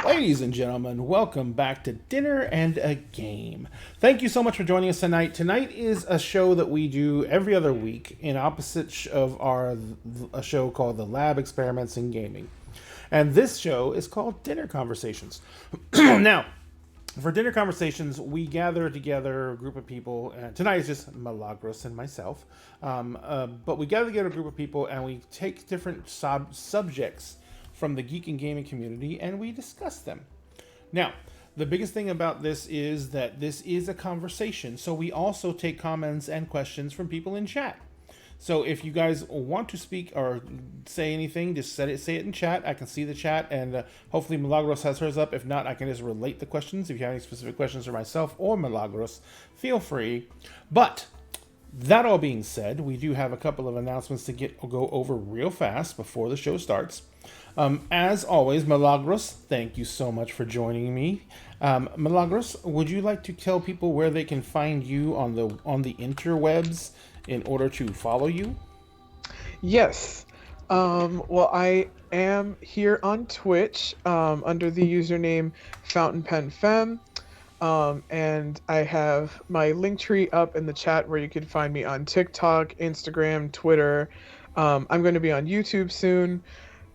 Ladies and gentlemen, welcome back to Dinner and a Game. Thank you so much for joining us tonight. Tonight is a show that we do every other week in opposite of a show called The Lab Experiments in Gaming. And this show is called Dinner Conversations. Now, for dinner conversations, we gather together a group of people. Tonight is just Milagros and myself. But we gather together a group of people and we take different subjects from the geek and gaming community and we discuss them. Now, the biggest thing about this is that this is a conversation. So we also take comments and questions from people in chat. So if you guys want to speak or say anything, just say it in chat. I can see the chat, and hopefully Milagros has hers up. If not, I can just relate the questions. If you have any specific questions for myself or Milagros, feel free. But that all being said, we do have a couple of announcements to go over real fast before the show starts. As always, Milagros, thank you so much for joining me. Milagros, would you like to tell people where they can find you on the interwebs in order to follow you? Yes. Well, I am here on Twitch under the username FountainPenFem. And I have my Linktree up in the chat where you can find me on TikTok, Instagram, Twitter. I'm going to be on YouTube soon.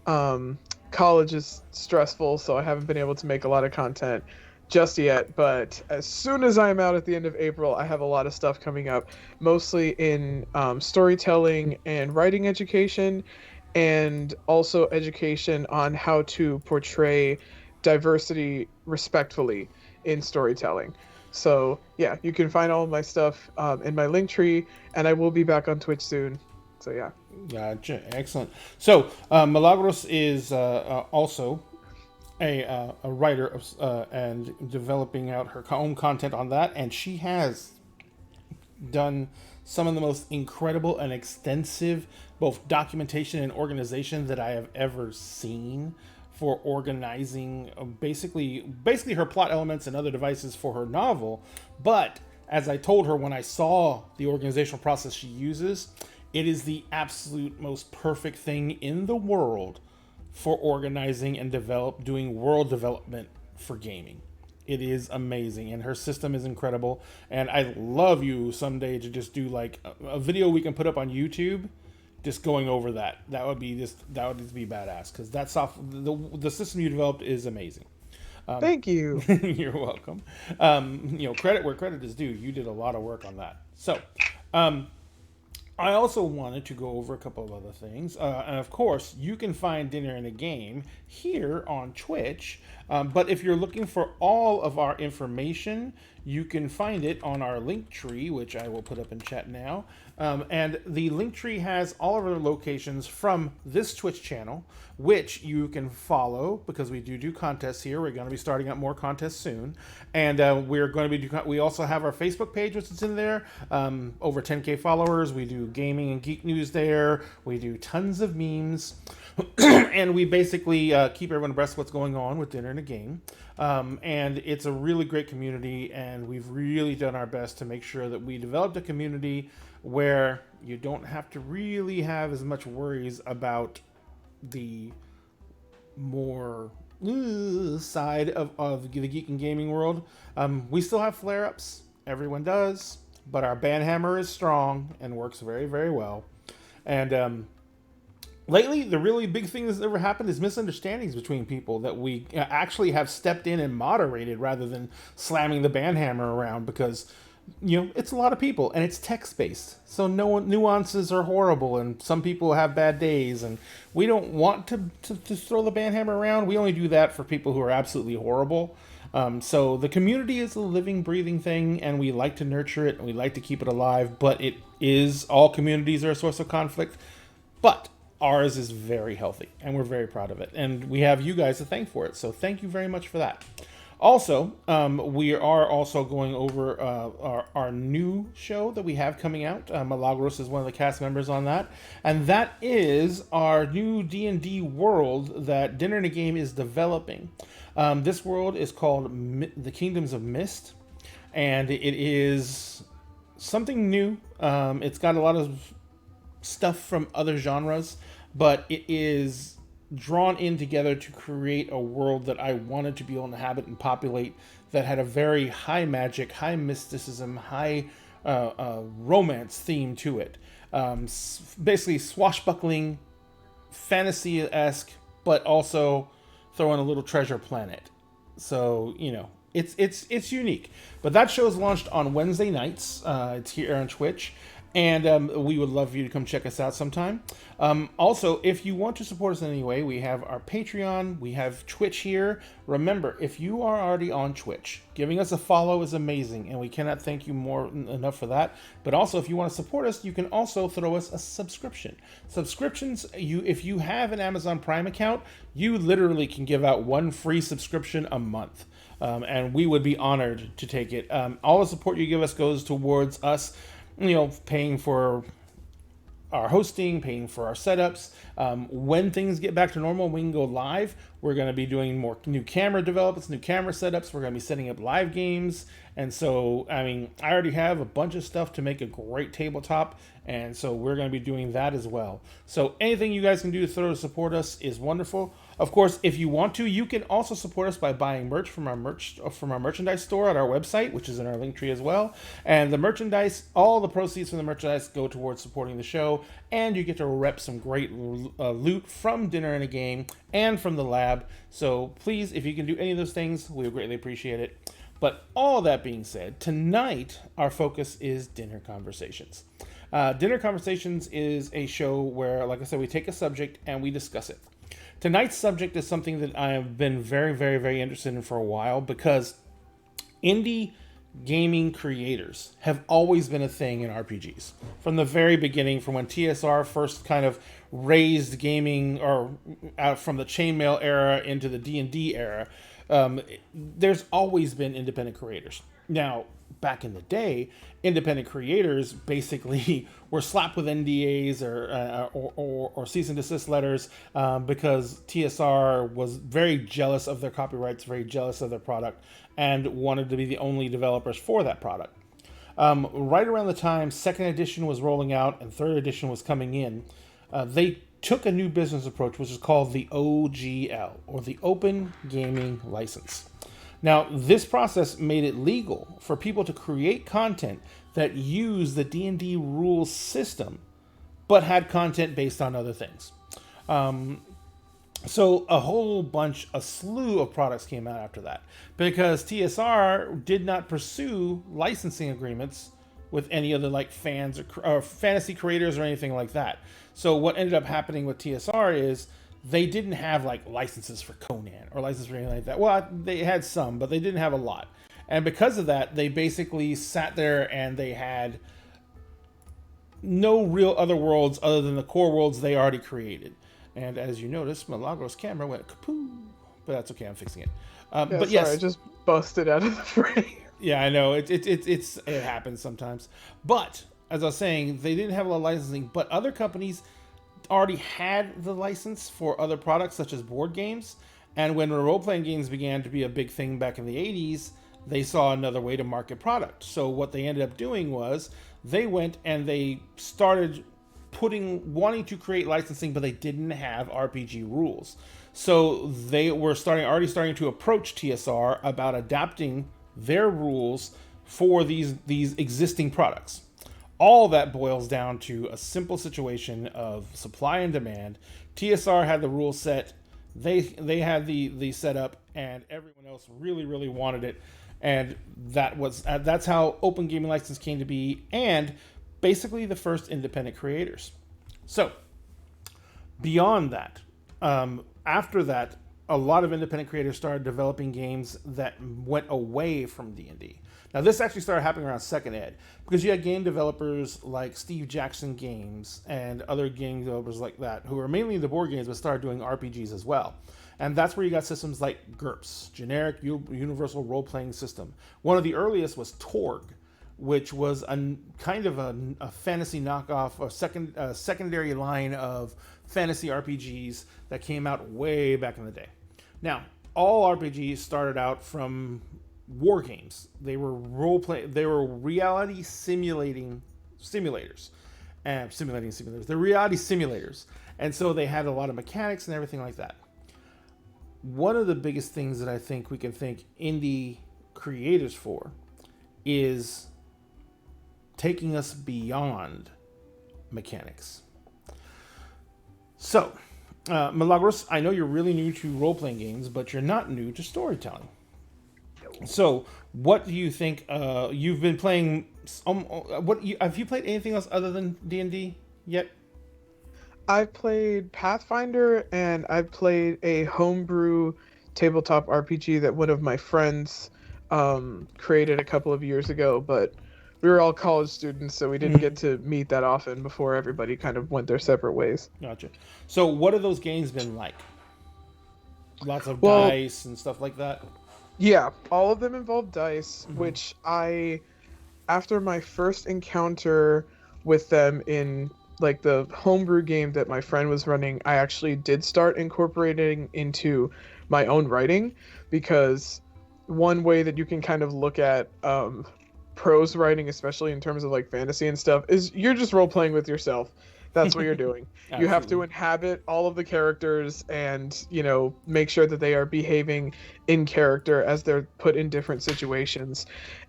College is stressful, so I haven't been able to make a lot of content just yet, but as soon as I'm out at the end of April, I have a lot of stuff coming up, mostly in storytelling and writing education, and also education on how to portray diversity respectfully in storytelling. So yeah, you can find all of my stuff in my Linktree, and I will be back on Twitch soon. So yeah. Gotcha. Excellent. So Milagros is also a writer and developing out her own content on that, and she has done some of the most incredible and extensive both documentation and organization that I have ever seen for organizing basically her plot elements and other devices for her novel. But as I told her when I saw the organizational process she uses, it is the absolute most perfect thing in the world for organizing and doing world development for gaming. It is amazing, and her system is incredible. And I'd love you someday to just do like a video we can put up on YouTube, just going over that. That would just be badass, because that the system you developed is amazing. Thank you. You're welcome. Credit where credit is due. You did a lot of work on that. So, I also wanted to go over a couple of other things. And of course, you can find Dinner and a Game here on Twitch. But if you're looking for all of our information, you can find it on our Linktree, which I will put up in chat now. And the Linktree has all of our locations from this Twitch channel, which you can follow because we do contests here. We're going to be starting up more contests soon. And we also have our Facebook page, which is in there. Over 10K followers. We do gaming and geek news there. We do tons of memes. And we basically keep everyone abreast of what's going on with Dinner and a Game. And it's a really great community, and we've really done our best to make sure that we developed a community where you don't have to really have as much worries about the more side of the geek and gaming world. We still have flare-ups. Everyone does. But our banhammer is strong and works very, very well. And lately, the really big thing that's ever happened is misunderstandings between people that we actually have stepped in and moderated rather than slamming the banhammer around, because it's a lot of people, and it's text based, so no nuances are horrible, and some people have bad days, and we don't want to throw the banhammer around. We only do that for people who are absolutely horrible. So the community is a living, breathing thing, and we like to nurture it, and we like to keep it alive. But it is, all communities are a source of conflict, but ours is very healthy, and we're very proud of it, and we have you guys to thank for it. So thank you very much for that. Also, we are also going over our new show that we have coming out. Milagros is one of the cast members on that, and that is our new D&D world that Dinner and a Game is developing. This world is called the Kingdoms of Mist, and it is something new. It's got a lot of stuff from other genres, but it is drawn in together to create a world that I wanted to be able to inhabit and populate, that had a very high magic, high mysticism, high romance theme to it. Basically swashbuckling, fantasy-esque, but also throw in a little treasure planet. So, it's unique. But that show is launched on Wednesday nights. It's here on Twitch. And we would love for you to come check us out sometime. Also, if you want to support us in any way, we have our Patreon, we have Twitch here. Remember, if you are already on Twitch, giving us a follow is amazing, and we cannot thank you enough for that. But also, if you want to support us, you can also throw us a subscription. Subscriptions, if you have an Amazon Prime account, you literally can give out one free subscription a month. And we would be honored to take it. All the support you give us goes towards us paying for our hosting, paying for our setups. When things get back to normal, we can go live. We're going to be doing more new camera developments, new camera setups. We're going to be setting up live games. And so, I already have a bunch of stuff to make a great tabletop. And so we're going to be doing that as well. So anything you guys can do to support us is wonderful. Of course, if you want to, you can also support us by buying merch from our merchandise store at our website, which is in our link tree as well. And the merchandise, all the proceeds from the merchandise go towards supporting the show, and you get to rep some great loot from Dinner and a Game and from the lab. So please, if you can do any of those things, we would greatly appreciate it. But all that being said, tonight our focus is Dinner Conversations. Dinner Conversations is a show where, like I said, we take a subject and we discuss it. Tonight's subject is something that I have been very, very, very interested in for a while, because indie gaming creators have always been a thing in RPGs. From the very beginning, from when TSR first kind of raised gaming, or out from the chainmail era into the D&D era, there's always been independent creators. Now, back in the day, independent creators basically were slapped with NDAs or cease and desist letters, because TSR was very jealous of their copyrights, very jealous of their product, and wanted to be the only developers for that product. Right around the time second edition was rolling out and third edition was coming in, they took a new business approach, which is called the OGL, or the Open Gaming License. Now, this process made it legal for people to create content that used the D&D rules system, but had content based on other things. So a slew of products came out after that, because TSR did not pursue licensing agreements with any other fans or fantasy creators or anything like that. So what ended up happening with TSR is they didn't have licenses for Conan or licenses for anything like that. Well, they had some, but they didn't have a lot. And because of that, they basically sat there and they had no real other worlds other than the core worlds they already created. And as you notice, Milagros' camera went kapoo, but that's okay. I'm fixing it. But yes, I just busted out of the frame. Yeah, I know it happens sometimes. But as I was saying, they didn't have a lot of licensing, but other companies already had the license for other products such as board games. And when role-playing games began to be a big thing back in the 80s, they saw another way to market product. So what they ended up doing was they went and they started wanting to create licensing, but they didn't have RPG rules. So they were already starting to approach TSR about adapting their rules for these existing products. All that boils down to a simple situation of supply and demand. TSR had the rules set, they had the setup, and everyone else really, really wanted it. and that's how Open Gaming License came to be, and basically the first independent creators. So beyond that, after that, a lot of independent creators started developing games that went away from D&D. Now, this actually started happening around Second Ed, because you had game developers like Steve Jackson Games and other game developers like that, who were mainly into board games, but started doing RPGs as well. And that's where you got systems like GURPS, Generic Universal Role-Playing System. One of the earliest was Torg, which was a kind of a fantasy knockoff, a secondary line of fantasy RPGs that came out way back in the day. Now, all RPGs started out from war games. They were they were reality simulators. They're reality simulators. And so they had a lot of mechanics and everything like that. One of the biggest things that I think we can thank indie creators for is taking us beyond mechanics. So, Milagros, I know you're really new to role-playing games, but you're not new to storytelling. So, what do you think? You've been playing. Have you played anything else other than D&D yet? I've played Pathfinder, and I've played a homebrew tabletop RPG that one of my friends created a couple of years ago, but we were all college students, so we didn't get to meet that often before everybody kind of went their separate ways. Gotcha. So what have those games been like? Lots of dice and stuff like that? Yeah, all of them involve dice, which after my first encounter with them in like the homebrew game that my friend was running, I actually did start incorporating into my own writing, because one way that you can kind of look at prose writing, especially in terms of like fantasy and stuff, is you're just role playing with yourself. That's what you're doing. You have to inhabit all of the characters and, make sure that they are behaving in character as they're put in different situations.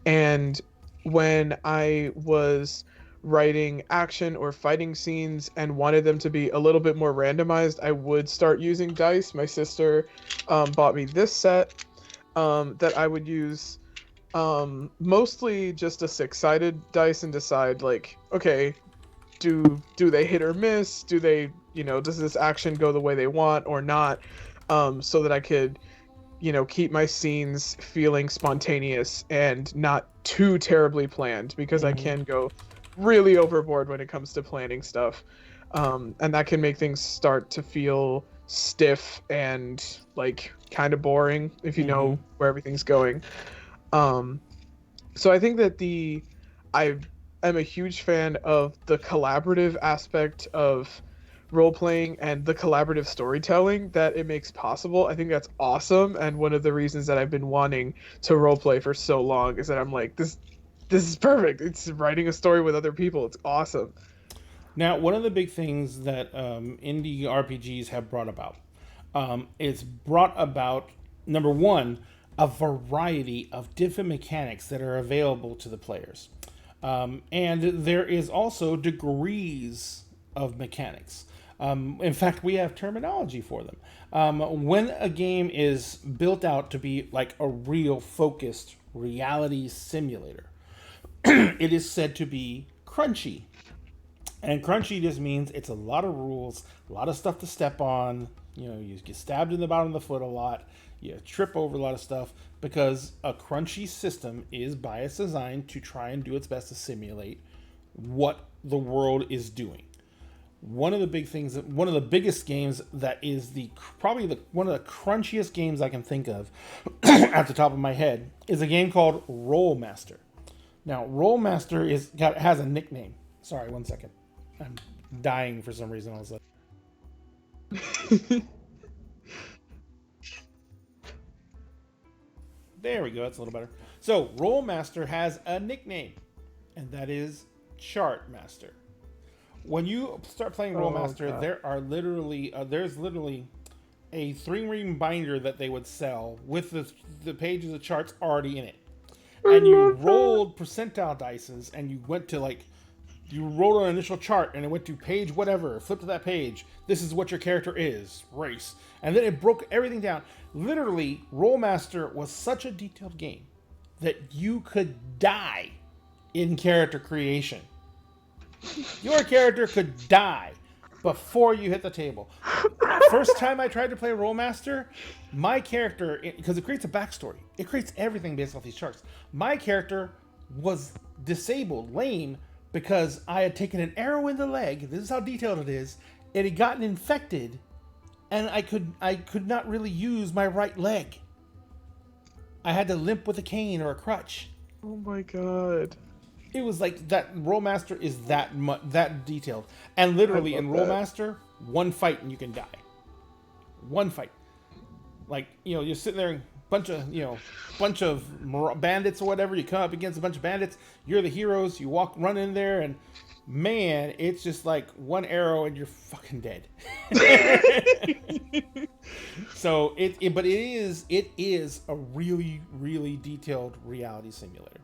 And when I was writing action or fighting scenes and wanted them to be a little bit more randomized, I would start using dice. My sister bought me this set that I would use mostly just a six-sided dice and decide, like, okay, do they hit or miss? Do they, does this action go the way they want or not? So that I could, keep my scenes feeling spontaneous and not too terribly planned, because I can go really overboard when it comes to planning stuff. And that can make things start to feel stiff and like kind of boring if you know where everything's going. So I think that I am a huge fan of the collaborative aspect of role-playing and the collaborative storytelling that it makes possible. I think that's awesome, and one of the reasons that I've been wanting to role-play for so long is that I'm like, this is perfect. It's writing a story with other people. It's awesome. Now, one of the big things that indie RPGs have brought about, it's brought about, number one, a variety of different mechanics that are available to the players. And there is also degrees of mechanics. In fact, we have terminology for them. When a game is built out to be like a real focused reality simulator, it is said to be crunchy. And crunchy just means it's a lot of rules, a lot of stuff to step on. You get stabbed in the bottom of the foot a lot. You trip over a lot of stuff, because a crunchy system is by its design to try and do its best to simulate what the world is doing. One of the biggest games that is one of the crunchiest games I can think of at the top of my head is a game called Rolemaster. Now, Rolemaster has a nickname. Sorry, 1 second. I'm dying for some reason. I was like, there we go. That's a little better. So, Rolemaster has a nickname, and that is Chartmaster. When you start playing Rolemaster, there's literally a 3-ring binder that they would sell with the pages of charts already in it. And you rolled percentile dices, and you went to you rolled an initial chart, and it went to page whatever, flip to that page. This is what your character is, race. And then it broke everything down. Literally, Rolemaster was such a detailed game that you could die in character creation. Your character could die before you hit the table. First time I tried to play Rollmaster, my character, because it creates a backstory, it creates everything based off these charts. My character was disabled, lame, because I had taken an arrow in the leg. This is how detailed it is. It had gotten infected, and I could not really use my right leg. I had to limp with a cane or a crutch. Oh my god. It was like that. Rollmaster is that detailed, and literally in Rollmaster, one fight and you can die. One fight, like you're sitting there, bunch of bandits or whatever. You come up against a bunch of bandits. You're the heroes. You run in there, and man, it's just like one arrow and you're fucking dead. So but it is a really, really detailed reality simulator.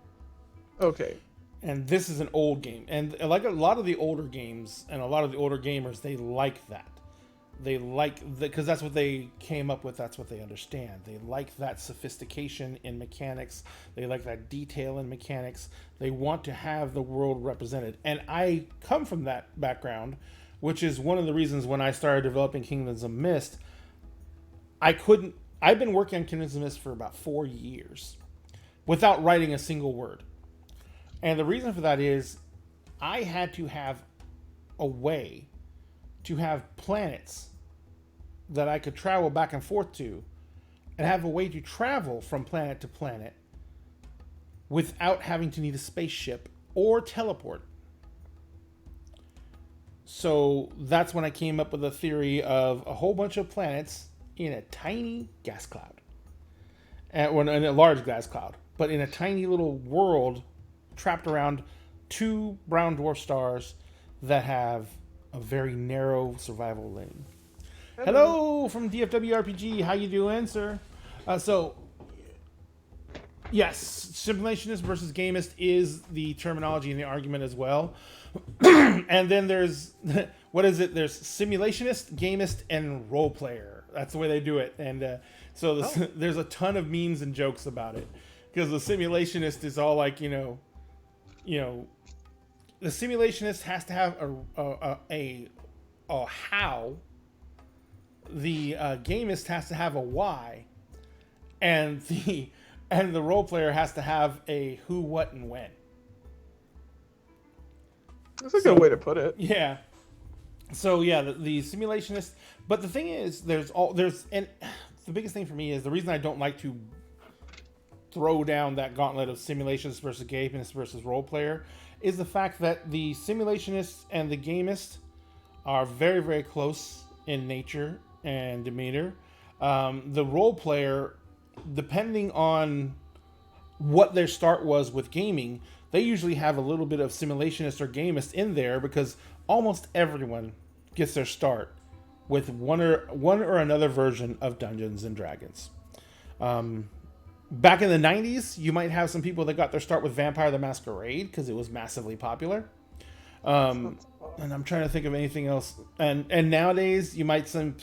Okay. And this is an old game. And like a lot of the older games and a lot of the older gamers, they like that. They like because that's what they came up with. That's what they understand. They like that sophistication in mechanics. They like that detail in mechanics. They want to have the world represented. And I come from that background, which is one of the reasons when I started developing Kingdoms of Mist, I've been working on Kingdoms of Mist for about 4 years without writing a single word. And the reason for that is I had to have a way to have planets that I could travel back and forth to and have a way to travel from planet to planet without having to need a spaceship or teleport. So that's when I came up with a theory of a whole bunch of planets in a tiny gas cloud. In a large gas cloud, but in a tiny little world trapped around 2 brown dwarf stars that have a very narrow survival lane. Hello from DFW RPG. How you doing, sir? Yes, simulationist versus gamist is the terminology in the argument as well. And then there's what is it? There's simulationist, gamist, and role player. That's the way they do it. And there's a ton of memes and jokes about it because the simulationist is all like the simulationist has to have a how. The gamist has to have a why, and the role player has to have a who, what, and when. That's a good way to put it. Yeah. So yeah, the simulationist. But the thing is, and the biggest thing for me is the reason I don't like to throw down that gauntlet of simulationist versus gamist versus role player is the fact that the simulationist and the gamist are very, very close in nature and demeanor. The role player, depending on what their start was with gaming, they usually have a little bit of simulationist or gamist in there because almost everyone gets their start with one or another version of Dungeons and Dragons. Back in the 90s, you might have some people that got their start with Vampire the Masquerade because it was massively popular. And I'm trying to think of anything else. And nowadays, you might from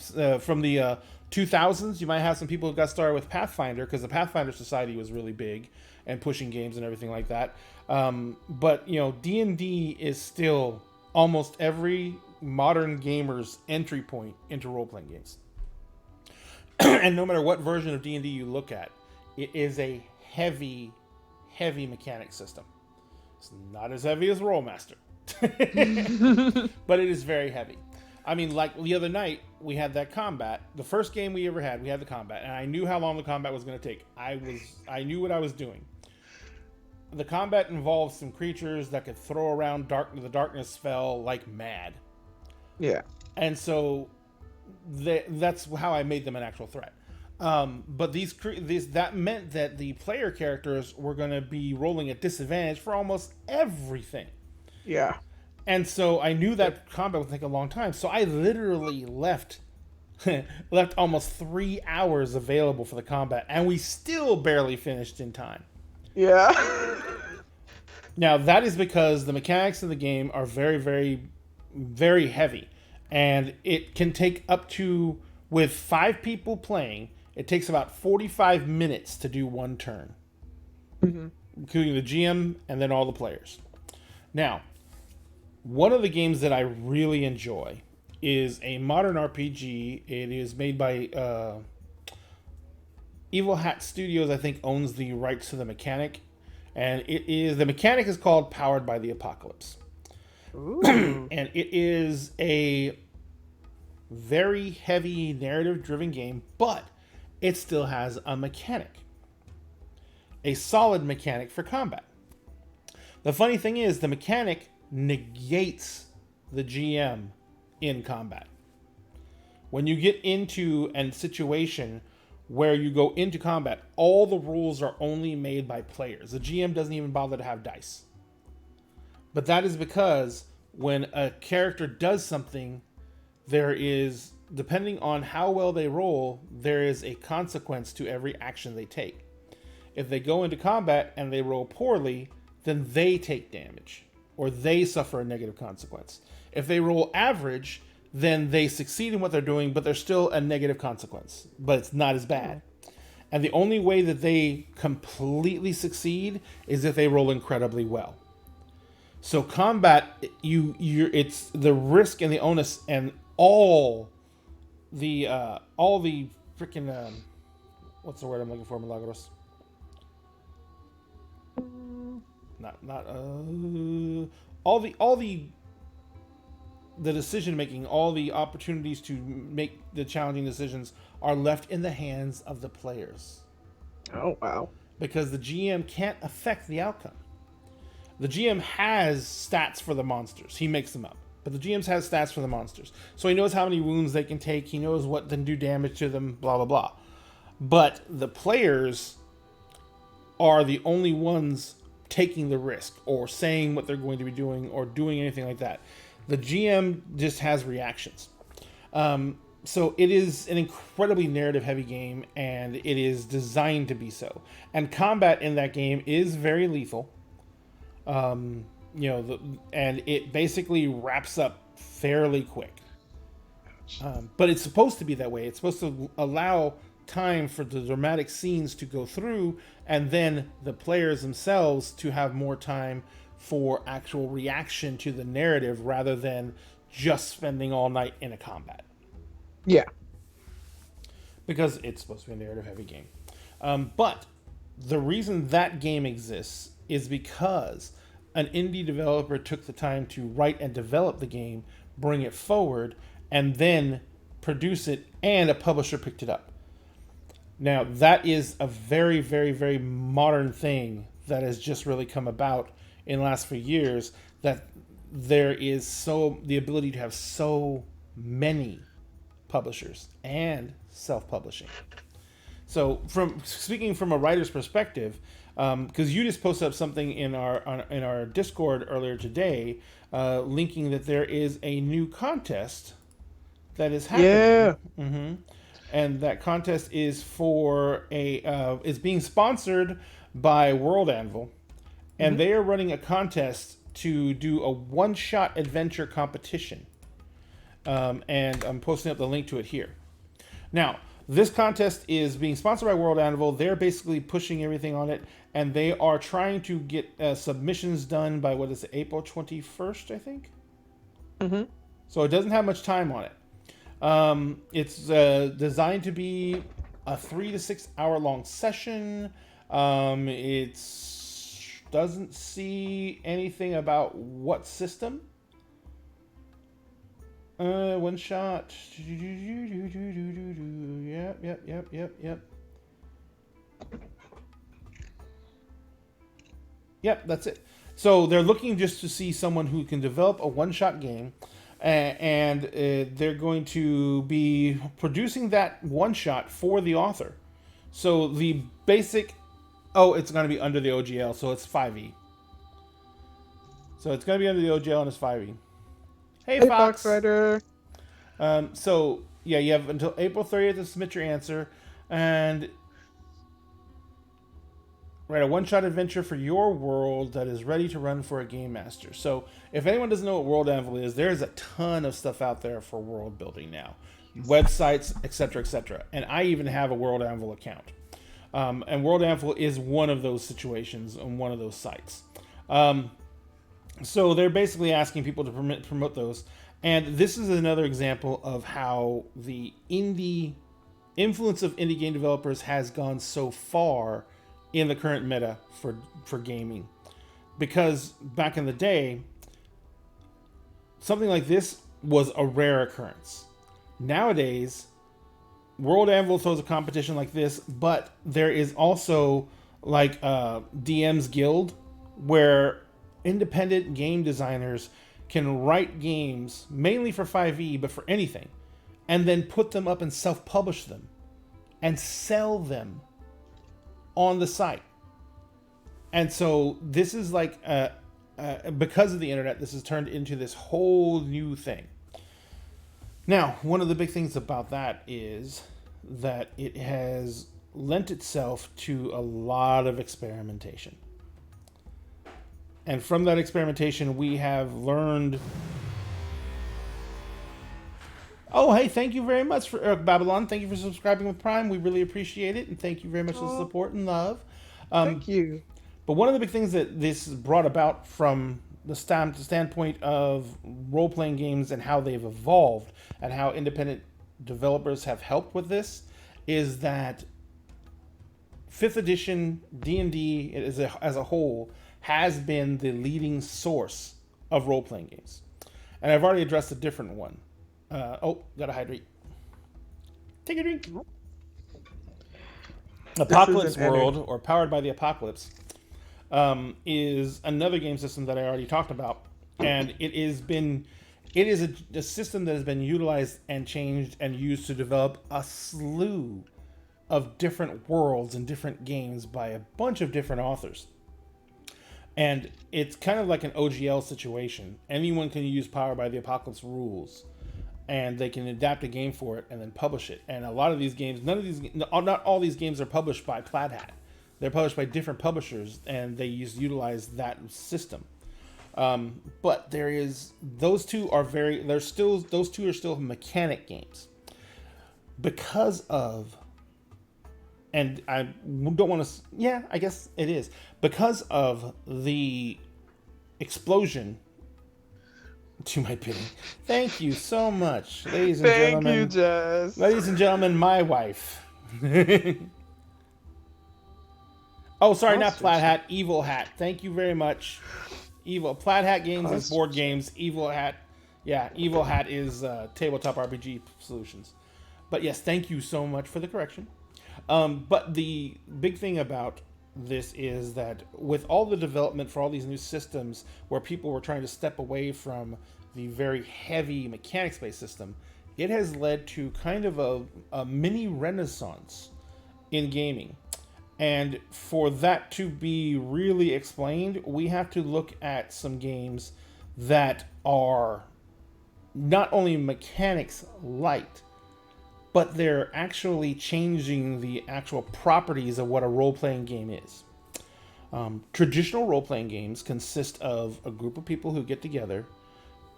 the 2000s, you might have some people who got started with Pathfinder because the Pathfinder Society was really big and pushing games and everything like that. But D&D is still almost every modern gamer's entry point into role-playing games. And no matter what version of D&D you look at, it is a heavy, heavy mechanic system. It's not as heavy as Rollmaster. But it is very heavy. I mean, like the other night, we had that combat. The first game we ever had, we had the combat, and I knew how long the combat was going to take. I knew what I was doing. The combat involved some creatures that could throw around the darkness spell like mad. Yeah. And so that's how I made them an actual threat. But that meant that the player characters were going to be rolling at disadvantage for almost everything. Yeah. And so I knew that combat would take a long time. So I literally left almost 3 hours available for the combat, and we still barely finished in time. Yeah. Now, that is because the mechanics of the game are very, very, very heavy. And it can take up to, with 5 people playing, it takes about 45 minutes to do one turn. Hmm. including the GM and then all the players. Now, one of the games that I really enjoy is a modern RPG. It is made by Evil Hat Studios. I think owns the rights to the mechanic, and the mechanic is called Powered by the Apocalypse, Ooh. and it is a very heavy narrative-driven game, but it still has a mechanic, a solid mechanic for combat. The funny thing is, the mechanic negates the GM in combat. When you get into a situation where you go into combat, all the rules are only made by players. The GM doesn't even bother to have dice. But that is because when a character does something, there is, depending on how well they roll, there is a consequence to every action they take. If they go into combat and they roll poorly, then they take damage or they suffer a negative consequence. If they roll average, then they succeed in what they're doing, but there's still a negative consequence, but it's not as bad. And the only way that they completely succeed is if they roll incredibly well. So combat, it's the risk and the onus and all the freaking what's the word I'm looking for, Milagros? Not all the decision making, all the opportunities to make the challenging decisions are left in the hands of the players. Oh, wow. Because the GM can't affect the outcome. The GM has stats for the monsters. He makes them up. But the GM has stats for the monsters. So he knows how many wounds they can take. He knows what can do damage to them, blah, blah, blah. But the players are the only ones taking the risk or saying what they're going to be doing or doing anything like that. The GM just has reactions. So it is an incredibly narrative-heavy game, and it is designed to be so. And combat in that game is very lethal. And it basically wraps up fairly quick. But it's supposed to be that way. It's supposed to allow time for the dramatic scenes to go through, and then the players themselves to have more time for actual reaction to the narrative rather than just spending all night in a combat. Yeah. Because it's supposed to be a narrative heavy game. But the reason that game exists is because an indie developer took the time to write and develop the game, bring it forward, and then produce it, and a publisher picked it up. Now, that is a very, very, very modern thing that has just really come about in the last few years, that there is the ability to have so many publishers and self-publishing. So, speaking from a writer's perspective, because you just posted up something in our Discord earlier today, linking that there is a new contest that is happening. Yeah. Mm-hmm. And that contest is is being sponsored by World Anvil, and they are running a contest to do a one-shot adventure competition. And I'm posting up the link to it here. Now, this contest is being sponsored by World Anvil. They're basically pushing everything on it, and they are trying to get submissions done by, April 21st, I think? Mm-hmm. So it doesn't have much time on it. It's designed to be a 3 to 6 hour long session. It doesn't see anything about what system. One shot. Yep. Yep, that's it. So they're looking just to see someone who can develop a one-shot game, and they're going to be producing that one-shot for the author. So the basic... Oh, it's going to be under the OGL, so it's 5e. So it's going to be under the OGL and it's 5e. Hey, Fox. Rider. So, yeah, you have until April 30th to submit your answer. And write a one-shot adventure for your world that is ready to run for a game master. So, if anyone doesn't know what World Anvil is, there's a ton of stuff out there for world building now. Websites, etc., etc. And I even have a World Anvil account. And World Anvil is one of those situations and one of those sites. Um, so they're basically asking people to promote those. And this is another example of how the indie influence of indie game developers has gone so far in the current meta for gaming. Because back in the day, something like this was a rare occurrence. Nowadays, World Anvil throws a competition like this, but there is also like DM's Guild, where independent game designers can write games mainly for 5e, but for anything, and then put them up and self-publish them and sell them on the site. And so this is like because of the internet, this has turned into this whole new thing. Now, one of the big things about that is that it has lent itself to a lot of experimentation. And from that experimentation, we have learned. Oh, hey, thank you very much for Babylon. Thank you for subscribing with Prime. We really appreciate it. And thank you very much for the support and love. Thank you. But one of the big things that this brought about from the standpoint of role-playing games and how they've evolved and how independent developers have helped with this is that 5th edition D&D as a whole has been the leading source of role-playing games. And I've already addressed a different one. Gotta hydrate. Take a drink. Apocalypse World, or Powered by the Apocalypse, is another game system that I already talked about, and it is a system that has been utilized and changed and used to develop a slew of different worlds and different games by a bunch of different authors. And it's kind of like an OGL situation. Anyone can use Powered by the Apocalypse rules, and they can adapt a game for it and then publish it. And a lot of these games, not all these games are published by Plaid Hat. They're published by different publishers, and they utilize that system. But those two are still mechanic games because of, and I don't want to. Yeah, I guess it is because of the explosion. To my bidding. Thank you so much, ladies and gentlemen. Thank you, Jess. Ladies and gentlemen, my wife. Oh, sorry, not Plaid Hat. Evil Hat. Thank you very much. Plaid Hat Games is board games. Evil Hat is tabletop RPG solutions. But yes, thank you so much for the correction. But the big thing about this is that with all the development for all these new systems where people were trying to step away from the very heavy mechanics-based system, it has led to kind of a mini renaissance in gaming. And for that to be really explained, we have to look at some games that are not only mechanics light, but they're actually changing the actual properties of what a role-playing game is. Traditional role-playing games consist of a group of people who get together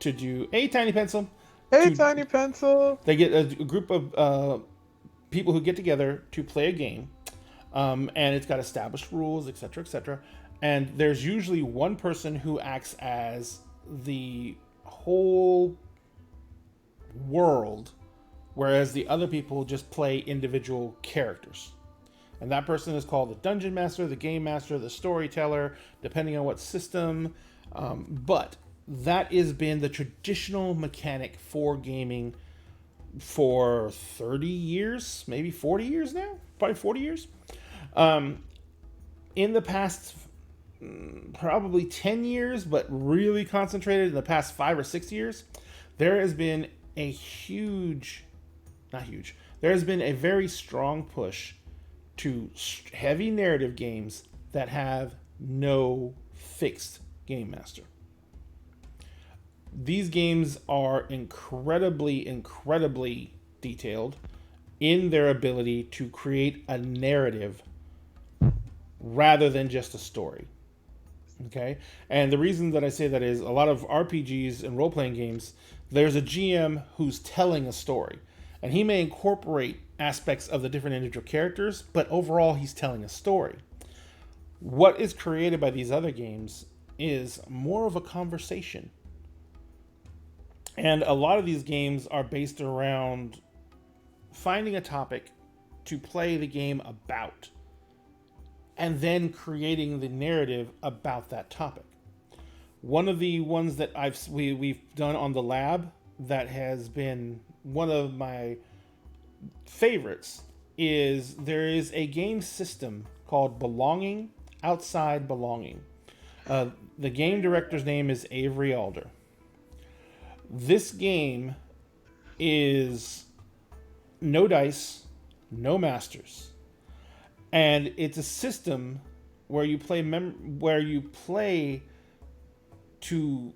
to do... Hey, Tiny Pencil! Tiny Pencil! They get a group of people who get together to play a game, and it's got established rules, etc., etc. And there's usually one person who acts as the whole world, whereas the other people just play individual characters. And that person is called the Dungeon Master, the Game Master, the Storyteller, depending on what system. But that has been the traditional mechanic for gaming for 30 years, maybe 40 years now? Probably 40 years. In the past, probably 10 years, but really concentrated in the past 5 or 6 years, there has been a there has been a very strong push to heavy narrative games that have no fixed game master. These games are incredibly detailed in their ability to create a narrative rather than just a story. Okay? And the reason that I say that is a lot of RPGs and role-playing games, there's a GM who's telling a story. And he may incorporate aspects of the different individual characters, but overall he's telling a story. What is created by these other games is more of a conversation. And a lot of these games are based around finding a topic to play the game about, and then creating the narrative about that topic. One of the ones that we've done on the lab that has been one of my favorites is there is a game system called Belonging Outside Belonging. The game director's name is Avery Alder. This game is no dice, no masters, and it's a system where you play to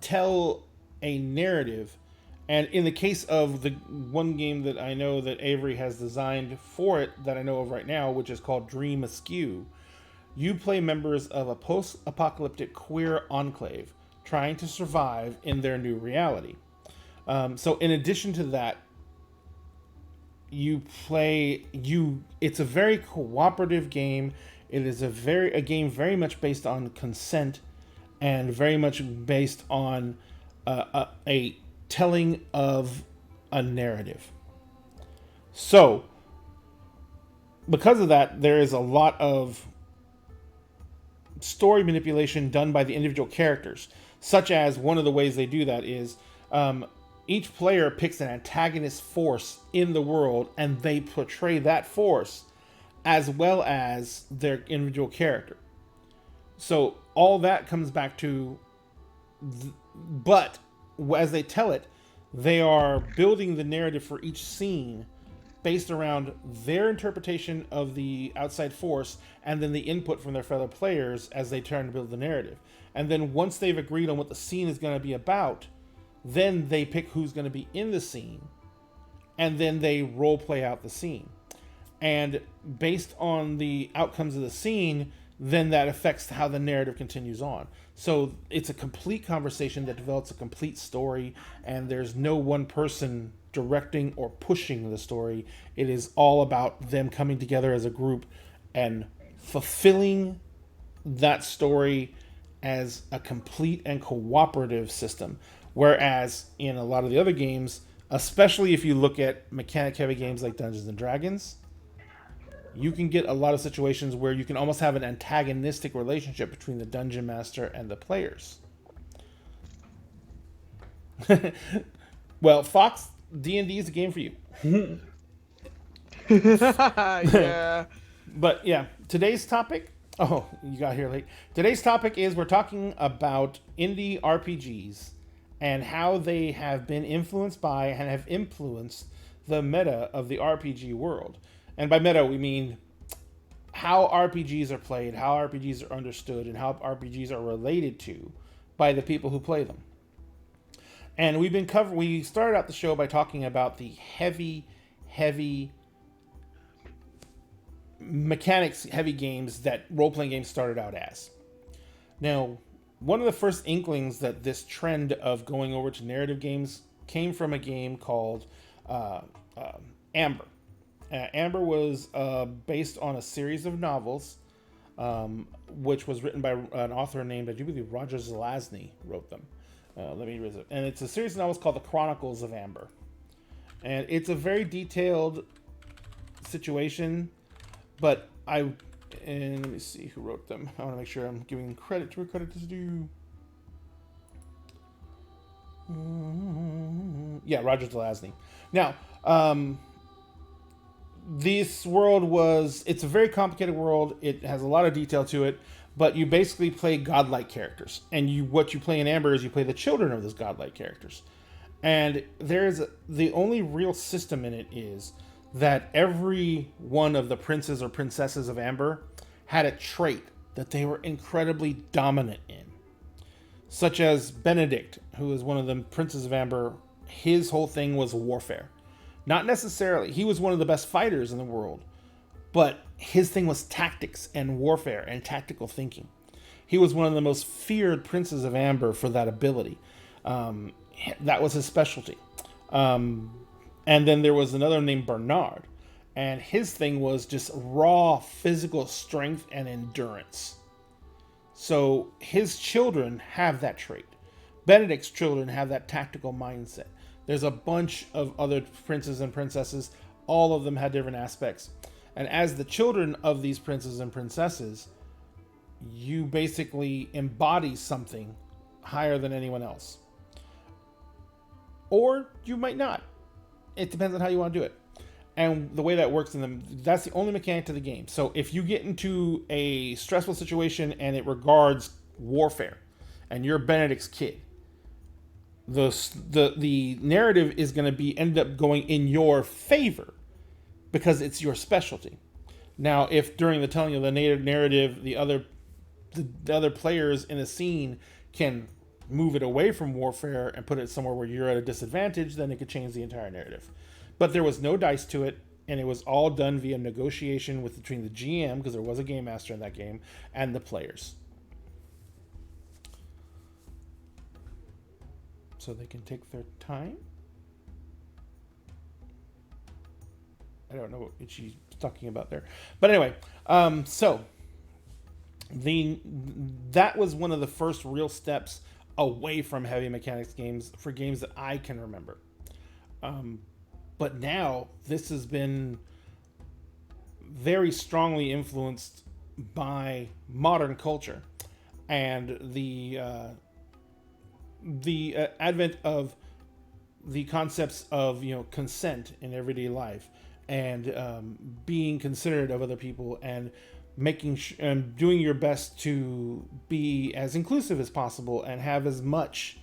tell a narrative. And in the case of the one game that I know that Avery has designed for it that I know of right now, which is called Dream Askew, you play members of a post-apocalyptic queer enclave trying to survive in their new reality. So in addition to that, it's a very cooperative game. It is a game very much based on consent and very much based on a telling of a narrative. So, because of that, there is a lot of story manipulation done by the individual characters, such as one of the ways they do that is each player picks an antagonist force in the world, and they portray that force as well as their individual character. So all that comes back to, but as they tell it, they are building the narrative for each scene based around their interpretation of the outside force and then the input from their fellow players as they try to build the narrative. And then once they've agreed on what the scene is going to be about, then they pick who's going to be in the scene, and then they role play out the scene. And based on the outcomes of the scene, then that affects how the narrative continues on. So it's a complete conversation that develops a complete story, and there's no one person directing or pushing the story. It is all about them coming together as a group and fulfilling that story as a complete and cooperative system. Whereas in a lot of the other games, especially if you look at mechanic-heavy games like Dungeons and Dragons, you can get a lot of situations where you can almost have an antagonistic relationship between the dungeon master and the players. Well, Fox, D&D is a game for you. Yeah. But yeah, today's topic... Oh, you got here late. Today's topic is we're talking about indie RPGs and how they have been influenced by and have influenced the meta of the RPG world. And by meta, we mean how RPGs are played, how RPGs are understood, and how RPGs are related to by the people who play them. And we started out the show by talking about the heavy mechanics, heavy games that role-playing games started out as. Now, one of the first inklings that this trend of going over to narrative games came from a game called Amber. Amber was based on a series of novels, which was written by an author named, I do believe, Roger Zelazny wrote them. Let me read it. And it's a series of novels called The Chronicles of Amber. And it's a very detailed situation, but and let me see who wrote them. I want to make sure I'm giving credit to where credit is due. Yeah, Roger Zelazny. Now, this world it's a very complicated world. It has a lot of detail to it, but you basically play godlike characters. And what you play in Amber is you play the children of those godlike characters. And the only real system in it is that every one of the princes or princesses of Amber had a trait that they were incredibly dominant in. Such as Benedict, who is one of the princes of Amber, his whole thing was warfare. Not necessarily. He was one of the best fighters in the world, but his thing was tactics and warfare and tactical thinking. He was one of the most feared princes of Amber for that ability. That was his specialty. And then there was another named Bernard, and his thing was just raw physical strength and endurance. So his children have that trait. Benedict's children have that tactical mindset. There's a bunch of other princes and princesses. All of them had different aspects. And as the children of these princes and princesses, you basically embody something higher than anyone else. Or you might not. It depends on how you want to do it. And the way that works in them, that's the only mechanic to the game. So if you get into a stressful situation and it regards warfare, and you're Benedict's kid, the narrative is going to be end up going in your favor because it's your specialty. Now, if during the telling of the narrative, the other players in the scene can move it away from warfare and put it somewhere where you're at a disadvantage, then it could change the entire narrative. But there was no dice to it, and it was all done via negotiation between the GM, because there was a game master in that game, and the players. So they can take their time. I don't know what she's talking about there. But anyway, so that was one of the first real steps away from heavy mechanics games for games that I can remember. But now this has been very strongly influenced by modern culture and the advent of the concepts of consent in everyday life and being considerate of other people and making and doing your best to be as inclusive as possible and have as much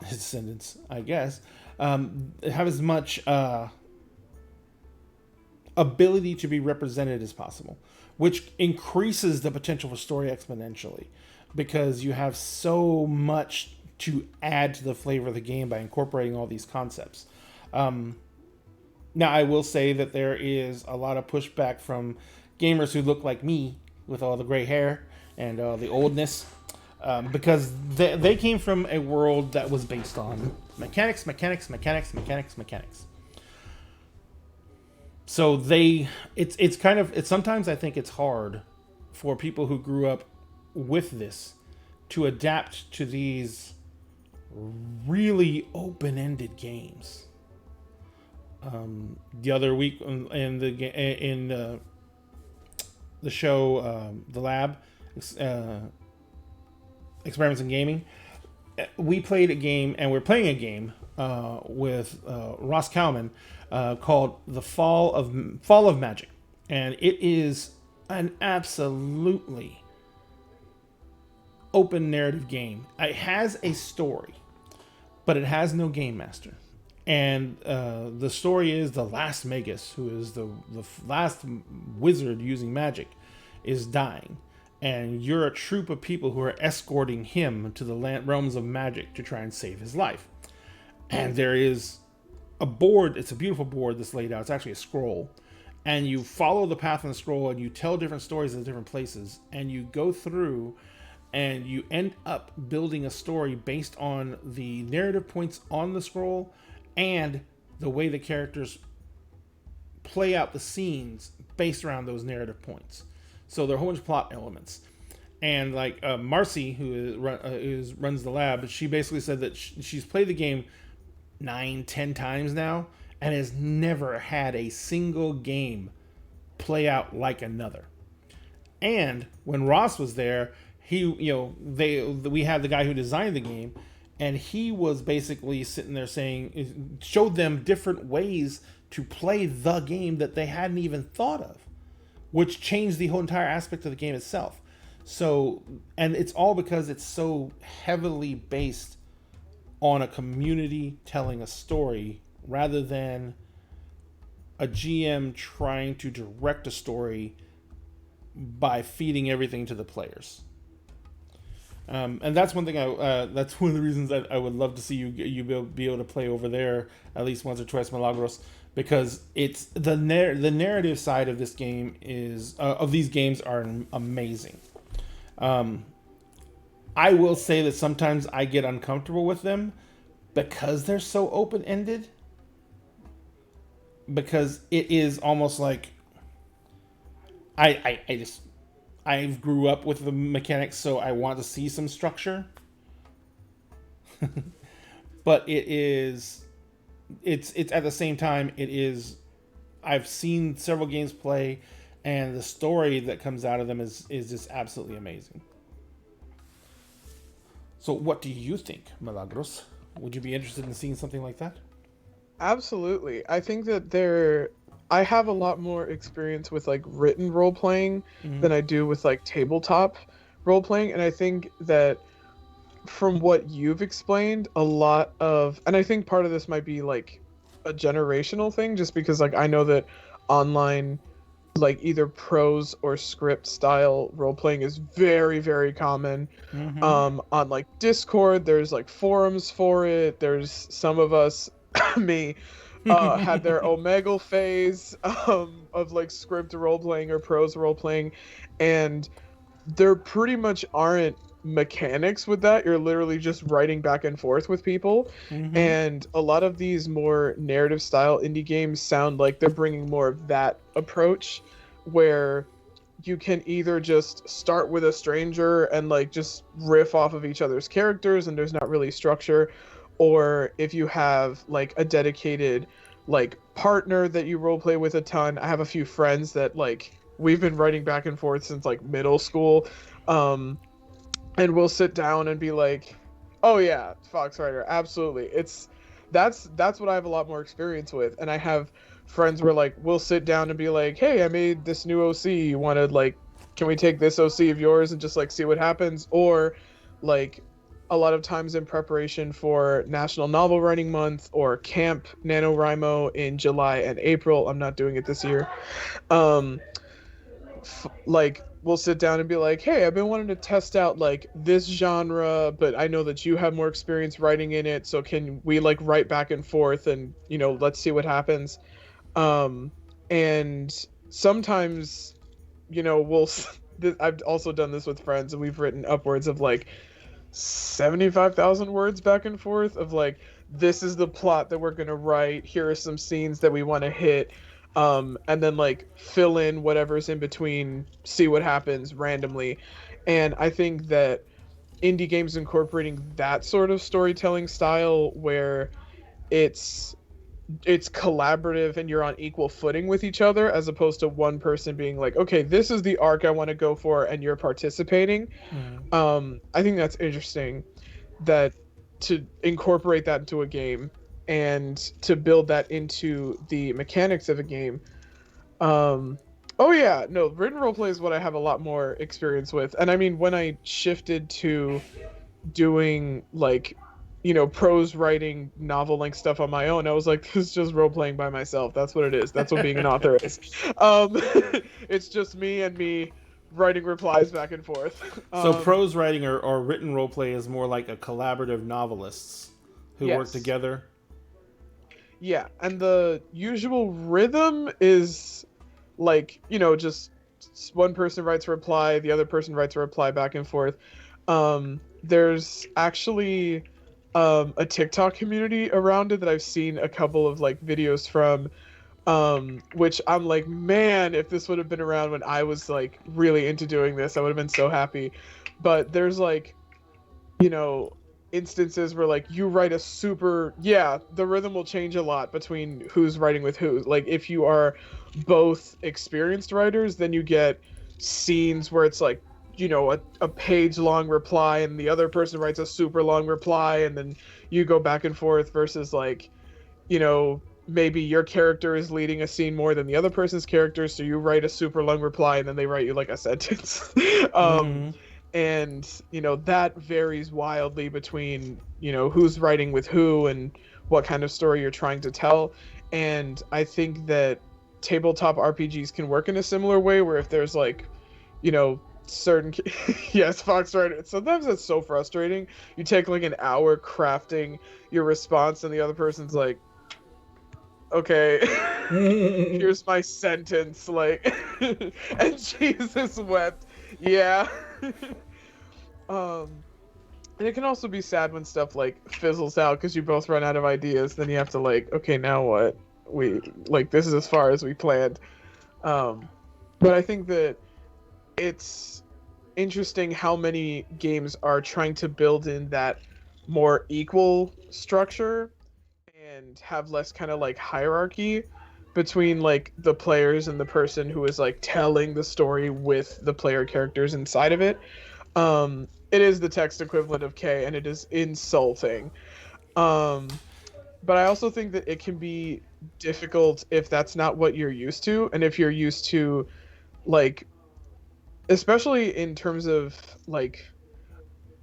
descendants, I guess, have as much ability to be represented as possible, which increases the potential for story exponentially because you have so much to add to the flavor of the game by incorporating all these concepts. Now, I will say that there is a lot of pushback from gamers who look like me with all the gray hair and the oldness, because they came from a world that was based on mechanics. So it's kind of, sometimes I think it's hard for people who grew up with this to adapt to these really open-ended games. The other week in the show, The Lab, Experiments in Gaming, we played a game, and we're playing a game with Ross Kalman called The Fall of Magic, and it is an absolutely open narrative game. It has a story, but it has no game master. And the story is the last Magus, who is the last wizard using magic, is dying. And you're a troop of people who are escorting him to the realms of magic to try and save his life. And there is a board. It's a beautiful board that's laid out. It's actually a scroll. And you follow the path on the scroll and you tell different stories at different places. And you go through and you end up building a story based on the narrative points on the scroll and the way the characters play out the scenes based around those narrative points. So there are a whole bunch of plot elements. And like Marcy, who runs the lab, she basically said that she's played the game 9-10 times now and has never had a single game play out like another. And when Ross was there, we had the guy who designed the game, and he was basically sitting there saying, showed them different ways to play the game that they hadn't even thought of, which changed the whole entire aspect of the game itself. So, and it's all because it's so heavily based on a community telling a story rather than a GM trying to direct a story by feeding everything to the players. And that's one thing that's one of the reasons that I would love to see you be able to play over there at least once or twice, Milagros, because it's the narrative side of this game is of these games are amazing. I will say that sometimes I get uncomfortable with them because they're so open-ended, because it is almost like I just I grew up with the mechanics, so I want to see some structure. But it's at the same time it is. I've seen several games play, and the story that comes out of them is just absolutely amazing. So, what do you think, Milagros? Would you be interested in seeing something like that? Absolutely. I think that I have a lot more experience with like written role playing Mm-hmm. than I do with like tabletop role playing, and I think that from what you've explained, a lot of, and I think part of this might be like a generational thing, just because like I know that online, like either prose or script style role playing is very, very common. Mm-hmm. On like Discord, there's like forums for it. There's some of us, me, had their Omegle phase of like script role playing or prose role playing, and there pretty much aren't mechanics with that. You're literally just writing back and forth with people. Mm-hmm. And a lot of these more narrative style indie games sound like they're bringing more of that approach where you can either just start with a stranger and like just riff off of each other's characters and there's not really structure, or if you have like a dedicated like partner that you roleplay with a ton. I have a few friends that like we've been writing back and forth since like middle school. um and we'll sit down and be like, oh yeah, Fox Rider, absolutely. That's what I have a lot more experience with. And I have friends where like we'll sit down and be like, hey, I made this new OC, you want to like, can we take this OC of yours and just like see what happens? Or like a lot of times in preparation for National Novel Writing Month or Camp NaNoWriMo in July and April, I'm not doing it this year. um like we'll sit down and be like, hey, I've been wanting to test out like this genre, but I know that you have more experience writing in it, so can we like write back and forth and let's see what happens. And sometimes we'll I've also done this with friends, and we've written upwards of like 75,000 words back and forth of like, this is the plot that we're going to write, here are some scenes that we want to hit, and then like fill in whatever's in between, see what happens randomly. And I think that indie games incorporating that sort of storytelling style where it's it's collaborative and you're on equal footing with each other, as opposed to one person being like, okay, this is the arc I want to go for and you're participating. Mm-hmm. I think that's interesting, that to incorporate that into a game and to build that into the mechanics of a game. Oh yeah, no, written roleplay is what I have a lot more experience with. And I mean, when I shifted to doing like prose writing novel length stuff on my own, I was like, this is just role playing by myself. That's what it is. That's what being an author is. um it's just me writing replies back and forth. So prose writing or written role play is more like a collaborative novelists who work Yes. together. Yeah, and the usual rhythm is like, just one person writes a reply, the other person writes a reply back and forth. There's actually a TikTok community around it that I've seen a couple of like videos from, which I'm like, man, if this would have been around when I was like really into doing this, I would have been so happy. But there's like, you know, instances where like you write a super, yeah, the rhythm will change a lot between who's writing with who. Like if you are both experienced writers, then you get scenes where it's like, a page long reply and the other person writes a super long reply, and then you go back and forth, versus like, maybe your character is leading a scene more than the other person's character, so you write a super long reply and then they write you like a sentence. um Mm-hmm. and that varies wildly between who's writing with who and what kind of story you're trying to tell. And I think that tabletop RPGs can work in a similar way, where if there's like, certain yes, Fox Rider, sometimes it's so frustrating. You take like an hour crafting your response and the other person's like, okay, here's my sentence, like, and Jesus wept. Yeah. um and it can also be sad when stuff like fizzles out because you both run out of ideas. Then you have to like, okay, now what? we like this is as far as we planned. Um, but I think that it's interesting how many games are trying to build in that more equal structure and have less kind of like hierarchy between like the players and the person who is like telling the story with the player characters inside of it. It is the text equivalent of K, and it is insulting. Um, but I also think that it can be difficult if that's not what you're used to, and if you're used to like, especially in terms of like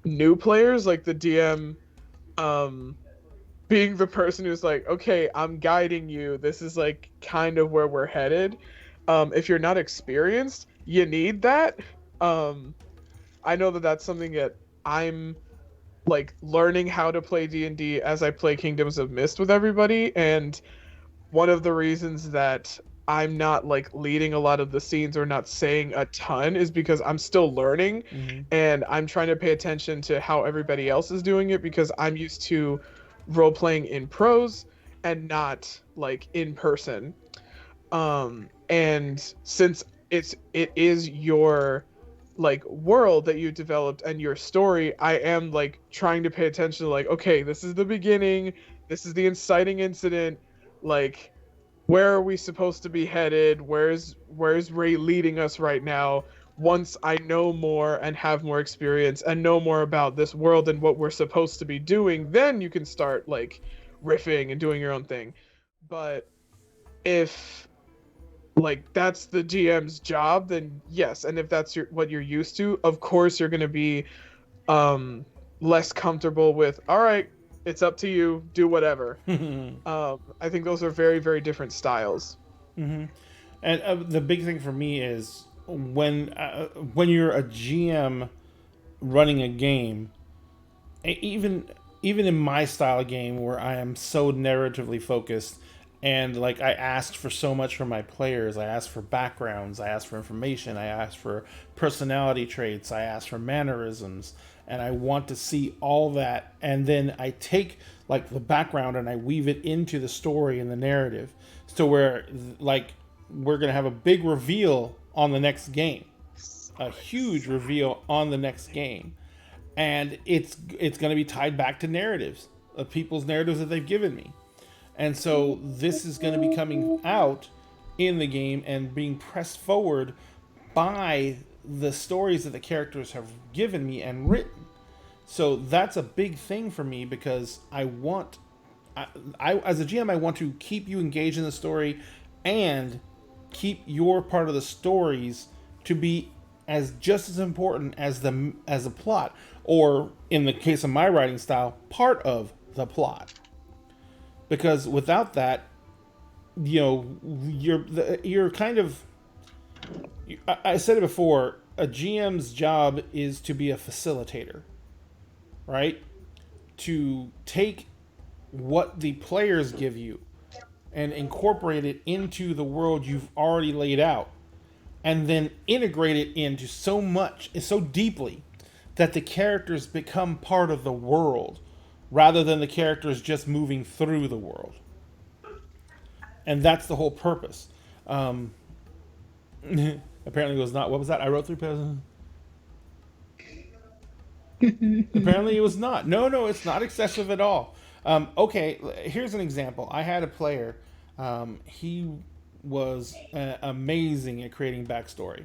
new players, like the DM, um, being the person who's like, okay, I'm guiding you. This is like kind of where we're headed. If you're not experienced, you need that. Um, I know that that's something that I'm like learning how to play D&D as I play Kingdoms of Mist with everybody, and one of the reasons that I'm not like leading a lot of the scenes or not saying a ton is because I'm still learning, Mm-hmm. and I'm trying to pay attention to how everybody else is doing it because I'm used to role playing in prose and not like in person. And since it is your like world that you developed and your story, I am like trying to pay attention to like, okay, this is the beginning, this is the inciting incident, like where are we supposed to be headed, where's Ray leading us right now. Once I know more and have more experience and know more about this world and what we're supposed to be doing, then you can start like riffing and doing your own thing. But if like that's the GM's job, then yes. And if that's what you're used to, of course you're going to be um less comfortable with, all right, it's up to you, do whatever. I think those are very, very different styles. Mm-hmm. And the big thing for me is when you're a GM running a game, even in my style of game where I am so narratively focused, and like I asked for so much from my players. I asked for backgrounds, I asked for information, I asked for personality traits, I asked for mannerisms, and I want to see all that, and then I take like the background and I weave it into the story and the narrative, so where like we're gonna have a big reveal on the next game, a huge reveal on the next game, and it's going to be tied back to narratives of people's narratives that they've given me, and so this is going to be coming out in the game and being pressed forward by the stories that the characters have given me and written. So that's a big thing for me because I as a GM I want to keep you engaged in the story and keep your part of the stories to be as just as important as the plot, or in the case of my writing style, part of the plot. Because without that, you're kind of. I said it before. A GM's job is to be a facilitator, right? To take what the players give you and incorporate it into the world you've already laid out, and then integrate it into so much, so deeply, that the characters become part of the world rather than the characters just moving through the world. And that's the whole purpose. Um, apparently, it was not. What was that? I wrote 3 pages. Apparently, it was not. No, no, it's not excessive at all. Okay, here's an example. I had a player. He was amazing at creating backstory.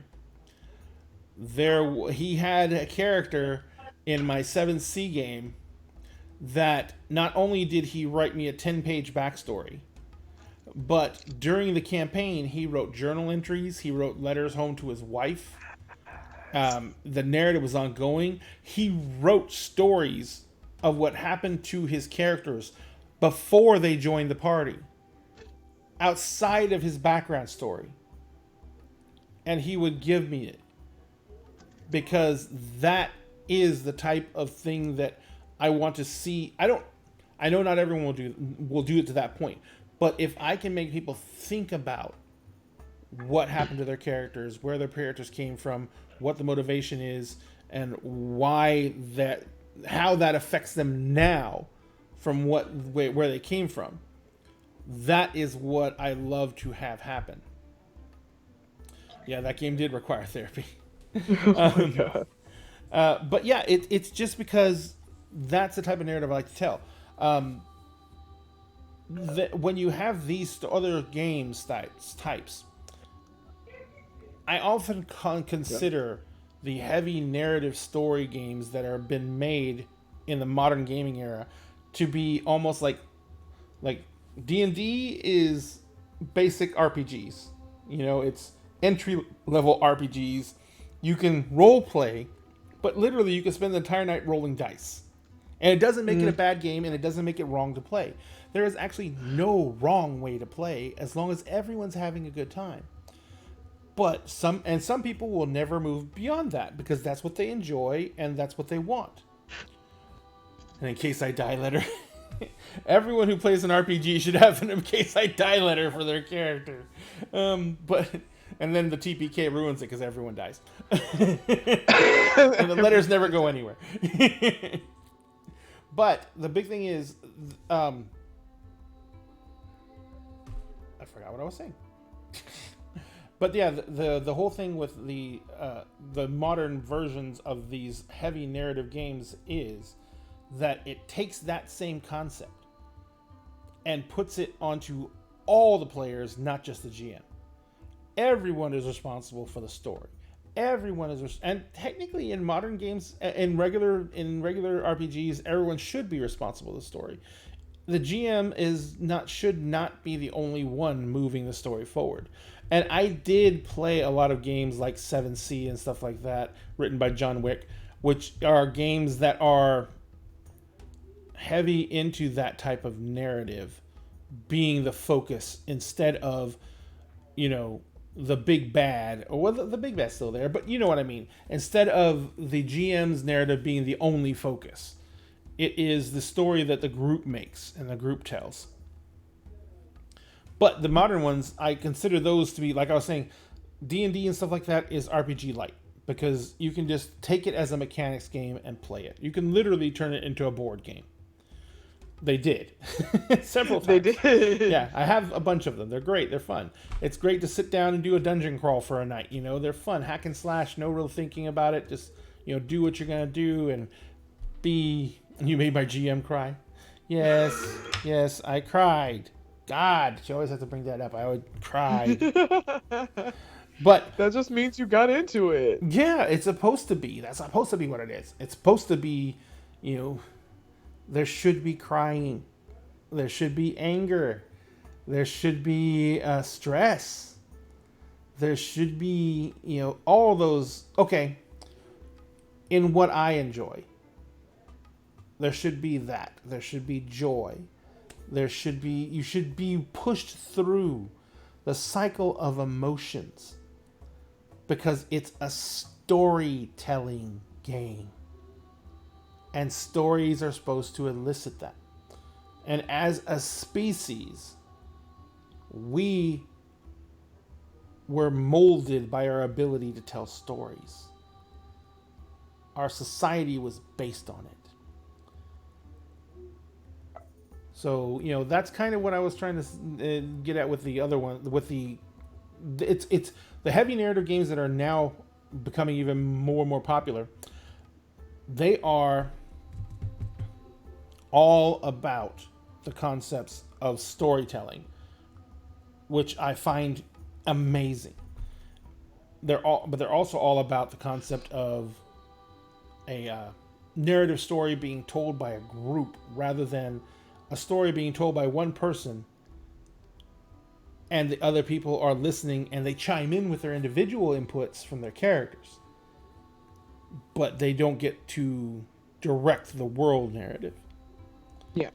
He had a character in my 7C game that not only did he write me a 10-page backstory, but during the campaign he wrote journal entries, he wrote letters home to his wife. The narrative was ongoing. He wrote stories of what happened to his characters before they joined the party, outside of his background story, and he would give me it because that is the type of thing that I want to see. I know not everyone will do it to that point, but if I can make people think about what happened to their characters, where their characters came from, what the motivation is, and how that affects them now from where they came from, That is what I love to have happen. Yeah, that game did require therapy. Oh my um, god. but yeah, it's just because that's the type of narrative I like to tell. Um, when you have these other games types, I often Yeah. consider the heavy narrative story games that are been made in the modern gaming era to be almost like D&D is basic RPGs. You know, it's entry level RPGs. You can role play, but literally you can spend the entire night rolling dice. And it doesn't make it a Mm, bad game and it doesn't make it wrong to play. There is actually no wrong way to play as long as everyone's having a good time. But some people will never move beyond that because that's what they enjoy and that's what they want. And in case I die letter, everyone who plays an RPG should have an in case I die letter for their character. But and then the TPK ruins it because everyone dies, and the letters never go anywhere. But the big thing is, um, I forgot what I was saying. But yeah, the whole thing with the modern versions of these heavy narrative games is that it takes that same concept and puts it onto all the players, not just the GM. Everyone is responsible for the story. Everyone is, and technically in modern games, in regular RPGs, everyone should be responsible for the story. The GM is not should not be the only one moving the story forward. And I did play a lot of games like 7C and stuff like that, written by John Wick, which are games that are heavy into that type of narrative being the focus instead of, you know, the big bad, or well, the big bad's still there, but you know what I mean. Instead of the GM's narrative being the only focus, it is the story that the group makes and the group tells. But the modern ones, I consider those to be, like I was saying, D&D and stuff like that is RPG light because you can just take it as a mechanics game and play it. You can literally turn it into a board game. They did several they times. did. Yeah, I have a bunch of them. They're great. They're fun. It's great to sit down and do a dungeon crawl for a night. You know, they're fun. Hack and slash. No real thinking about it. Just, you know, do what you're gonna do and be. You made my GM cry. Yes, yes, I cried. God, she always has to bring that up. I would cry. But That just means you got into it. yeah, it's supposed to be. That's supposed to be what it is. It's supposed to be, you know, there should be crying. There should be anger. There should be stress. There should be, you know, all those. Okay, in what I enjoy, there should be that. There should be joy. There should be, you should be pushed through the cycle of emotions because it's a storytelling game. And stories are supposed to elicit that. And as a species, we were molded by our ability to tell stories. Our society was based on it. So, you know, that's kind of what I was trying to get at with the other one, with it's the heavy narrative games that are now becoming even more and more popular. They are all about the concepts of storytelling, which I find amazing. But they're also all about the concept of a narrative story being told by a group rather than a story being told by one person and the other people are listening and they chime in with their individual inputs from their characters, but they don't get to direct the world narrative. Yeah.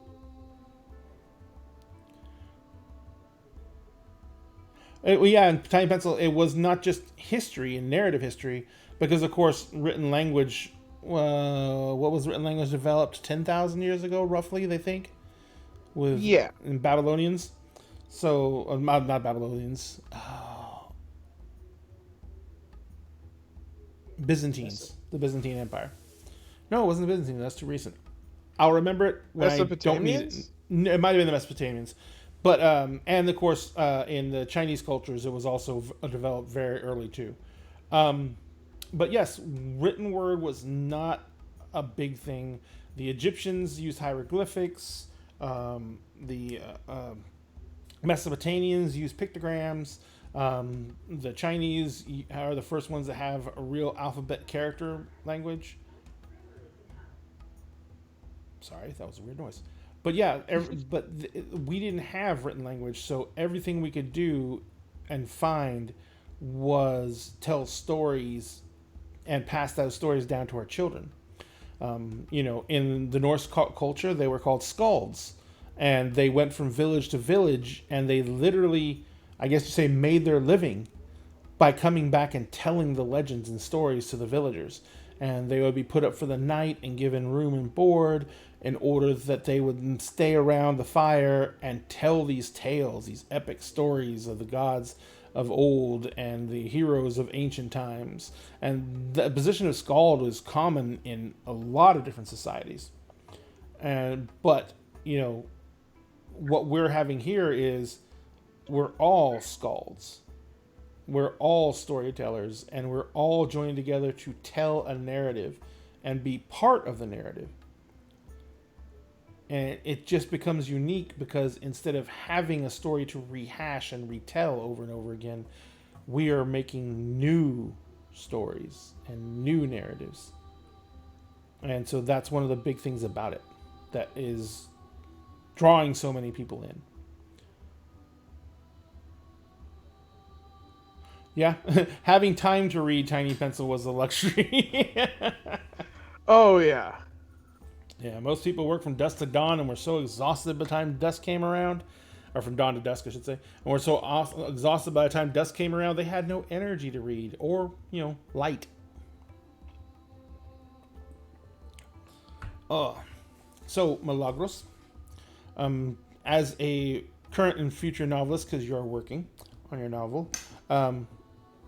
Yeah, in Tiny Pencil, it was not just history and narrative history, because of course, written language. What was written language developed 10,000 years ago, roughly? They think, with Yeah. in Babylonians. So not Babylonians, Byzantines, the Byzantine Empire. No, it wasn't the Byzantine. That's too recent. I'll remember it when I don't need it. Mesopotamians? It might have been the Mesopotamians, But and of course, in the Chinese cultures, it was also developed very early too. Um, but yes, written word was not a big thing. The Egyptians used hieroglyphics. The Mesopotamians used pictograms. The Chinese are the first ones that have a real alphabet character language. Sorry, that was a weird noise. But yeah, we didn't have written language, so everything we could do and find was tell stories and pass those stories down to our children. In the Norse culture, they were called skalds, and they went from village to village, and they literally, I guess you say, made their living by coming back and telling the legends and stories to the villagers. And they would be put up for the night and given room and board in order that they would stay around the fire and tell these tales, these epic stories of the gods of old and the heroes of ancient times. And the position of skald was common in a lot of different societies. But what we're having here is we're all skalds. We're all storytellers, and we're all joined together to tell a narrative and be part of the narrative. And it just becomes unique because instead of having a story to rehash and retell over and over again, we are making new stories and new narratives. And so that's one of the big things about it that is drawing so many people in. Yeah, having time to read Tiny Pencil was a luxury. Oh yeah. Yeah, most people work from dusk to dawn and were so exhausted by the time dusk came around, or from dawn to dusk, I should say, and were so exhausted by the time dusk came around, they had no energy to read or, light. Oh, so Milagros, as a current and future novelist, because you're working on your novel,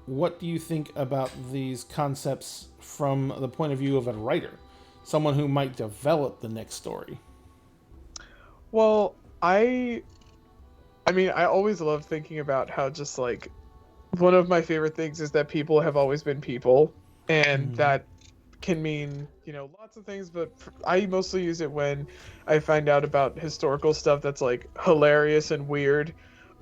what do you think about these concepts from the point of view of a writer, someone who might develop the next story? Well, I mean, I always love thinking about how just like one of my favorite things is that people have always been people, and Mm-hmm. that can mean, lots of things, but I mostly use it when I find out about historical stuff that's like hilarious and weird,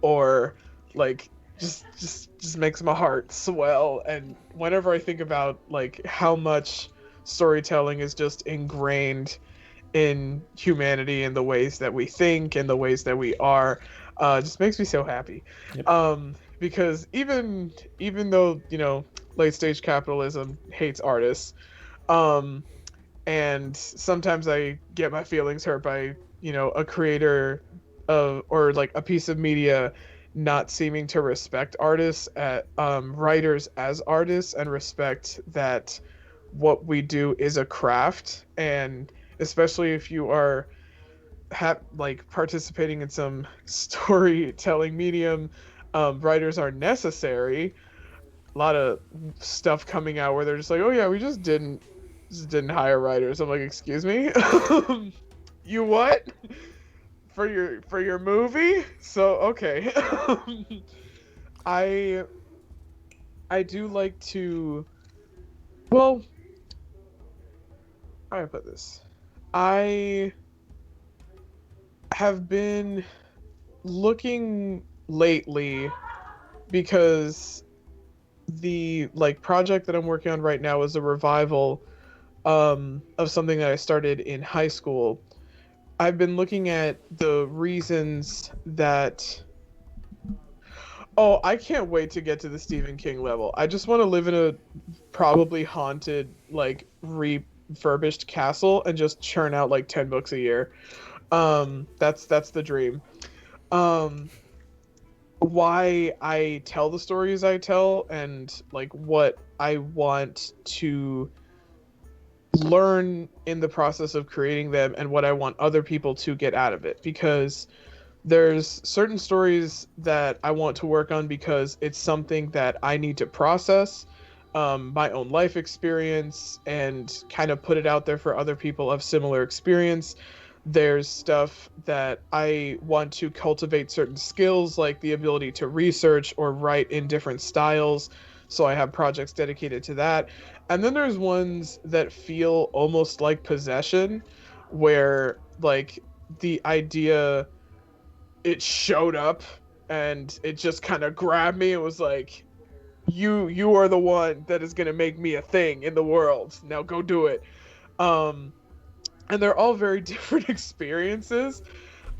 or like just makes my heart swell. And whenever I think about like how much storytelling is just ingrained in humanity and the ways that we think and the ways that we are, just makes me so happy. Yep. Because even though late stage capitalism hates artists, um, and sometimes I get my feelings hurt by a creator of, or like a piece of media not seeming to respect artists at writers as artists, and respect that what we do is a craft. And especially if you are like participating in some storytelling medium, writers are necessary. A lot of stuff coming out where they're just like, oh yeah, we just didn't hire writers. I'm like, excuse me. You what? For your movie? So okay. I I do like to, well, how do I put this? I have been looking lately because the like project that I'm working on right now is a revival of something that I started in high school. I've been looking at the reasons that. Oh, I can't wait to get to the Stephen King level. I just want to live in a probably haunted, like refurbished castle and just churn out like 10 books a year. That's the dream. Um, why I tell the stories I tell, and like what I want to learn in the process of creating them, and what I want other people to get out of it, because there's certain stories that I want to work on because it's something that I need to process, my own life experience, and kind of put it out there for other people of similar experience. There's stuff that I want to cultivate certain skills, like the ability to research or write in different styles. So I have projects dedicated to that. And then there's ones that feel almost like possession, where like the idea it showed up and it just kind of grabbed me. It was like, you are the one that is gonna make me a thing in the world. Now go do it. Um, and they're all very different experiences.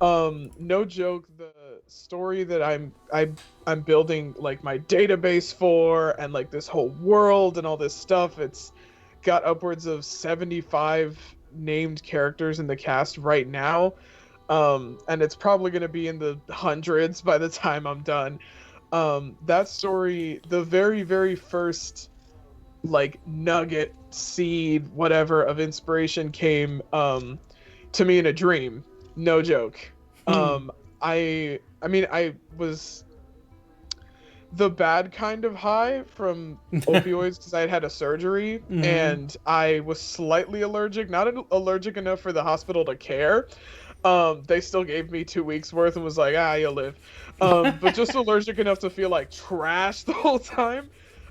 No joke, the story that I'm building like my database for, and like this whole world and all this stuff, it's got upwards of 75 named characters in the cast right now. And it's probably going to be in the hundreds by the time I'm done. That story, the very, very first like nugget, seed, whatever of inspiration came to me in a dream. No joke. I mean I was the bad kind of high from opioids because I had a surgery, and I was slightly allergic, not allergic enough for the hospital to care. They still gave me 2 weeks worth and was like, you'll live. But just allergic enough to feel like trash the whole time.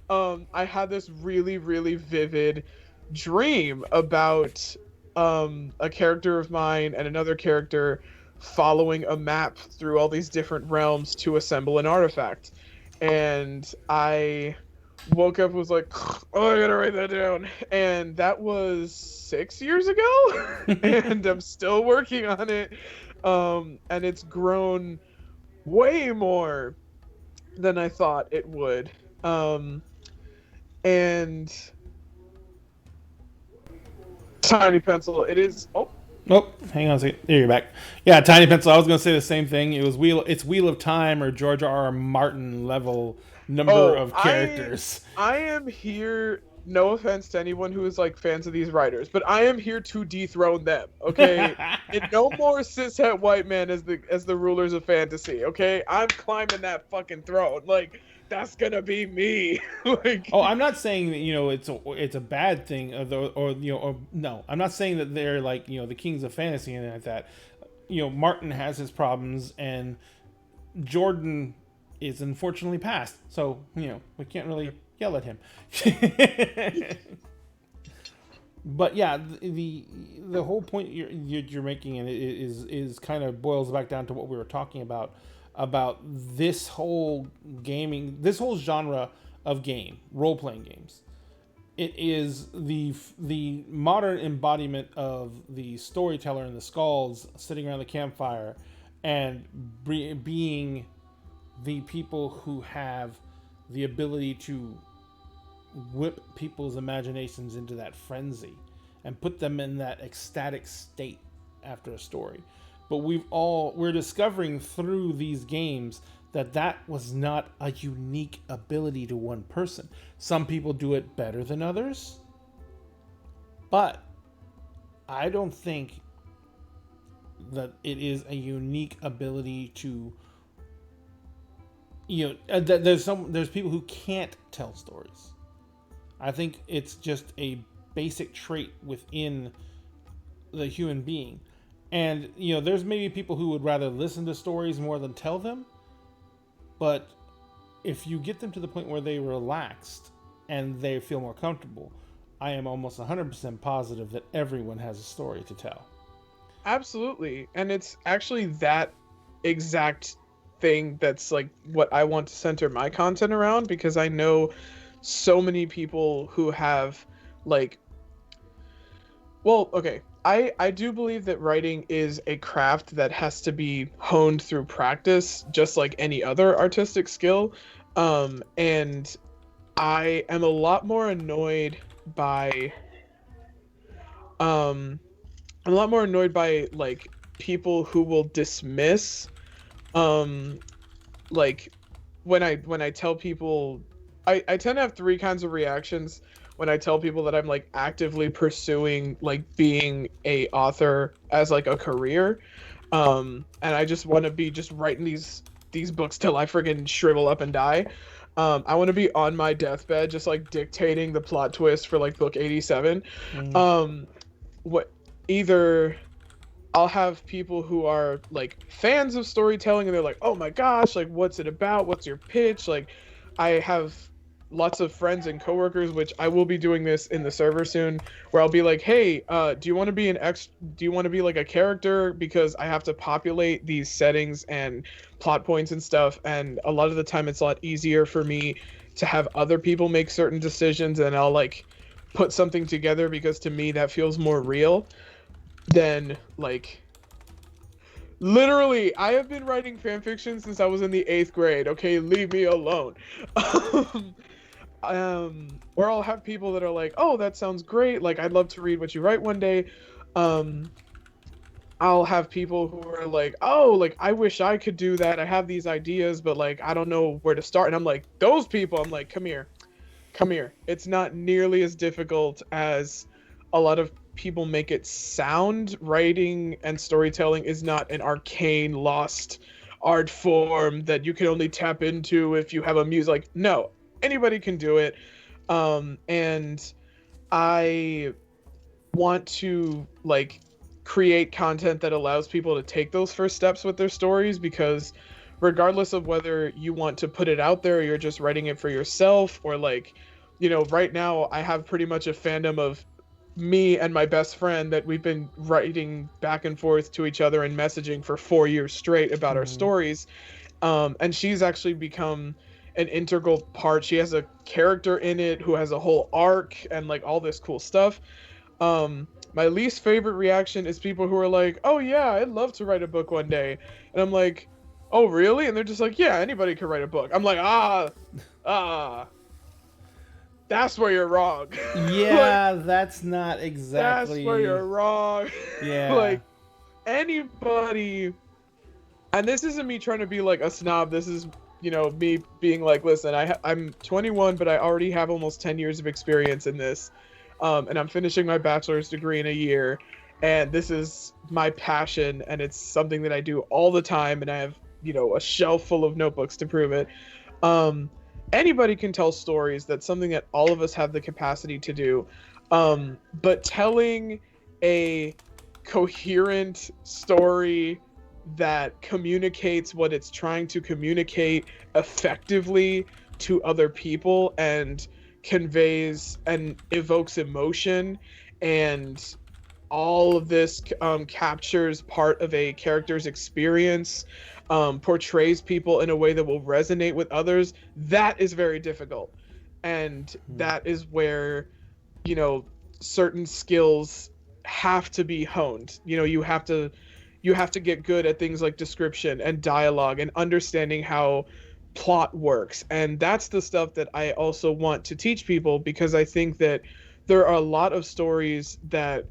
I had this really, really vivid dream about a character of mine and another character following a map through all these different realms to assemble an artifact. And I woke up and was like, oh, I gotta write that down. And that was 6 years ago. And I'm still working on it. And it's grown way more than I thought it would. And Tiny Pencil, it is. Oh, hang on a second. There, you're back. Yeah, Tiny Pencil. I was going to say the same thing. It was It's Wheel of Time or George R. Martin level number of characters. I am here. No offense to anyone who is like fans of these writers, but I am here to dethrone them. Okay, and no more cishet white man as the rulers of fantasy. Okay, I'm climbing that fucking throne. Like, that's gonna be me. Like, oh, I'm not saying that it's a bad thing, no, I'm not saying that they're like the kings of fantasy and like that. Martin has his problems, and Jordan is unfortunately passed, so we can't really yell at him. But yeah, the whole point you're making, and it is kind of boils back down to what we were talking about this whole genre of game, role-playing games. It is the modern embodiment of the storyteller and the skulls sitting around the campfire and being the people who have the ability to whip people's imaginations into that frenzy and put them in that ecstatic state after a story. But we're discovering through these games that was not a unique ability to one person. Some people do it better than others, but I don't think that it is a unique ability to there's people who can't tell stories. I think it's just a basic trait within the human being. And there's maybe people who would rather listen to stories more than tell them, but if you get them to the point where they relaxed and they feel more comfortable, I am almost 100% positive that everyone has a story to tell. Absolutely. And it's actually that exact thing that's like what I want to center my content around, because I know so many people who have like, well, okay, I do believe that writing is a craft that has to be honed through practice, just like any other artistic skill. And I am a lot more annoyed by like people who will dismiss like when I tell people, I tend to have three kinds of reactions when I tell people that I'm like actively pursuing like being a author as like a career. And I just want to be just writing these books till I friggin' shrivel up and die. I want to be on my deathbed just like dictating the plot twist for like book 87. What either I'll have people who are like fans of storytelling and they're like, "Oh my gosh, like what's it about? What's your pitch?" Like I have lots of friends and coworkers, which I will be doing this in the server soon, where I'll be like, "Hey, do you want to be do you want to be like a character, because I have to populate these settings and plot points and stuff, and a lot of the time it's a lot easier for me to have other people make certain decisions, and I'll like put something together because to me that feels more real than like literally, I have been writing fan fiction since I was in the 8th grade. Okay, leave me alone. Or I'll have people that are like, "Oh, that sounds great. Like, I'd love to read what you write one day." Um, I'll have people who are like, "Oh, like I wish I could do that. I have these ideas, but like I don't know where to start." And I'm like, "Those people." I'm like, "Come here, come here. It's not nearly as difficult as a lot of people make it sound. Writing and storytelling is not an arcane, lost art form that you can only tap into if you have a muse. Like, no, anybody can do it. And I want to like create content that allows people to take those first steps with their stories, because regardless of whether you want to put it out there or you're just writing it for yourself, or like, you know, right now I have pretty much a fandom of me and my best friend that we've been writing back and forth to each other and messaging for 4 years straight about our stories. And she's actually become an integral part. She has a character in it who has a whole arc and like all this cool stuff. My least favorite reaction is people who are like, "Oh yeah, I'd love to write a book one day," and I'm like, "Oh really?" And they're just like, "Yeah, anybody can write a book." I'm like, that's where you're wrong. Yeah, that's not That's exactly. where you're wrong. Yeah. Like anybody, and this isn't me trying to be like a snob. This is, you know, me being like, listen, I'm 21, but I already have almost 10 years of experience in this, and I'm finishing my bachelor's degree in a year, and this is my passion, and it's something that I do all the time, and I have, you know, a shelf full of notebooks to prove it. Um, Anybody can tell stories. That's something that all of us have the capacity to do. But telling a coherent story that communicates what it's trying to communicate effectively to other people and conveys and evokes emotion, and all of this captures part of a character's experience, portrays people in a way that will resonate with others, that is very difficult. And that is where, you know, certain skills have to be honed. You know, you have to get good at things like description and dialogue and understanding how plot works. And that's the stuff that I also want to teach people, because I think that there are a lot of stories that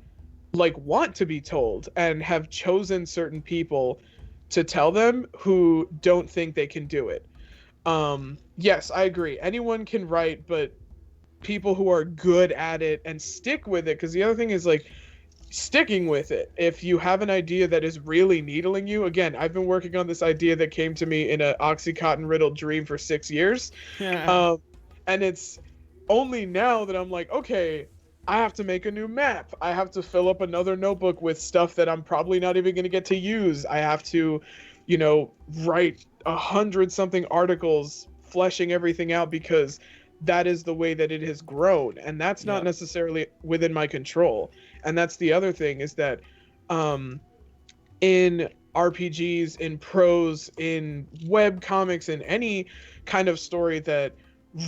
like want to be told and have chosen certain people to tell them who don't think they can do it. Yes, I agree. Anyone can write, but people who are good at it and stick with it, because the other thing is like sticking with it. If you have an idea that is really needling you, again, I've been working on this idea that came to me in a Oxycontin riddled dream for 6 years. Yeah. And it's only now that I'm like, okay, I have to make a new map. I have to fill up another notebook with stuff that I'm probably not even going to get to use. I have to, you know, write 100 something articles fleshing everything out, because that is the way that it has grown, and that's not necessarily within my control. And that's the other thing, is that in RPGs, in prose, in web comics, in any kind of story that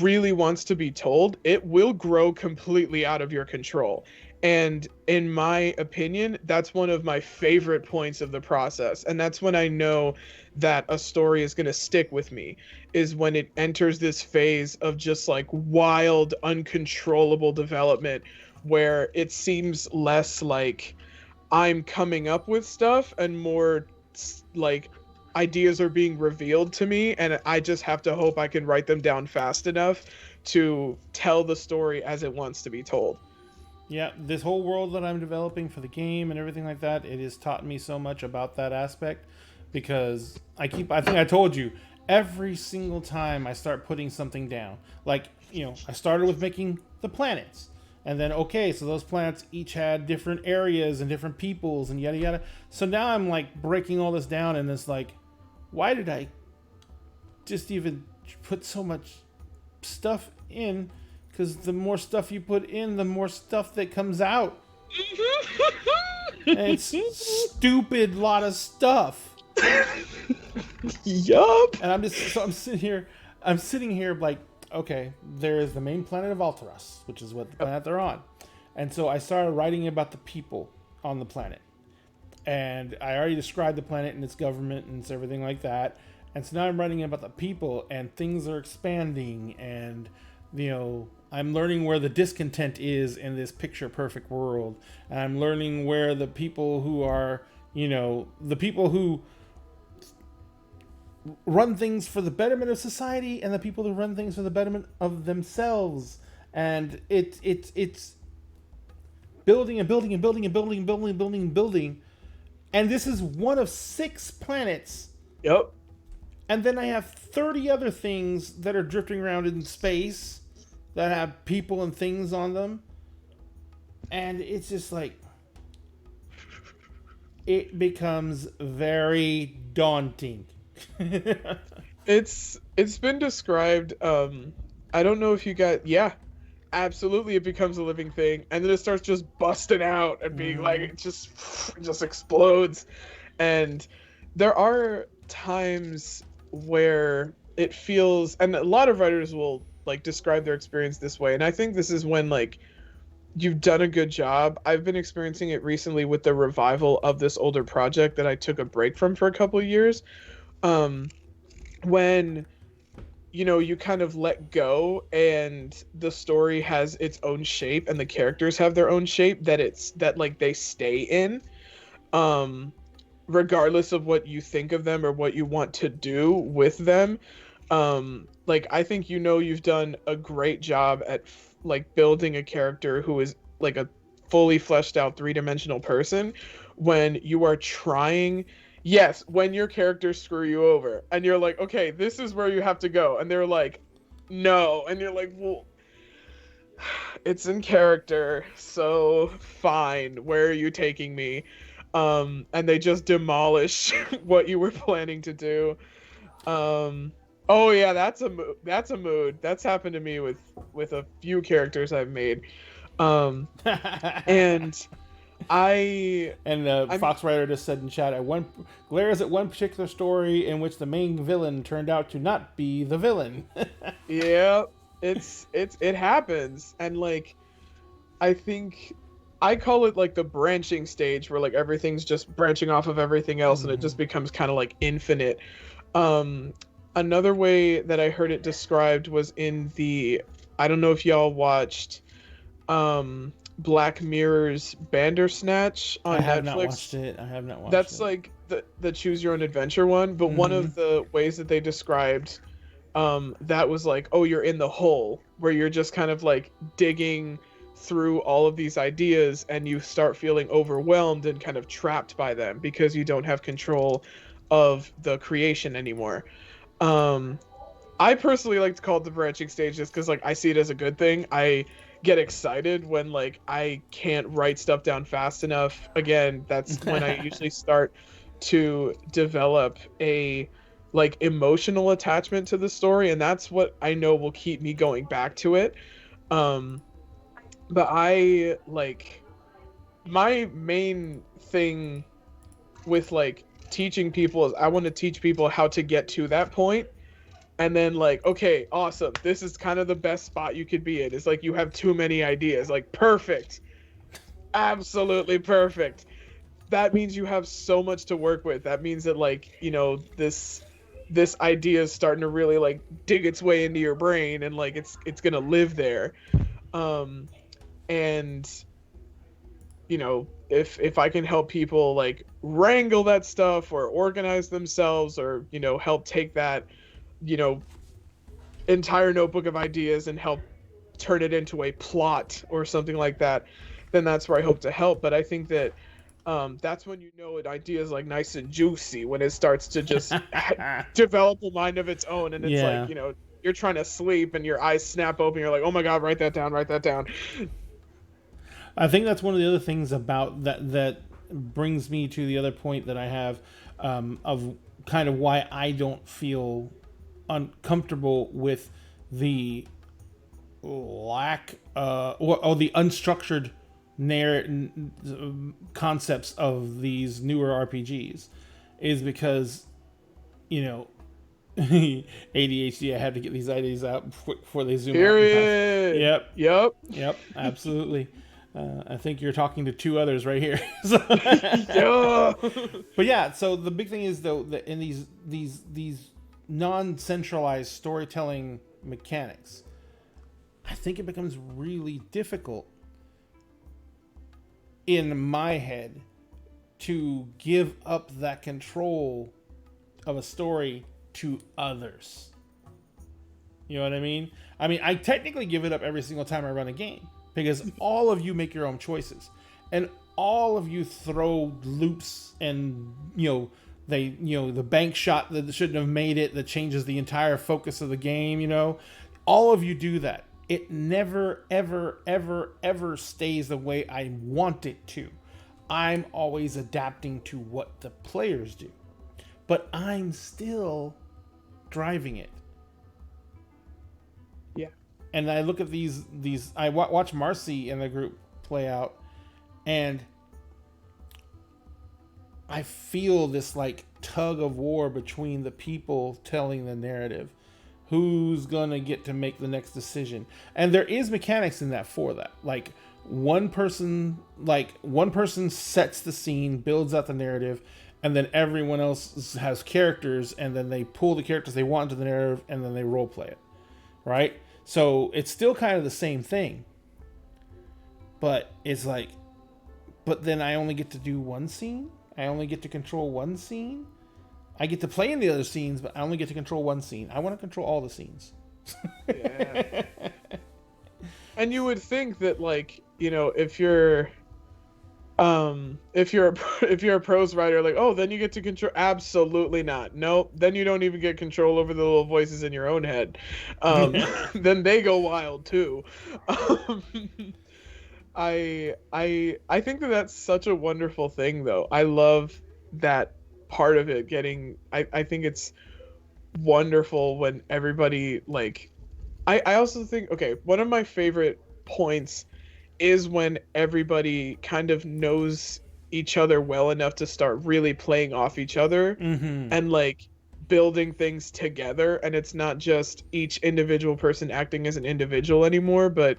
really wants to be told, it will grow completely out of your control. And in my opinion, that's one of my favorite points of the process. And that's when I know that a story is going to stick with me, is when it enters this phase of just like wild, uncontrollable development, where it seems less like I'm coming up with stuff and more like ideas are being revealed to me, and I just have to hope I can write them down fast enough to tell the story as it wants to be told. Yeah, this whole world that I'm developing for the game and everything like that, it has taught me so much about that aspect, because I think I told you, every single time I start putting something down, like, you know, I started with making the planets, And then, okay, so those planets each had different areas and different peoples and yada yada. So now I'm like breaking all this down, and it's like, why did I just even put so much stuff in? Because the more stuff you put in, the more stuff that comes out. And it's stupid lot of stuff. Yup. And I'm sitting here like, okay, there is the main planet of Alteras, which is what the planet they're on. And so I started writing about the people on the planet. And I already described the planet and its government and it's everything like that. And so now I'm writing about the people, and things are expanding, and I'm learning where the discontent is in this picture perfect world. And I'm learning where the people who are, the people who run things for the betterment of society, and the people who run things for the betterment of themselves. And it's building and building and building and building and building and building and building. And this is one of 6 planets. Yep. And then I have 30 other things that are drifting around in space that have people and things on them. And it's just like, it becomes very daunting. It's been described, I don't know if you got, yeah, absolutely, it becomes a living thing, and then it starts just busting out and being like, it just explodes. And there are times where it feels, and a lot of writers will like describe their experience this way, and I think this is when like you've done a good job. I've been experiencing it recently with the revival of this older project that I took a break from for a couple of years. When you kind of let go and the story has its own shape and the characters have their own shape that like they stay in, regardless of what you think of them or what you want to do with them. Like, I think you've done a great job at like building a character who is like a fully fleshed out 3-dimensional person when you are trying. Yes, when your characters screw you over and you're like, okay, this is where you have to go, and they're like, no, and you're like, well, it's in character, so fine, where are you taking me? And they just demolish what you were planning to do. Oh yeah, that's a mood. That's happened to me with a few characters I've made. And Fox Writer just said in chat, glares at one particular story in which the main villain turned out to not be the villain. Yeah, it happens. And like, I think I call it like the branching stage, where like everything's just branching off of everything else, and it just becomes kind of like infinite. Another way that I heard it described was in I don't know if y'all watched Black Mirror's Bandersnatch on Netflix. I have not watched it. That's like the choose your own adventure one, but one of the ways that they described that was like, oh, you're in the hole, where you're just kind of like digging through all of these ideas, and you start feeling overwhelmed and kind of trapped by them because you don't have control of the creation anymore. I personally like to call it the branching stage, just because like I see it as a good thing. I get excited when like I can't write stuff down fast enough. Again, that's when I usually start to develop a like emotional attachment to the story, and that's what I know will keep me going back to it. But I like, my main thing with like teaching people is I want to teach people how to get to that point. And then like, okay, awesome, this is kind of the best spot you could be in. It's like you have too many ideas. Like, perfect. Absolutely perfect. That means you have so much to work with. That means that like, this idea is starting to really like dig its way into your brain, and like it's gonna live there. And if I can help people like wrangle that stuff or organize themselves, or help take that entire notebook of ideas and help turn it into a plot or something like that, then that's where I hope to help. But I think that that's when an idea is like nice and juicy, when it starts to just develop a mind of its own, and it's like you're trying to sleep and your eyes snap open, you're like, oh my god, write that down. I think that's one of the other things about that brings me to the other point that I have, of kind of why I don't feel uncomfortable with the lack or the unstructured concepts of these newer RPGs, is because, you know, ADHD. I had to get these ideas out before they zoom out. Period. Yep. Yep. Yep. Absolutely. I think you're talking to two others right here. So- Yeah. But yeah, so the big thing is though that in these non-centralized storytelling mechanics, I think it becomes really difficult in my head to give up that control of a story to others. You know what I mean? I technically give it up every single time I run a game, because all of you make your own choices, and all of you throw loops, and the bank shot that shouldn't have made it, that changes the entire focus of the game. All of you do that. It never, ever, ever, ever stays the way I want it to. I'm always adapting to what the players do, but I'm still driving it. Yeah. And I look at these. I watch Marcy and the group play out, and I feel this like tug of war between the people telling the narrative. Who's gonna get to make the next decision? And there is mechanics in that for that. Like one person sets the scene, builds out the narrative, and then everyone else has characters, and then they pull the characters they want into the narrative, and then they role play it. Right? So it's still kind of the same thing. But it's like, but then I only get to do one scene? I only get to control one scene? I get to play in the other scenes, but I only get to control one scene. I want to control all the scenes. Yeah. And you would think that, like, if you're a prose writer, like, oh, then you get to control. Absolutely not. Nope. Then you don't even get control over the little voices in your own head. Then they go wild too. I think that's such a wonderful thing, though. I love that part of it I think it's wonderful when everybody, like, I also think, okay, one of my favorite points is when everybody kind of knows each other well enough to start really playing off each other, and like building things together, and it's not just each individual person acting as an individual anymore, but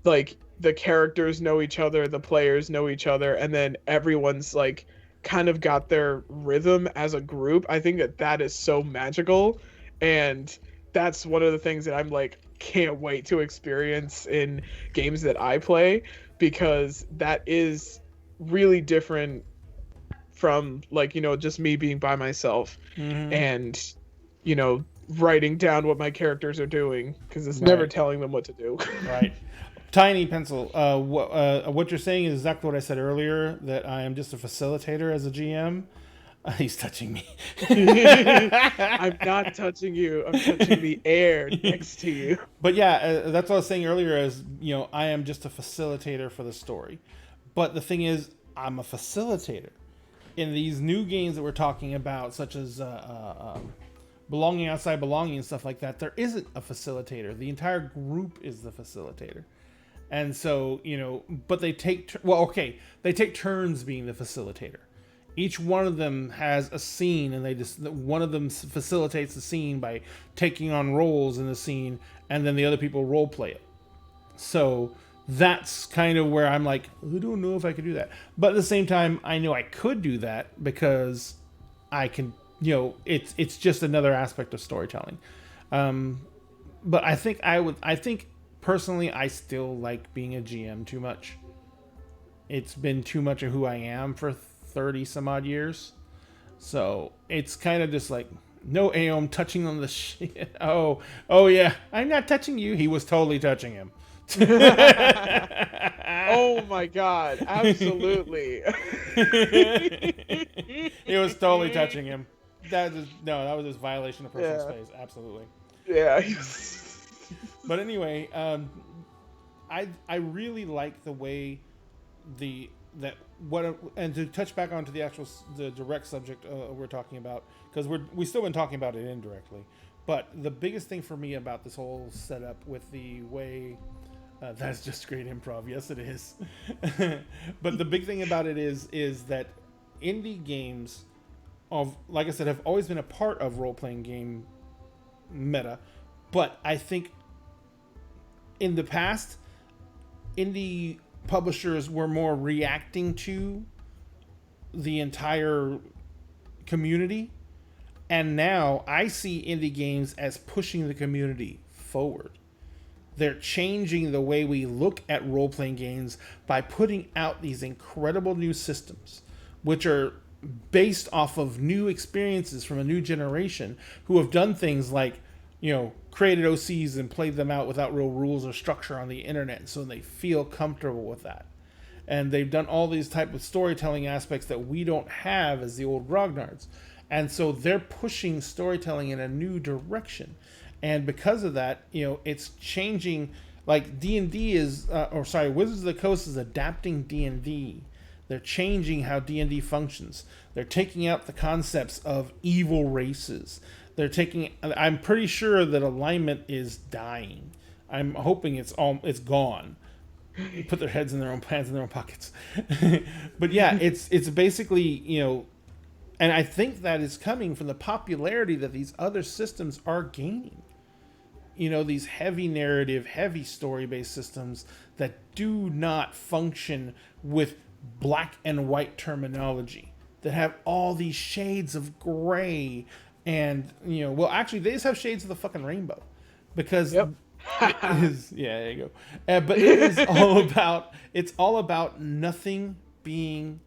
like the characters know each other, the players know each other, and then everyone's like kind of got their rhythm as a group. I think that is so magical, and that's one of the things that I'm like can't wait to experience in games that I play, because that is really different from, like, just me being by myself and writing down what my characters are doing, because it's never telling them what to do. Right. Tiny Pencil, what you're saying is exactly what I said earlier, that I am just a facilitator as a GM. He's touching me. I'm not touching you. I'm touching the air next to you. But yeah, that's what I was saying earlier, is, I am just a facilitator for the story. But the thing is, I'm a facilitator. In these new games that we're talking about, such as Belonging Outside Belonging and stuff like that, there isn't a facilitator. The entire group is the facilitator. And so, but they take turns being the facilitator. Each one of them has a scene, and one of them facilitates the scene by taking on roles in the scene, and then the other people role play it. So that's kind of where I'm like, I don't know if I could do that. But at the same time, I know I could do that, because I can, it's just another aspect of storytelling. But I think personally, I still like being a GM too much. It's been too much of who I am for 30 some odd years. So it's kind of just like, no, Aom touching on the shit. Oh yeah, I'm not touching you. He was totally touching him. Oh my god, absolutely. He was totally touching him. That was just violation of personal space. Absolutely. Yeah. But anyway, I really like the way the that what and to touch back onto the actual the direct subject we're talking about, because we still been talking about it indirectly, but the biggest thing for me about this whole setup with the way that's just great improv. Yes, it is. But the big thing about it is that indie games of, like I said, have always been a part of role playing game meta, but I think in the past, indie publishers were more reacting to the entire community, and now I see indie games as pushing the community forward. They're changing the way we look at role playing games by putting out these incredible new systems, which are based off of new experiences from a new generation who have done things like, created OCs and played them out without real rules or structure on the internet, so they feel comfortable with that. And they've done all these type of storytelling aspects that we don't have as the old grognards. And so they're pushing storytelling in a new direction. And because of that, it's changing. Like D&D Wizards of the Coast is adapting D&D. They're changing how D&D functions. They're taking out the concepts of evil races. I'm pretty sure that alignment is dying. I'm hoping it's gone. Put their heads in their own hands in their own pockets. But yeah, it's basically, and I think that is coming from the popularity that these other systems are gaining. These heavy narrative, heavy story-based systems that do not function with black and white terminology, that have all these shades of gray, and actually they just have shades of the fucking rainbow, because Yep. there you go. But it's all about nothing being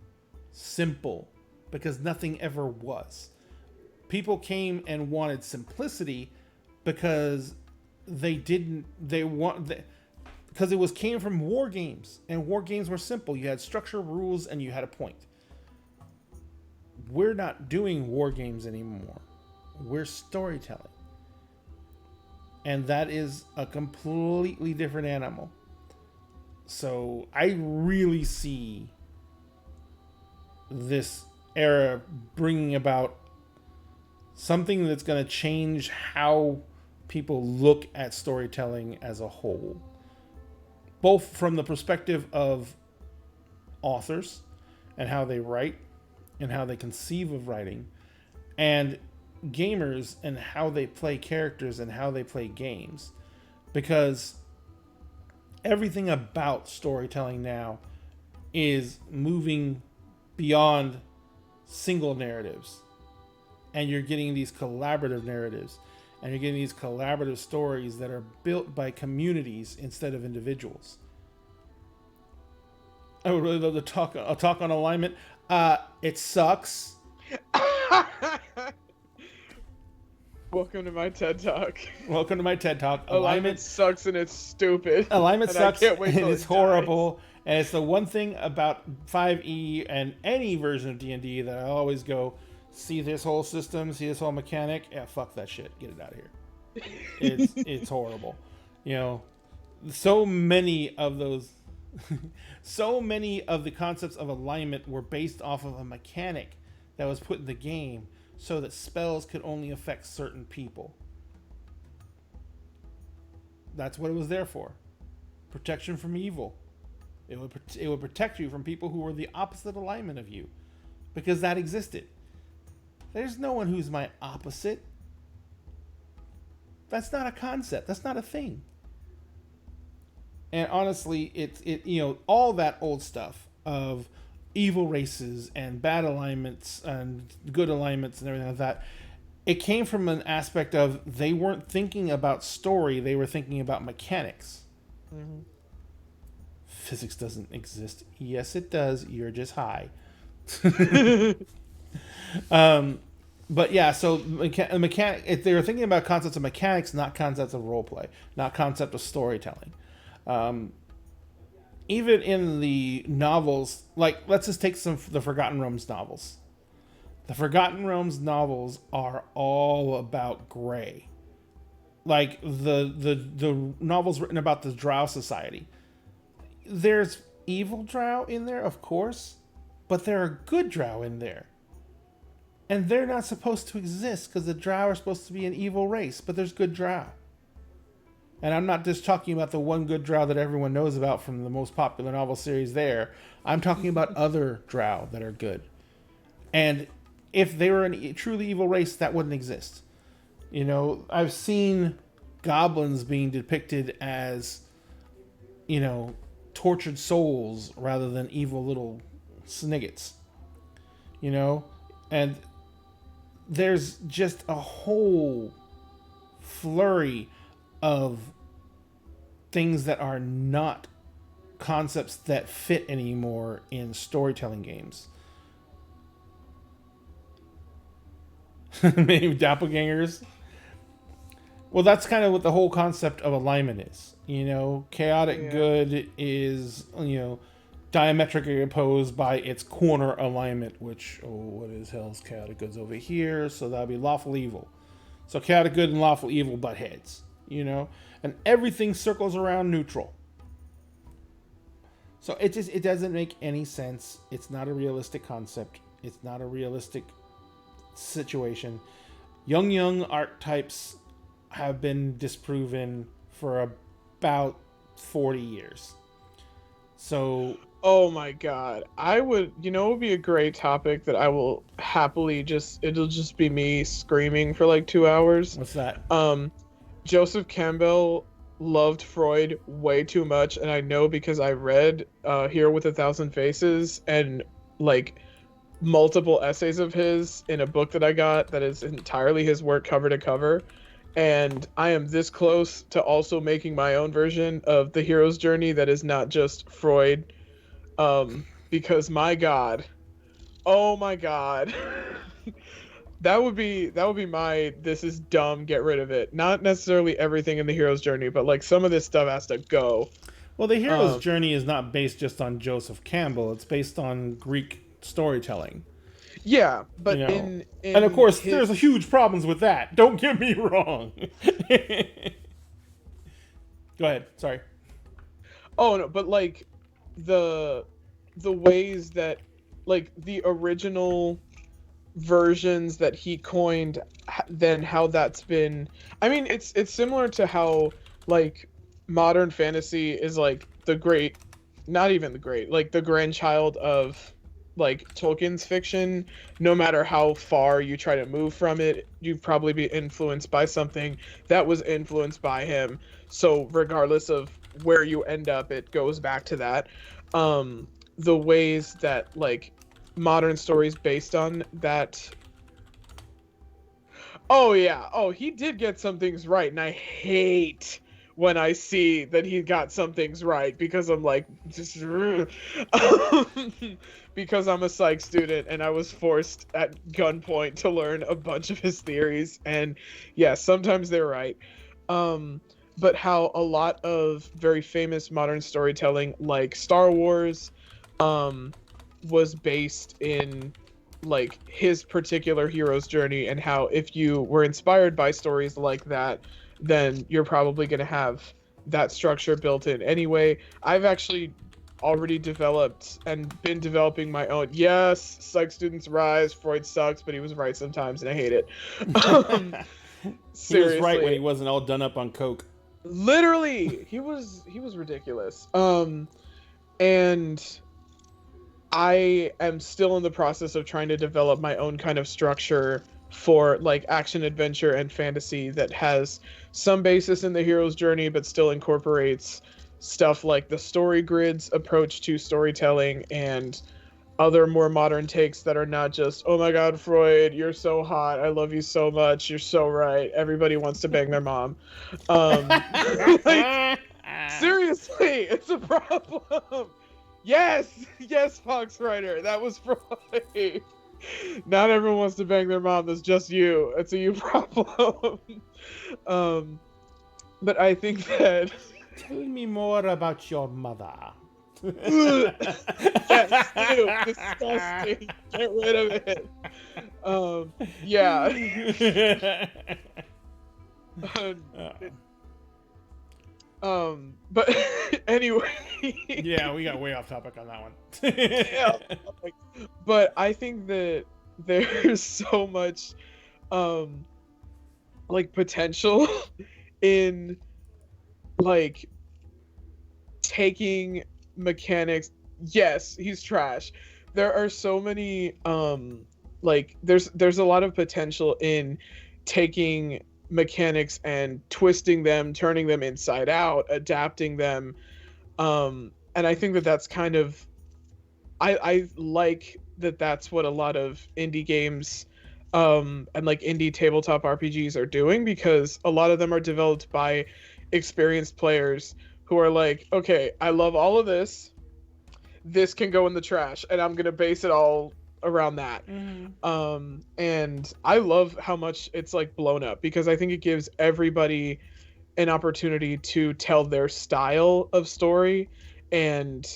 simple, because nothing ever was. People came and wanted simplicity because because it came from war games, and war games were simple. You had structure, rules, and you had a point. We're not doing war games anymore. We're storytelling. And that is a completely different animal. So I really see this era bringing about something that's going to change how people look at storytelling as a whole, both from the perspective of authors and how they write and how they conceive of writing, and gamers and how they play characters and how they play games. Because everything about storytelling now is moving beyond single narratives, and you're getting these collaborative narratives, and you're getting these collaborative stories that are built by communities instead of individuals. I would really love to talk on alignment. It sucks. Welcome to my TED Talk. Welcome to my TED Talk. Alignment sucks and it's stupid. Alignment and sucks I can't wait and till it's it horrible. And it's the one thing about 5e and any version of D&D that I always go, see this whole system, see this whole mechanic. Yeah, fuck that shit. Get it out of here. It's horrible. So many of those, so many of the concepts of alignment were based off of a mechanic that was put in the game so that spells could only affect certain people. That's what it was there for. Protection from evil. It would protect you from people who were the opposite alignment of you, because that existed. There's no one who's my opposite. That's not a concept. That's not a thing. And honestly, all that old stuff of evil races and bad alignments and good alignments and everything like that, it came from an aspect of they weren't thinking about story, they were thinking about mechanics. Mm-hmm. Physics doesn't exist. Yes, it does. You're just high. But yeah, so mechanic. They were thinking about concepts of mechanics, not concepts of roleplay, not concept of storytelling. Even in the novels, like let's just take the Forgotten Realms novels. The Forgotten Realms novels are all about gray. Like the novels written about the Drow Society. there's evil drow in there, of course, but there are good drow in there. And they're not supposed to exist because the drow are supposed to be an evil race, but there's good drow. And I'm not just talking about the one good drow that everyone knows about from the most popular novel series there. I'm talking about other drow that are good. And if they were a truly evil race, that wouldn't exist. You know, I've seen goblins being depicted as, you know, tortured souls rather than evil little sniggets. You know? And there's just a whole flurry of things that are not concepts that fit anymore in storytelling games. Maybe doppelgangers. Well, that's kind of what the whole concept of alignment is. You know, chaotic good is, you know, diametrically opposed by its corner alignment, which, what is hell's chaotic good's over here, so that'll be lawful evil. So chaotic good and lawful evil butt heads, you know? And everything circles around neutral. So it doesn't make any sense. It's not a realistic concept. It's not a realistic situation. Young archetypes have been disproven for about 40 years. So... Oh my god. It would be a great topic that I will happily it'll just be me screaming for like 2 hours. What's that? Joseph Campbell loved Freud way too much, and I know because I read Hero with a Thousand Faces and like multiple essays of his in a book that I got that is entirely his work cover to cover. And I am this close to also making my own version of the hero's journey that is not just Freud. Because oh my god, that would be my, this is dumb, get rid of it. Not necessarily everything in the hero's journey, but like some of this stuff has to go. Well, the hero's journey is not based just on Joseph Campbell. It's based on Greek storytelling. Yeah, but you know? And of course, there's huge problems with that. Don't get me wrong. Go ahead. Sorry. Oh no, but like the ways that like the original versions that he coined, then how that's been. I mean, it's similar to how like modern fantasy is like the great, not even the great, like the grandchild of like Tolkien's fiction. No matter how far you try to move from it, you'd probably be influenced by something that was influenced by him. So regardless of where you end up, it goes back to that. The ways that like modern stories based on that. Oh yeah. Oh, he did get some things right, and I hate when I see that he got some things right because I'm like, just because I'm a psych student and I was forced at gunpoint to learn a bunch of his theories, and yeah, sometimes they're right. But how a lot of very famous modern storytelling, like Star Wars, was based in like his particular hero's journey, and how if you were inspired by stories like that, then you're probably going to have that structure built in anyway. I've actually already developed and been developing my own. Yes, psych students rise. Freud sucks, but he was right sometimes, and I hate it. He was right when he wasn't all done up on coke. Literally, he was ridiculous. And I am still in the process of trying to develop my own kind of structure for like action adventure and fantasy that has some basis in the hero's journey but still incorporates stuff like the story grid's approach to storytelling and other more modern takes that are not just, oh my god, Freud, you're so hot, I love you so much, you're so right, everybody wants to bang their mom. Like, seriously, it's a problem. Yes, Fox Rider, that was Freud. Not everyone wants to bang their mom, that's just you. It's a you problem. But I think that... Tell me more about your mother. Yes, ew, disgusting. Get rid of it. Yeah. But anyway, Yeah, we got way off topic on that yeah. one. Like, but I think that there's so much um like potential in like taking mechanics. Yes, he's trash. There are so many like there's a lot of potential in taking mechanics and twisting them, turning them inside out, adapting them. And I think that that's kind of I like that that's what a lot of indie games and like indie tabletop RPGs are doing, because a lot of them are developed by experienced players who are like, okay, I love all of this. This can go in the trash, and I'm gonna base it all around that. Mhm. And I love how much it's like blown up, because I think it gives everybody an opportunity to tell their style of story, and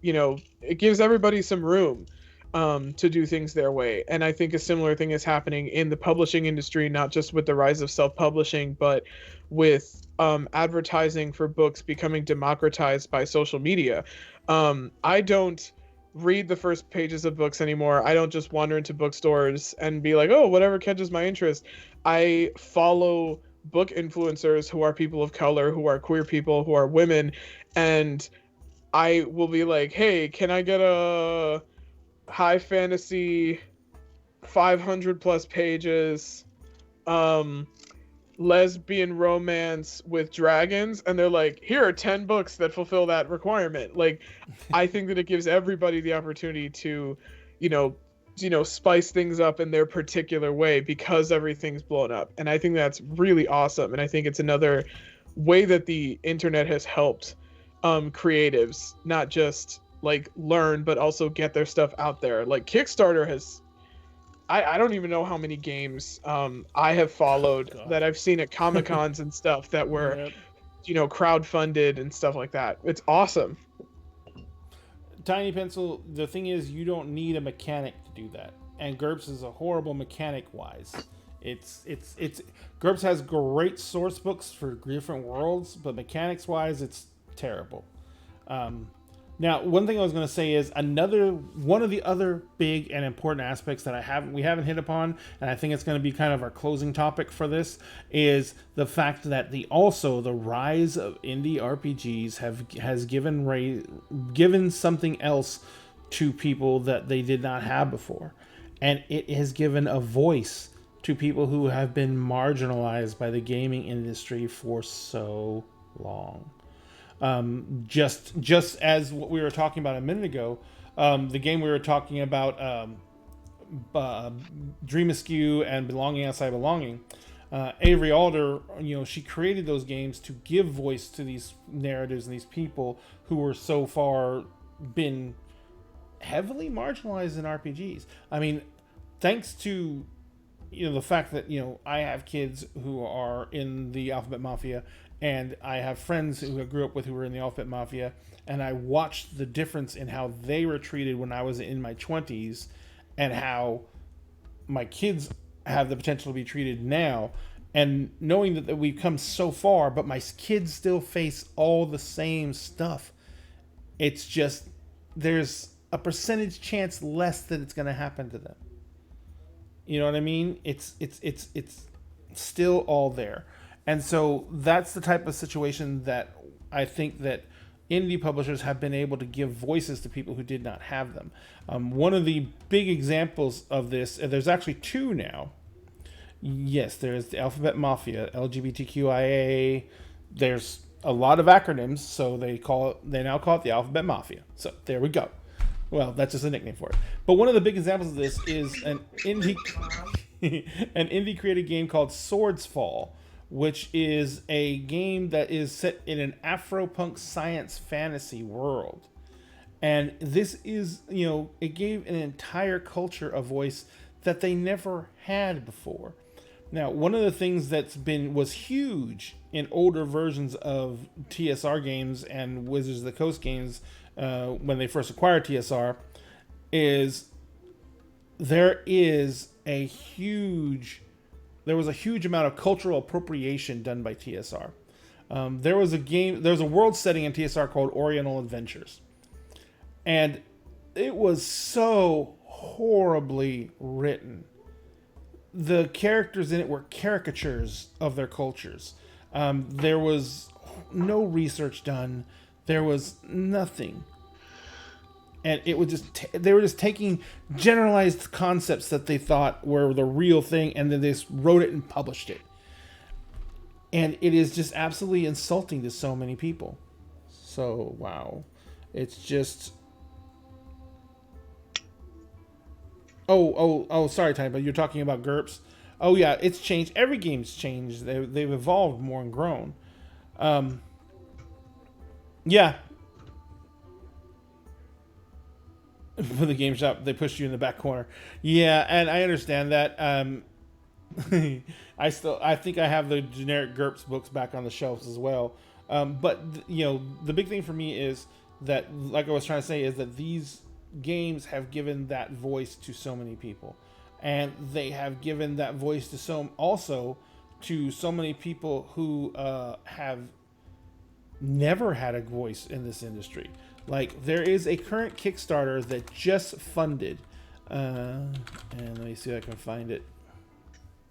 it gives everybody some room to do things their way. And I think a similar thing is happening in the publishing industry, not just with the rise of self-publishing, but with advertising for books becoming democratized by social media. I don't read the first pages of books anymore. I don't just wander into bookstores and be like, oh, whatever catches my interest. I follow book influencers who are people of color, who are queer people, who are women, and I will be like, hey, can I get a high fantasy 500 plus pages um lesbian romance with dragons? And they're like, here are 10 books that fulfill that requirement. Like, I think that it gives everybody the opportunity to you know spice things up in their particular way, because everything's blown up. And I think that's really awesome, and I think it's another way that the internet has helped creatives not just like learn, but also get their stuff out there. Like Kickstarter has, I don't even know how many games I have Oh followed God. that I've seen at Comic Cons and stuff that were Yep. crowdfunded and stuff like that. It's awesome. Tiny Pencil. The thing is, you don't need a mechanic to do that, and GURPS is a horrible mechanic wise. It's GURPS has great source books for different worlds, but mechanics wise, it's terrible. Um, Now, one thing I was going to say is another one of the other big and important aspects that we haven't hit upon, and I think it's going to be kind of our closing topic for this, is the fact that the rise of indie RPGs has given something else to people that they did not have before, and it has given a voice to people who have been marginalized by the gaming industry for so long. Just as what we were talking about a minute ago, the game we were talking about, uh, Dream Askew and Belonging Outside Belonging. Avery Alder, she created those games to give voice to these narratives and these people who were so far been heavily marginalized in RPGs. I mean, thanks to the fact that I have kids who are in the Alphabet Mafia, and I have friends who I grew up with who were in the Alphabet Mafia, and I watched the difference in how they were treated when I was in my 20s, and how my kids have the potential to be treated now. And knowing that we've come so far, but my kids still face all the same stuff. It's just there's a percentage chance less that it's going to happen to them. You know what I mean? It's still all there. And so that's the type of situation that I think that indie publishers have been able to give voices to people who did not have them. One of the big examples of this, there's actually two now. Yes, there's the Alphabet Mafia, LGBTQIA. There's a lot of acronyms, so they now call it the Alphabet Mafia. So there we go. Well, that's just a nickname for it. But one of the big examples of this is an indie an indie created game called Swords Fall, which is a game that is set in an Afropunk science fantasy world. And this is, it gave an entire culture a voice that they never had before. Now, one of the things was huge in older versions of TSR games and Wizards of the Coast games, when they first acquired TSR, is there was a huge amount of cultural appropriation done by TSR. There was a world setting in TSR called Oriental Adventures, and it was so horribly written. The characters in it were caricatures of their cultures. There was no research done. There was nothing. And it was they were just taking generalized concepts that they thought were the real thing, and then they just wrote it and published it. And it is just absolutely insulting to so many people. So, wow. It's just... Oh, sorry, Ty, but you're talking about GURPS. Oh, yeah, it's changed. Every game's changed. They've evolved more and grown. Yeah. For the game shop, they pushed you in the back corner. Yeah, and I understand that. I think I have the generic GURPS books back on the shelves as well. But the big thing for me is that, like I was trying to say, is that these games have given that voice to so many people, and they have given that voice to so many people who have never had a voice in this industry. Like, there is a current Kickstarter that just funded, and let me see if I can find it.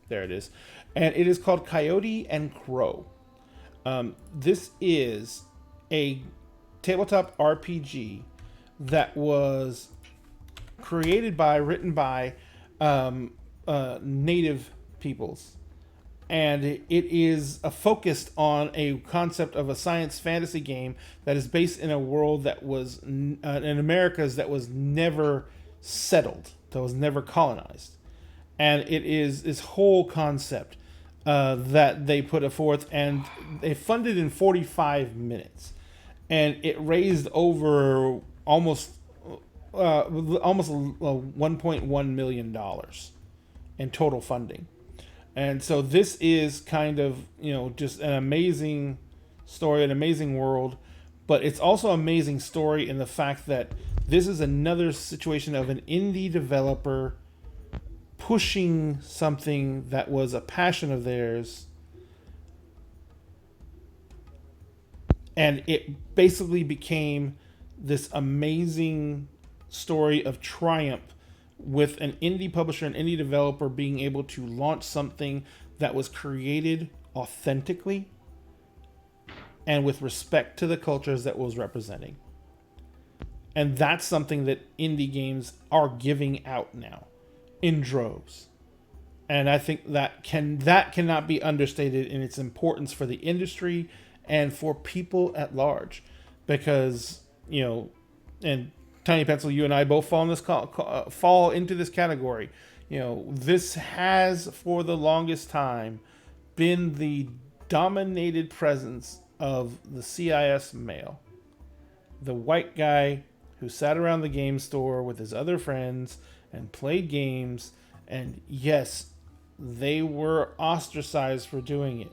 There it is. And it is called Coyote and Crow. This is a tabletop RPG that was written by native peoples. And it is focused on a concept of a science fantasy game that is based in a world that was, in Americas, that was never settled, that was never colonized. And it is this whole concept that they put forth, and they funded in 45 minutes. And it raised over almost $1.1 million in total funding. And so this is kind of, just an amazing story, an amazing world. But it's also an amazing story in the fact that this is another situation of an indie developer pushing something that was a passion of theirs. And it basically became this amazing story of triumph with an indie publisher, an indie developer being able to launch something that was created authentically and with respect to the cultures that was representing. And that's something that indie games are giving out now in droves. And I think that cannot be understated in its importance for the industry and for people at large. Because, and Tiny Pencil, you and I both fall into this category. This has, for the longest time, been the dominated presence of the CIS male. The white guy who sat around the game store with his other friends and played games, and yes, they were ostracized for doing it.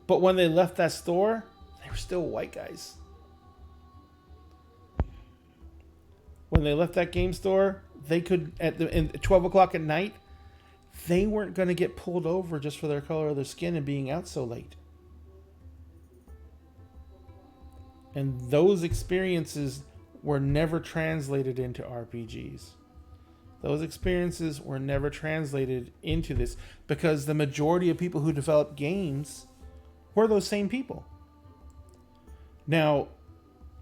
But when they left that store, they were still white guys. When they left that game store, they could, at 12 o'clock at night, they weren't going to get pulled over just for their color of their skin and being out so late. And those experiences were never translated into RPGs. Those experiences were never translated into this because the majority of people who develop games were those same people. Now,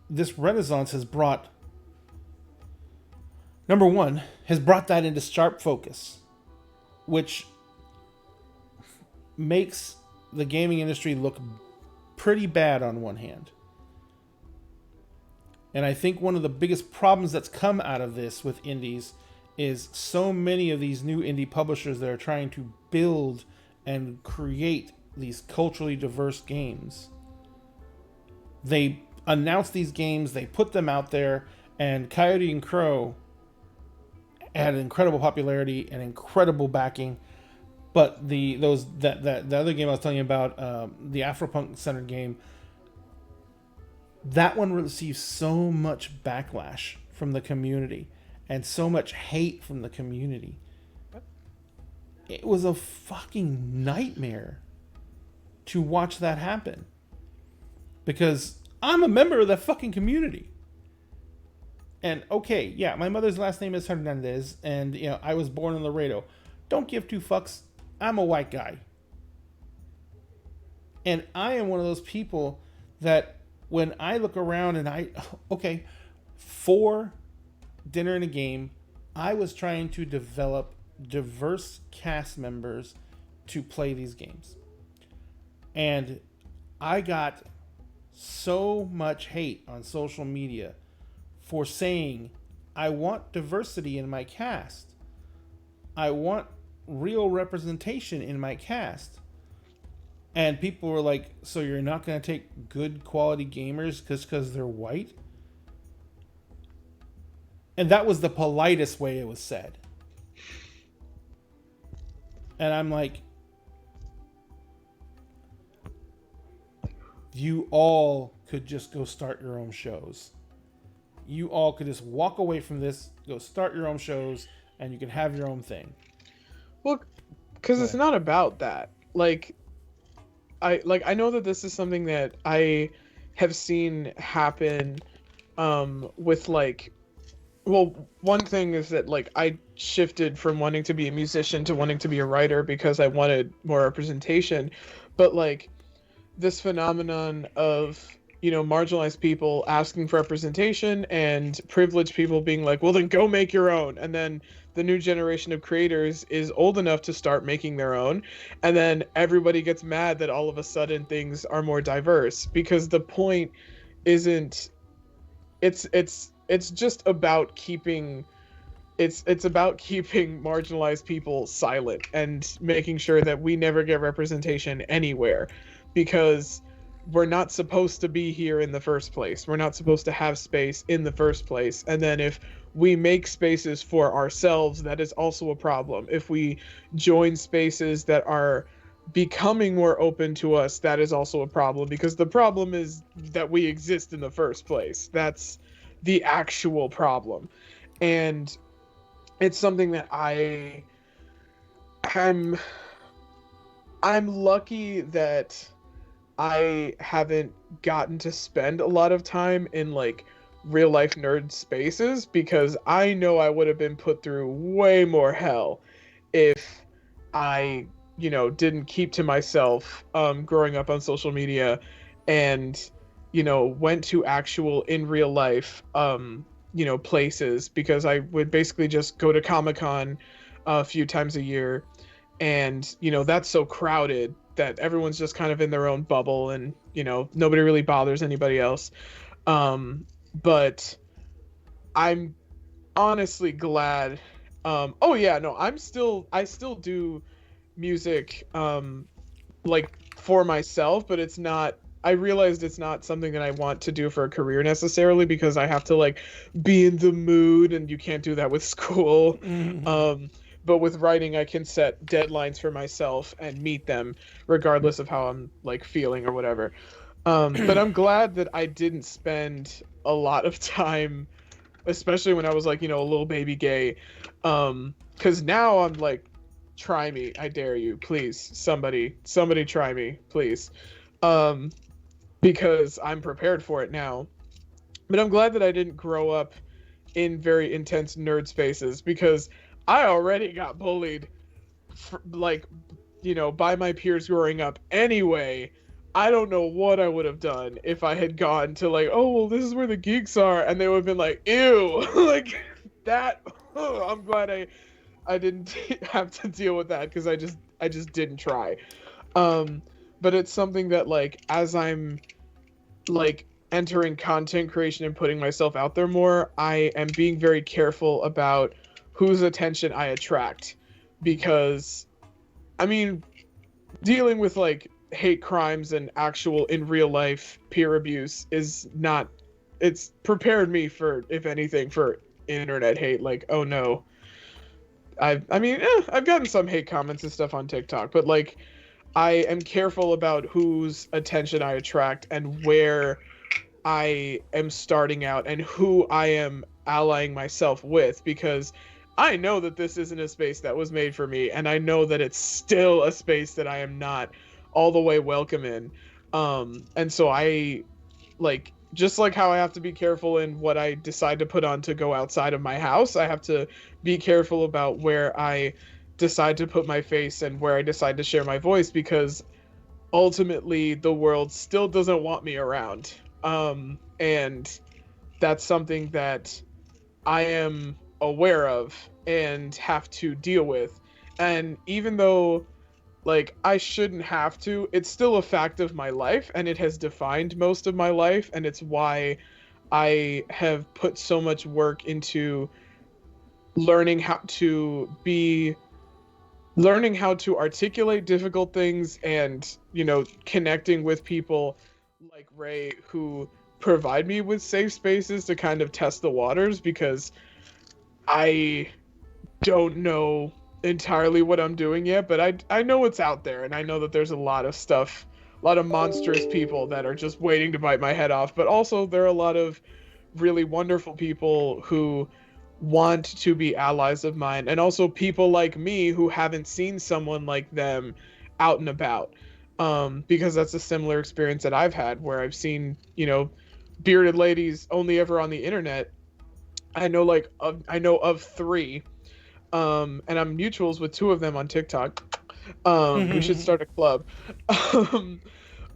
this renaissance has brought, number one, has brought that into sharp focus, which makes the gaming industry look pretty bad on one hand. And I think one of the biggest problems that's come out of this with indies is so many of these new indie publishers that are trying to build and create these culturally diverse games. They announce these games, they put them out there, and Coyote and Crow had incredible popularity and incredible backing. But the other game I was telling you about, the Afropunk centered game, that one received so much backlash from the community and so much hate from the community. It was a fucking nightmare to watch that happen. because I'm a member of that fucking community. And okay, yeah, my mother's last name is Hernandez, and I was born in Laredo. Don't give two fucks. I'm a white guy, and I am one of those people that when I look around and okay, for dinner and a game, I was trying to develop diverse cast members to play these games, and I got so much hate on social media for saying I want diversity in my cast. I want real representation in my cast. And people were like, so you're not going to take good quality gamers because they're white? And that was the politest way it was said. And I'm like, you all could just go start your own shows. You all could just walk away from this, go start your own shows, and you can have your own thing. Well, because it's not about that. I know that this is something that I have seen happen with one thing is that I shifted from wanting to be a musician to wanting to be a writer because I wanted more representation, but this phenomenon of marginalized people asking for representation and privileged people being like, well, then go make your own. And then the new generation of creators is old enough to start making their own. And then everybody gets mad that all of a sudden things are more diverse, because the point isn't, it's just about keeping, it's about keeping marginalized people silent and making sure that we never get representation anywhere, because we're not supposed to be here in the first place. We're not supposed to have space in the first place. And then if we make spaces for ourselves, that is also a problem. If we join spaces that are becoming more open to us, that is also a problem, because the problem is that we exist in the first place. That's the actual problem. And it's something that I'm lucky that I haven't gotten to spend a lot of time in real life nerd spaces, because I know I would have been put through way more hell if I, didn't keep to myself growing up on social media and, went to actual in real life, places, because I would basically just go to Comic-Con a few times a year. And, that's so crowded that everyone's just kind of in their own bubble, and nobody really bothers anybody else, but I'm honestly glad. I still do music for myself, but I realized it's not something that I want to do for a career necessarily, because I have to be in the mood, and you can't do that with school. Mm-hmm. But with writing, I can set deadlines for myself and meet them regardless of how I'm feeling or whatever. But I'm glad that I didn't spend a lot of time, especially when I was a little baby gay. 'Cause now I'm try me, I dare you, please. Somebody try me, please. Because I'm prepared for it now. But I'm glad that I didn't grow up in very intense nerd spaces, because I already got bullied, by my peers growing up anyway. I don't know what I would have done if I had gone to oh, well, this is where the geeks are, and they would have been like, ew, that. Oh, I'm glad I didn't have to deal with that, because I just didn't try. But it's something that as I'm entering content creation and putting myself out there more, I am being very careful about whose attention I attract, because dealing with hate crimes and actual in real life peer abuse is not, it's prepared me for, if anything, for internet hate. Oh no, I've gotten some hate comments and stuff on TikTok, but I am careful about whose attention I attract and where I am starting out and who I am allying myself with, because I know that this isn't a space that was made for me, and I know that it's still a space that I am not all the way welcome in. And so I like just like how I have to be careful in what I decide to put on to go outside of my house, I have to be careful about where I decide to put my face and where I decide to share my voice, because ultimately the world still doesn't want me around. And that's something that I am aware of and have to deal with. And even though like I shouldn't have to, it's still a fact of my life, and it has defined most of my life, and it's why I have put so much work into learning how to be learning how to articulate difficult things, and connecting with people like Ray, who provide me with safe spaces to kind of test the waters, because I don't know entirely what I'm doing yet, but I know it's out there, and I know that there's a lot of stuff, a lot of monstrous people that are just waiting to bite my head off, but also there are a lot of really wonderful people who want to be allies of mine, and also people like me who haven't seen someone like them out and about, because that's a similar experience that I've had, where I've seen bearded ladies only ever on the internet. I know of three, and I'm mutuals with two of them on TikTok. We should start a club. um,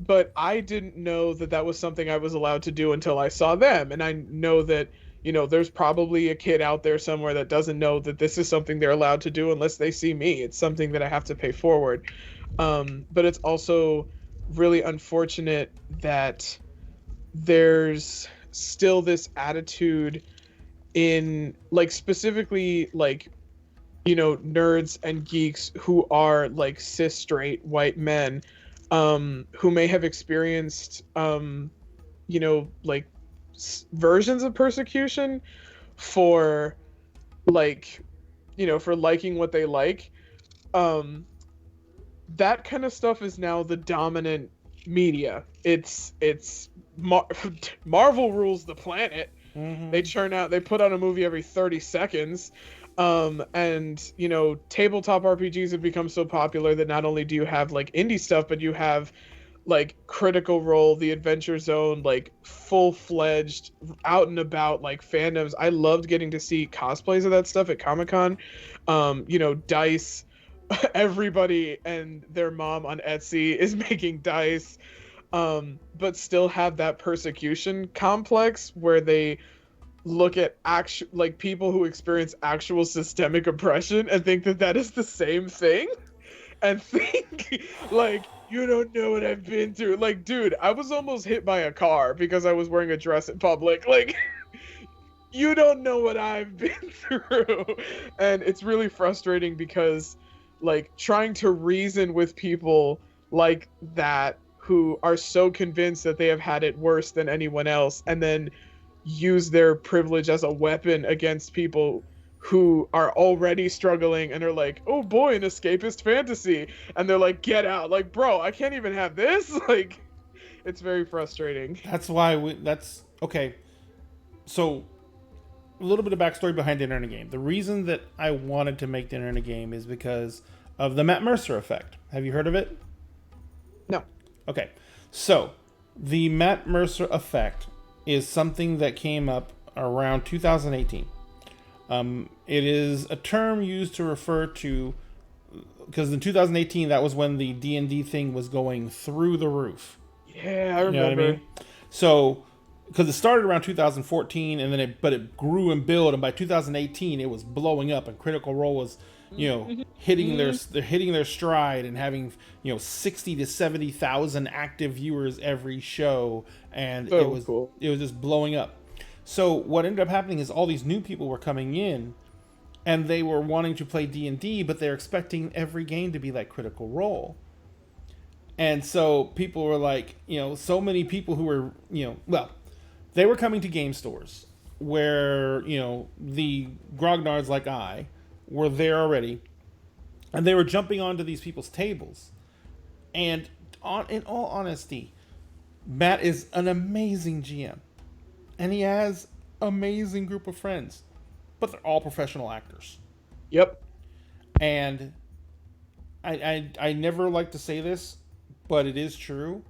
but I didn't know that that was something I was allowed to do until I saw them, and I know that there's probably a kid out there somewhere that doesn't know that this is something they're allowed to do unless they see me. It's something that I have to pay forward. But it's also really unfortunate that there's still this attitude in, like, specifically, like, nerds and geeks who are like cis straight white men, who may have experienced like versions of persecution for, like, for liking what they like. um that kind of stuff is now the dominant media. It's Marvel rules the planet. They put out a movie every 30 seconds. And tabletop RPGs have become so popular that not only do you have like indie stuff, but you have like Critical Role, the Adventure Zone, like full-fledged out and about like fandoms. I loved getting to see cosplays of that stuff at Comic-Con. Dice, everybody and their mom on Etsy is making dice, but still have that persecution complex where they look at actual, like, people who experience actual systemic oppression and think that that is the same thing, and think like, you don't know what I've been through. Like, dude, I was almost hit by a car because I was wearing a dress in public. Like, you don't know what I've been through. And it's really frustrating because, like, trying to reason with people like that who are so convinced that they have had it worse than anyone else, and then use their privilege as a weapon against people who are already struggling and are like, oh boy, an escapist fantasy, and they're like, get out. Like, bro, I can't even have this. Like, it's very frustrating. That's why that's okay. So, a little bit of backstory behind Dinner and a Game. The reason that I wanted to make Dinner and a Game is because of the Matt Mercer effect. Have you heard of it? No. Okay. So, the Matt Mercer effect is something that came up around 2018. It is a term used to refer to, because in 2018 that was when the D&D thing was going through the roof. Yeah, I remember. You know what I mean? So, because it started around 2014, and then it grew and built, and by 2018 it was blowing up, and Critical Role was, hitting their stride and having 60 to 70,000 active viewers every show, and So it was cool. it was just blowing up. So what ended up happening is all these new people were coming in, and they were wanting to play D&D, but they're expecting every game to be like Critical Role. And so people were like, so many people who were, they were coming to game stores where, the grognards like I were there already, and they were jumping onto these people's tables. And in all honesty, Matt is an amazing GM, and he has amazing group of friends, but they're all professional actors. Yep. And I never like to say this, but it is true.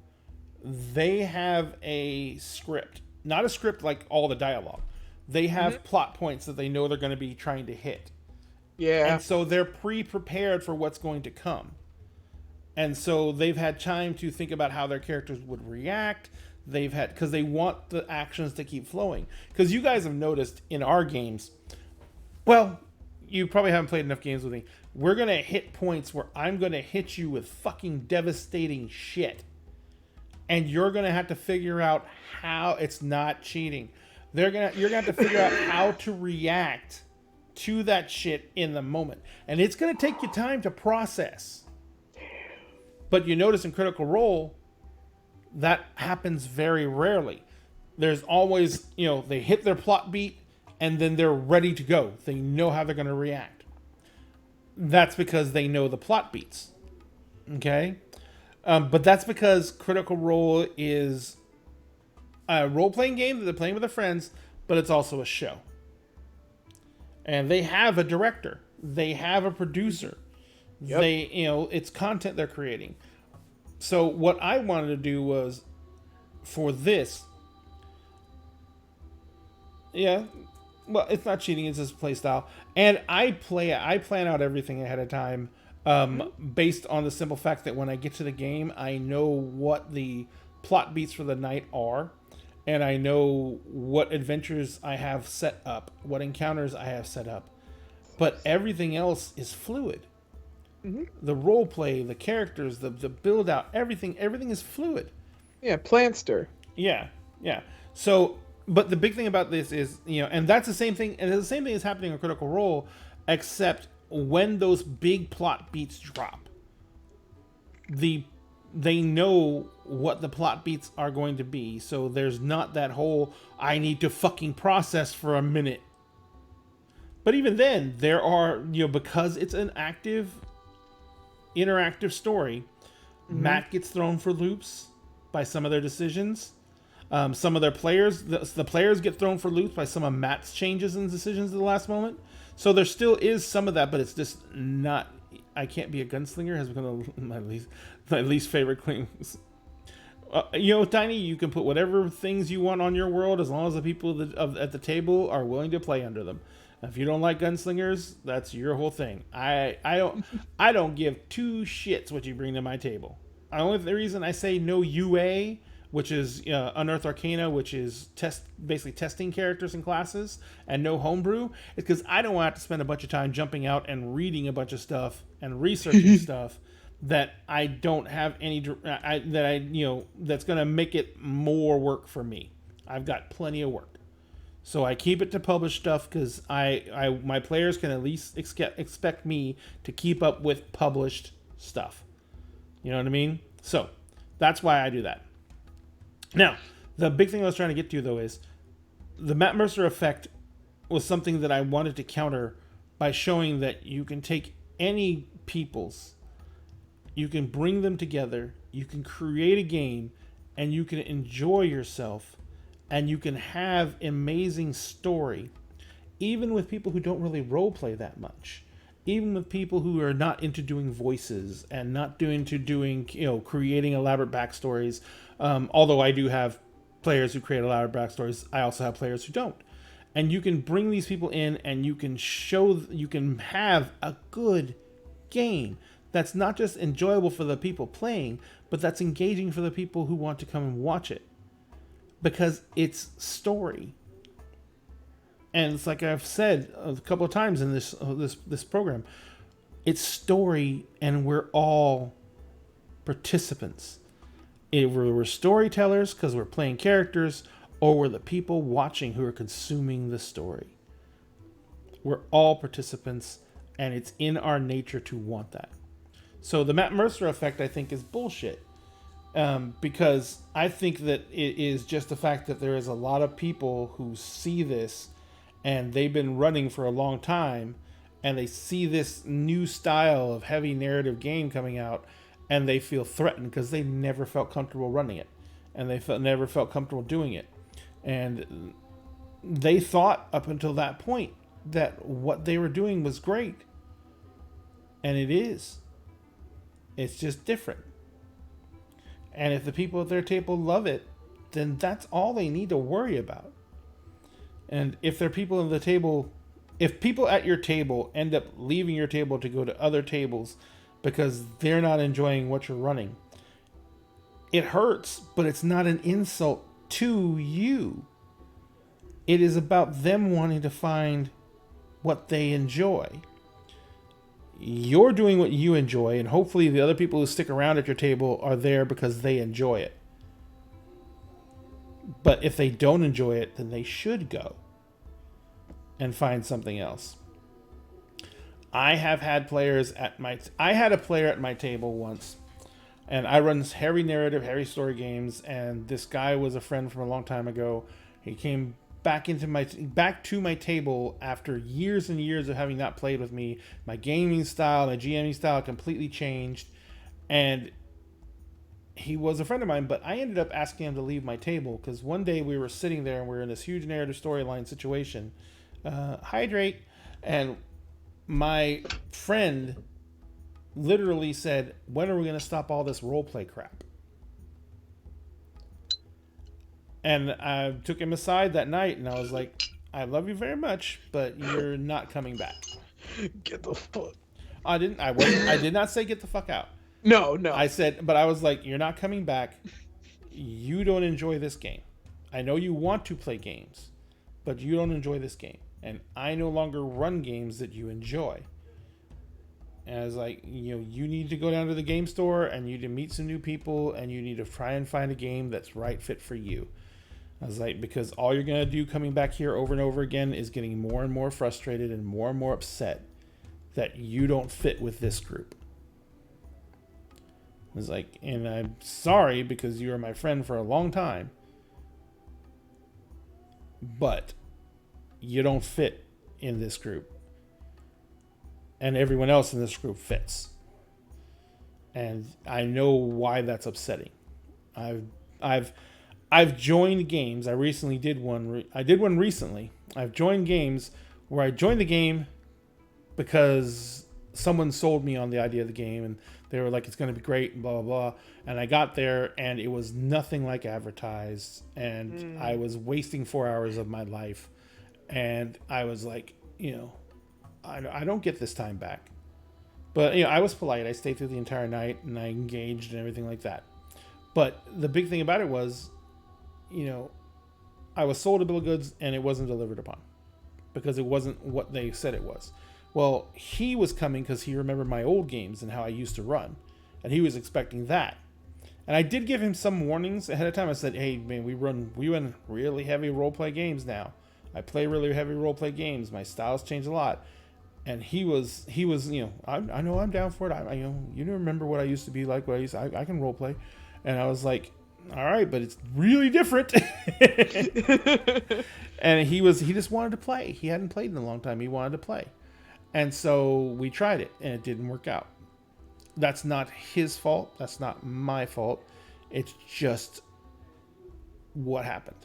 they have a script, not a script like all the dialogue. They have plot points that they know they're going to be trying to hit. Yeah. And so they're pre-prepared for what's going to come. And so they've had time to think about how their characters would react. They've had, because they want the actions to keep flowing. Because you guys have noticed in our games, well, you probably haven't played enough games with me. We're going to hit points where I'm going to hit you with fucking devastating shit. And you're going to have to figure out how it's not cheating. You're going to have to figure out how to react to that shit in the moment. And it's going to take you time to process. But you notice in Critical Role, that happens very rarely. There's always, they hit their plot beat and then they're ready to go. They know how they're going to react. That's because they know the plot beats. Okay? But that's because Critical Role is a role-playing game that they're playing with their friends, but it's also a show. And they have a director. They have a producer. Yep. It's content they're creating. So what I wanted to do was, for this, it's not cheating, it's just play style. And I plan out everything ahead of time, based on the simple fact that when I get to the game, I know what the plot beats for the night are, and I know what adventures I have set up, what encounters I have set up. But everything else is fluid. Mm-hmm. The role play, the characters, the build out, everything is fluid. Yeah, Planster. Yeah. So, but the big thing about this is, and that's the same thing, and the same thing is happening in Critical Role, except when those big plot beats drop, they know what the plot beats are going to be. So there's not that whole I need to fucking process for a minute. But even then, there are, because it's an active, interactive story, Matt gets thrown for loops by some of their decisions. Some of their players, the players get thrown for loops by some of Matt's changes and decisions at the last moment. So there still is some of that, but it's just not. I can't be a gunslinger has become my least favorite things. Tiny, you can put whatever things you want on your world as long as the people at the table are willing to play under them. If you don't like gunslingers, that's your whole thing. I don't give two shits what you bring to my table. The reason I say no UA, which is Unearthed Arcana, which is basically testing characters and classes, and no homebrew, is because I don't want to spend a bunch of time jumping out and reading a bunch of stuff and researching stuff that I don't have any that's going to make it more work for me. I've got plenty of work. So I keep it to published stuff because my players can at least expect me to keep up with published stuff. You know what I mean? So that's why I do that. Now, the big thing I was trying to get to, though, is the Matt Mercer effect was something that I wanted to counter by showing that you can take any peoples, you can bring them together, you can create a game, and you can enjoy yourself, and you can have amazing story, even with people who don't really roleplay that much. Even with people who are not into doing voices and not doing creating elaborate backstories. Although I do have players who create elaborate backstories, I also have players who don't. And you can bring these people in and you can have a good game that's not just enjoyable for the people playing, but that's engaging for the people who want to come and watch it. Because it's story. And it's like I've said a couple of times in this program, it's story, and we're all participants. Either we're storytellers because we're playing characters, or we're the people watching who are consuming the story. We're all participants, and it's in our nature to want that. So the Matt Mercer effect, I think, is bullshit. Because I think that it is just the fact that there is a lot of people who see this and they've been running for a long time and they see this new style of heavy narrative game coming out and they feel threatened because they never felt comfortable running it and they never felt comfortable doing it. And they thought up until that point that what they were doing was great. And it is. It's just different. And if the people at their table love it, then that's all they need to worry about. And if there are people at the table, if people at your table end up leaving your table to go to other tables because they're not enjoying what you're running, it hurts, but it's not an insult to you. It is about them wanting to find what they enjoy. You're doing what you enjoy, and hopefully the other people who stick around at your table are there because they enjoy it. But if they don't enjoy it, then they should go and find something else. I have had players at my... I had a player at my table once, and I run heavy narrative, heavy story games, and this guy was a friend from a long time ago. He came back to my table after years and years of having not played with me. My gaming style, my GMing style completely changed, and he was a friend of mine, but I ended up asking him to leave my table because one day we were sitting there and we were in this huge narrative storyline situation. Hydrate. And my friend literally said, "When are we going to stop all this roleplay crap?" And I took him aside that night and I was like, "I love you very much, but you're not coming back." Get the fuck. I didn't. I wasn't. I did not say get the fuck out. No, no. I said, but I was like, "You're not coming back. You don't enjoy this game. I know you want to play games, but you don't enjoy this game. And I no longer run games that you enjoy." And I was like, you need to go down to the game store and you need to meet some new people and you need to try and find a game that's right fit for you. I was like, because all you're going to do coming back here over and over again is getting more and more frustrated and more upset that you don't fit with this group. I was like, and I'm sorry because you were my friend for a long time, but you don't fit in this group. And everyone else in this group fits. And I know why that's upsetting. I've joined games. I recently did one. I did one recently. I've joined games where I joined the game because someone sold me on the idea of the game and they were like, "It's going to be great," and blah, blah, blah. And I got there and it was nothing like advertised. And I was wasting 4 hours of my life. And I was like, I don't get this time back. But, I was polite. I stayed through the entire night and I engaged and everything like that. But the big thing about it was, I was sold a bill of goods and it wasn't delivered upon because it wasn't what they said it was. Well, he was coming because he remembered my old games and how I used to run. And he was expecting that. And I did give him some warnings ahead of time. I said, "Hey, man, we run really heavy roleplay games now. I play really heavy roleplay games. My styles change a lot." And he was, I know I'm down for it. You remember what I used to be like, I can roleplay. And I was like, "All right, but it's really different." And he just wanted to play. He hadn't played in a long time. He wanted to play. And so we tried it and it didn't work out. That's not his fault. That's not my fault. It's just what happened.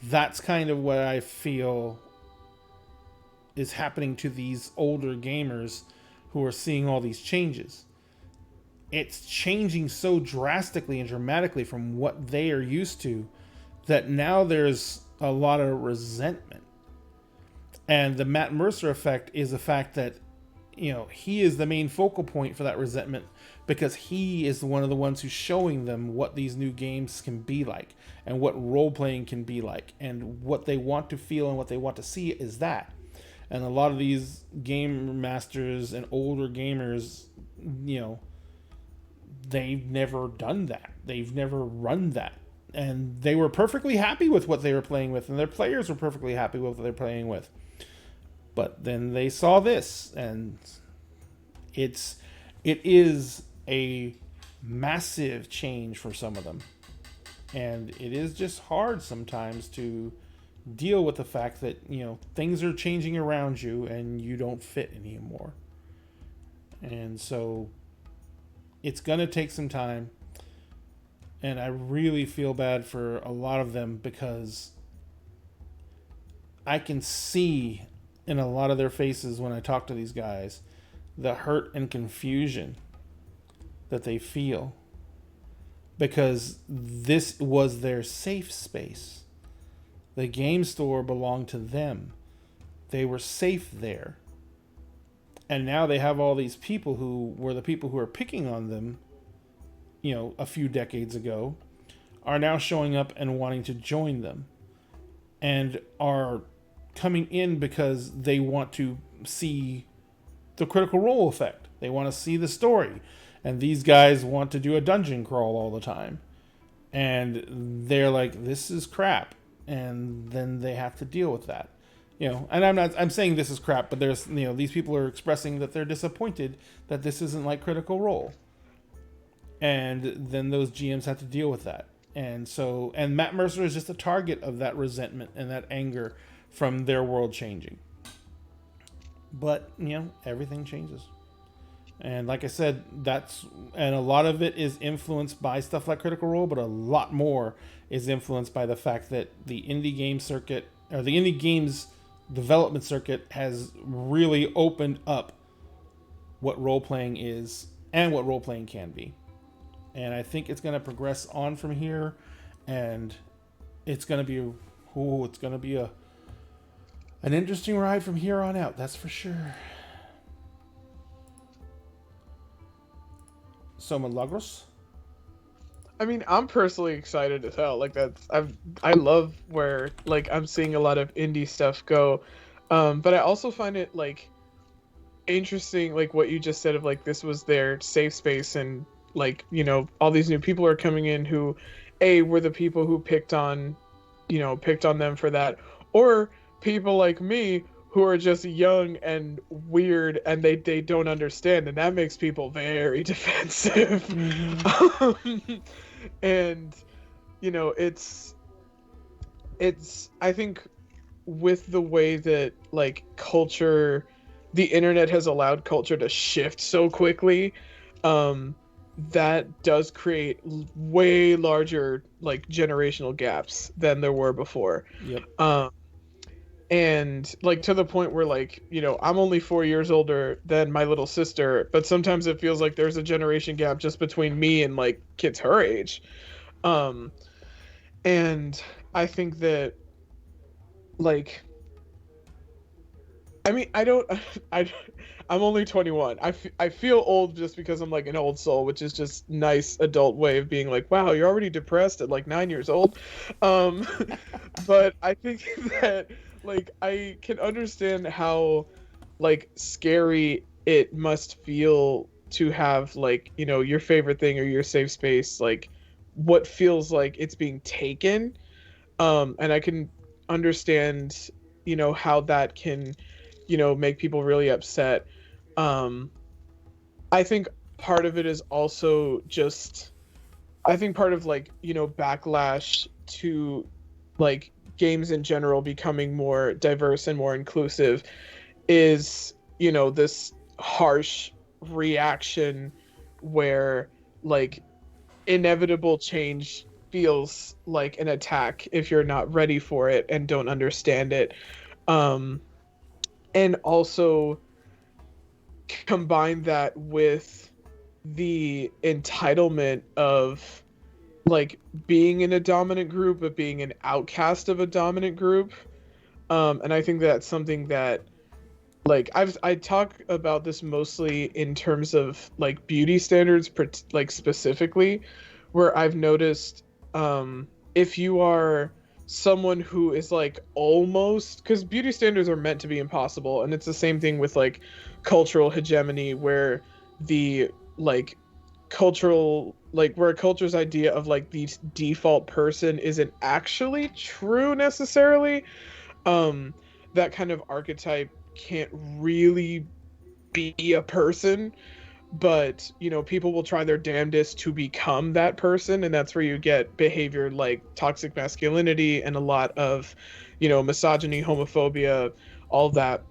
That's kind of what I feel is happening to these older gamers who are seeing all these changes. It's changing so drastically and dramatically from what they are used to that now there's a lot of resentment. And the Matt Mercer effect is the fact that, he is the main focal point for that resentment because he is one of the ones who's showing them what these new games can be like and what role-playing can be like and what they want to feel and what they want to see is that. And a lot of these game masters and older gamers, they've never done that. They've never run that. And they were perfectly happy with what they were playing with, and their players were perfectly happy with what they're playing with. But then they saw this, and it is a massive change for some of them. And it is just hard sometimes to deal with the fact that, things are changing around you and you don't fit anymore. And so it's going to take some time. And I really feel bad for a lot of them because I can see in a lot of their faces when I talk to these guys the hurt and confusion that they feel because this was their safe space. The game store belonged to them. They were safe there. And now they have all these people who were the people who are picking on them, a few decades ago, are now showing up and wanting to join them and are coming in because they want to see the Critical Role effect. They want to see the story. And these guys want to do a dungeon crawl all the time. And they're like, this is crap. And then they have to deal with that. And I'm saying this is crap, but there's, these people are expressing that they're disappointed that this isn't like Critical Role. And then those GMs have to deal with that. And Matt Mercer is just a target of that resentment and that anger from their world changing. But, everything changes. And like I said, and a lot of it is influenced by stuff like Critical Role, but a lot more is influenced by the fact that the indie game circuit, or the indie games development circuit, has really opened up what role-playing is and what role-playing can be. And I think it's going to progress on from here, and it's going to be an interesting ride from here on out, that's for sure. So, Milagros? I mean, I'm personally excited as hell. Like I love where like I'm seeing a lot of indie stuff go, but I also find it like interesting, like what you just said of like this was their safe space, and like all these new people are coming in who, were the people who picked on them for that, or people like me who are just young and weird and they don't understand, and that makes people very defensive. Mm-hmm. And it's I think with the way that like culture, the internet has allowed culture to shift so quickly, that does create way larger like generational gaps than there were before. Yep. And like to the point where like I'm only 4 years older than my little sister, but sometimes it feels like there's a generation gap just between me and like kids her age. And I think that like I mean I'm only 21. I feel old just because I'm like an old soul, which is just nice adult way of being like, wow, you're already depressed at like 9 years old. But I think that like I can understand how like scary it must feel to have like your favorite thing or your safe space, like what feels like it's being taken, and I can understand how that can make people really upset. I think part of it is also just I think part of like backlash to like games in general becoming more diverse and more inclusive is this harsh reaction where like inevitable change feels like an attack if you're not ready for it and don't understand it, and also combine that with the entitlement of like being in a dominant group but being an outcast of a dominant group. And I think that's something that like I talk about this mostly in terms of like beauty standards, like specifically, where I've noticed if you are someone who is like almost, because beauty standards are meant to be impossible, and it's the same thing with like cultural hegemony, where the like cultural like where a culture's idea of like the default person isn't actually true necessarily. That kind of archetype can't really be a person, but people will try their damnedest to become that person, and that's where you get behavior like toxic masculinity and a lot of misogyny, homophobia, all that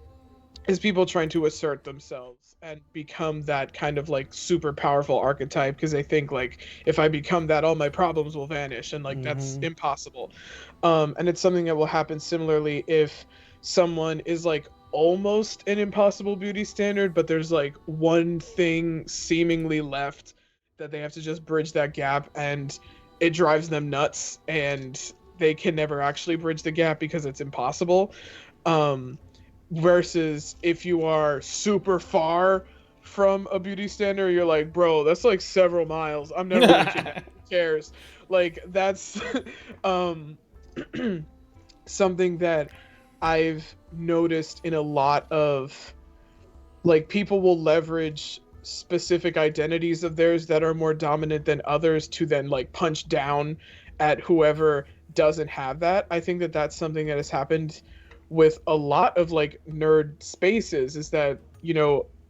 is people trying to assert themselves and become that kind of like super powerful archetype, because they think like if I become that all my problems will vanish, and like that's impossible. And it's something that will happen similarly if someone is like almost an impossible beauty standard, but there's like one thing seemingly left that they have to just bridge that gap, and it drives them nuts, and they can never actually bridge the gap because it's impossible. Um, Versus if you are super far from a beauty standard, you're like, bro, that's like several miles. I'm never reaching that. Who cares? Like that's um something that I've noticed in a lot of, like, people will leverage specific identities of theirs that are more dominant than others to then like punch down at whoever doesn't have that. I think that that's something that has happened with a lot of like nerd spaces, is that,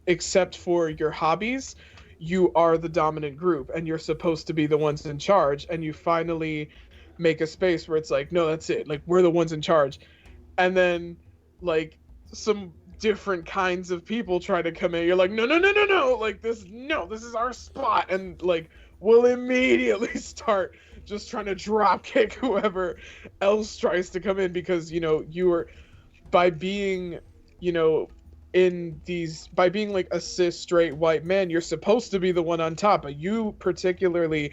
except for your hobbies, you are the dominant group and you're supposed to be the ones in charge, and you finally make a space where it's like, no, that's it, like we're the ones in charge. And then like some different kinds of people try to come in, you're like, no, no, no, no, no, like this, no, this is our spot, and like we'll immediately start just trying to drop kick whoever else tries to come in, because you are, by being, you know by being like a cis straight white man, you're supposed to be the one on top, but you particularly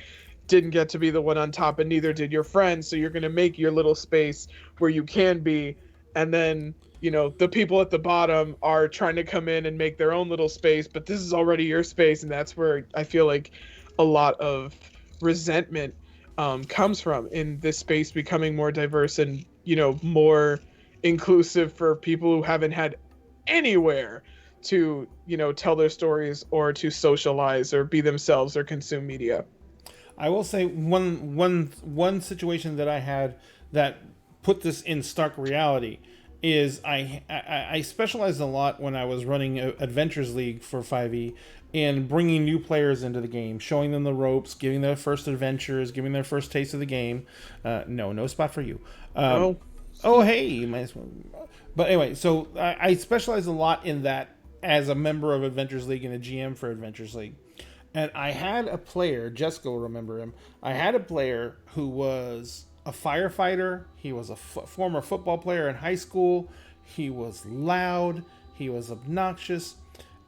didn't get to be the one on top, and neither did your friends, so you're going to make your little space where you can be. And then the people at the bottom are trying to come in and make their own little space, but this is already your space, and that's where I feel like a lot of resentment comes from, in this space becoming more diverse and more inclusive for people who haven't had anywhere to tell their stories or to socialize or be themselves or consume media. I will say one situation that I had that put this in stark reality is I specialized a lot when I was running Adventures League for 5e in bringing new players into the game, showing them the ropes, giving their first adventures, giving their first taste of the game. No spot for you. Oh, hey, but anyway, so I specialize a lot in that as a member of Adventures League and a GM for Adventures League. And I had a player, Jessica will remember him. I had a player who was a firefighter. He was a former football player in high school. He was loud. He was obnoxious.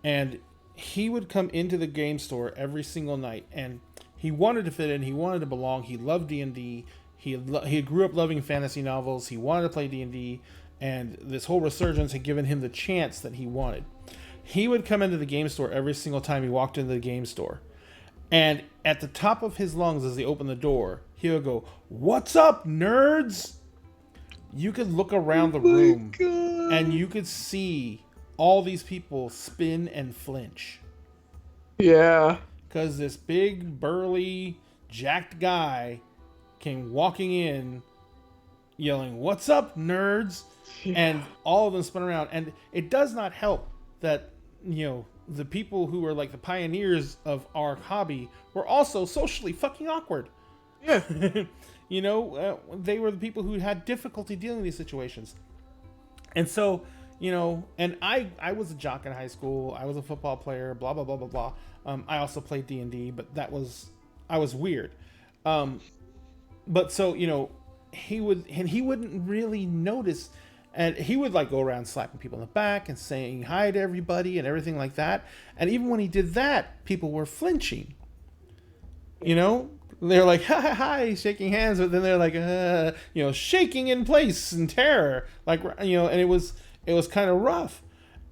And he would come into the game store every single night. And he wanted to fit in. He wanted to belong. He loved D&D. He grew up loving fantasy novels. He wanted to play D&D. And this whole resurgence had given him the chance that he wanted. He would come into the game store every single time he walked into the game store. And at the top of his lungs, as they opened the door, he would go, "What's up, nerds?" You could look around the room and you could see all these people spin and flinch. Yeah. Because this big, burly, jacked guy came walking in yelling, "What's up, nerds?" Yeah. And all of them spun around. And it does not help that the people who were like the pioneers of our hobby were also socially fucking awkward. Yeah. They were the people who had difficulty dealing with these situations. And so, and I was a jock in high school. I was a football player, blah, blah, blah, blah, blah. I also played D&D, but I was weird. But so, he wouldn't really notice. And he would like go around slapping people in the back and saying hi to everybody and everything like that. And even when he did that, people were flinching. They're like, hi, shaking hands, but then they're like, shaking in place in terror. Like, and it was kind of rough.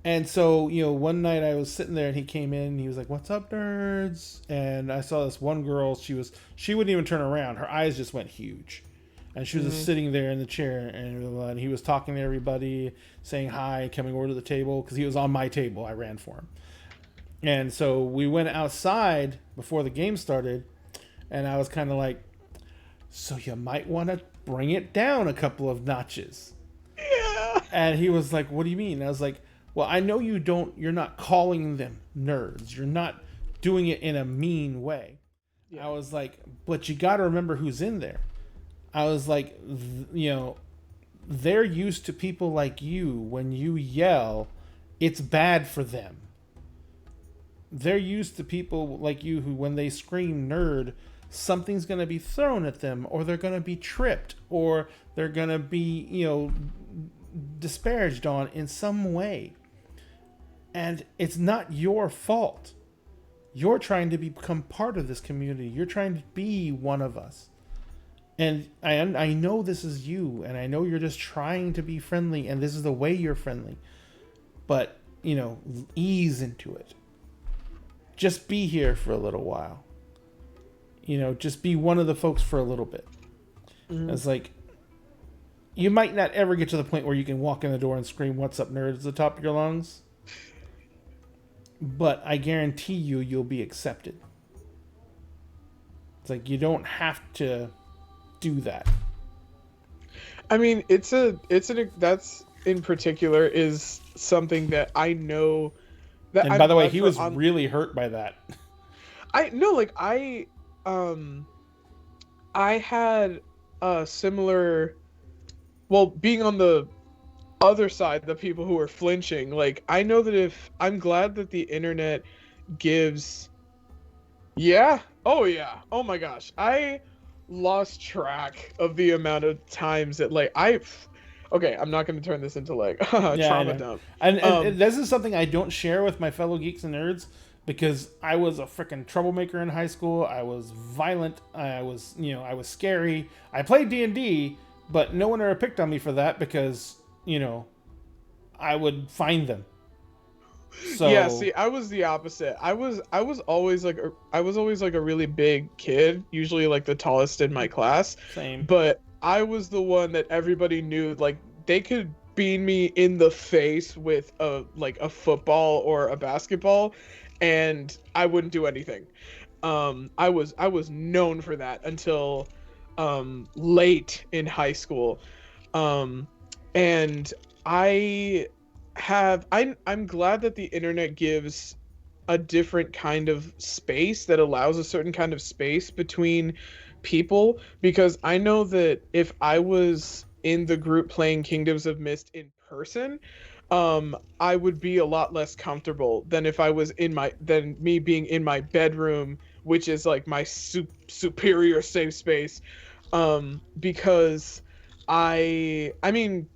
And so, one night I was sitting there and he came in and he was like, "What's up, nerds?" And I saw this one girl, she wouldn't even turn around. Her eyes just went huge. And she was just sitting there in the chair, and he was talking to everybody, saying hi, coming over to the table, because he was on my table. I ran for him. And so we went outside before the game started, and I was kind of like, "So you might want to bring it down a couple of notches." Yeah. And he was like, "What do you mean?" And I was like, "Well, I know you're not calling them nerds. You're not doing it in a mean way." Yeah. I was like, "But you got to remember who's in there." I was like, they're used to people like you. When you yell, it's bad for them. They're used to people like you who, when they scream nerd, something's going to be thrown at them, or they're going to be tripped, or they're going to be, disparaged on in some way. And it's not your fault. You're trying to become part of this community. You're trying to be one of us. And I know this is you, and I know you're just trying to be friendly, and this is the way you're friendly. But, ease into it. Just be here for a little while. Just be one of the folks for a little bit. Mm-hmm. It's like, you might not ever get to the point where you can walk in the door and scream, "What's up, nerds?" at the top of your lungs. But I guarantee you'll be accepted. It's like, you don't have to do that. I mean, that's in particular is something that I know that. And by the way, he was really hurt by that. I had a similar, well, being on the other side, the people who are flinching, like, I know that I'm glad that the internet gives, oh my gosh, I lost track of the amount of times that, like, I'm not going to turn this into, like, trauma dump. And this is something I don't share with my fellow geeks and nerds, because I was a freaking troublemaker in high school. I was violent. I was scary. I played D&D, but no one ever picked on me for that because, I would find them. So yeah, see, I was the opposite. I was always like a really big kid, usually like the tallest in my class. Same. But I was the one that everybody knew, like, they could bean me in the face with a football or a basketball, and I wouldn't do anything. I was known for that until late in high school. And I'm glad that the internet gives a different kind of space that allows a certain kind of space between people, because I know that if I was in the group playing Kingdoms of Mist in person, I would be a lot less comfortable than if I was than me being in my bedroom, which is like my superior safe space. Because I mean,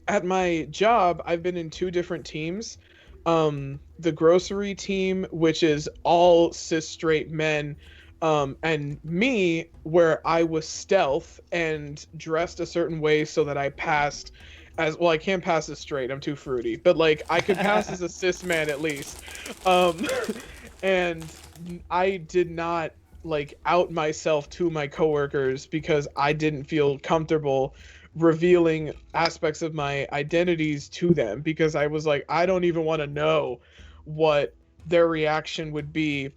at my job, I've been in 2 different teams. The grocery team, which is all cis straight men, and me, where I was stealth and dressed a certain way so that I passed as well. I can't pass as straight, I'm too fruity, but like I could pass as a cis man at least. And I did not like out myself to my coworkers because I didn't feel comfortable revealing aspects of my identities to them, because I was like, I don't even want to know what their reaction would be,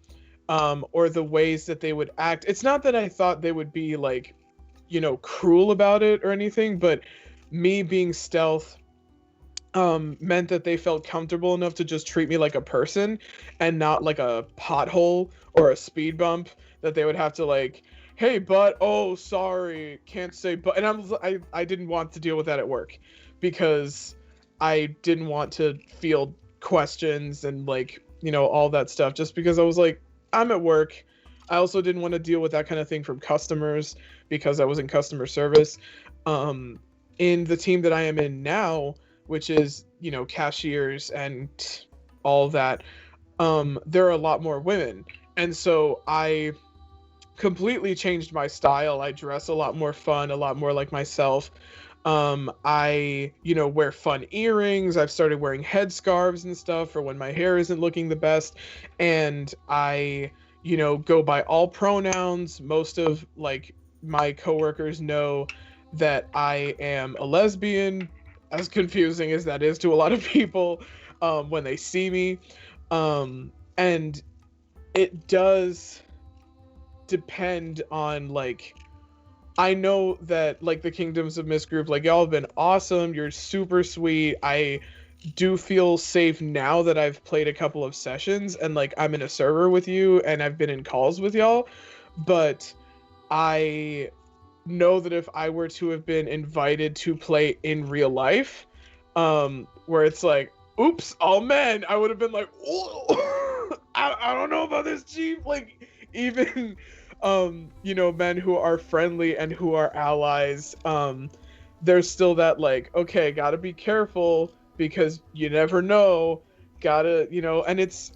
or the ways that they would act. It's not that I thought they would be like, cruel about it or anything, but me being stealth meant that they felt comfortable enough to just treat me like a person and not like a pothole or a speed bump that they would have to like, "Hey, but oh, sorry, can't say but." And I didn't want to deal with that at work, because I didn't want to field questions and like, all that stuff, just because I was like, I'm at work. I also didn't want to deal with that kind of thing from customers because I was in customer service. In the team that I am in now, which is, cashiers and all that, there are a lot more women. And so I completely changed my style. I dress a lot more fun, a lot more like myself. I, wear fun earrings. I've started wearing headscarves and stuff for when my hair isn't looking the best. And I, go by all pronouns. Most of like my coworkers know that I am a lesbian, as confusing as that is to a lot of people, when they see me. And it does depend on, like, I know that like the Kingdoms of Mist group, like, y'all have been awesome. You're super sweet. I do feel safe now that I've played a couple of sessions and like I'm in a server with you and I've been in calls with y'all. But I know that if I were to have been invited to play in real life, where it's like, oops, all men, I would have been like, oh, I don't know about this, chief. Like, even men who are friendly and who are allies, there's still that like, okay, gotta be careful because you never know, gotta, and it's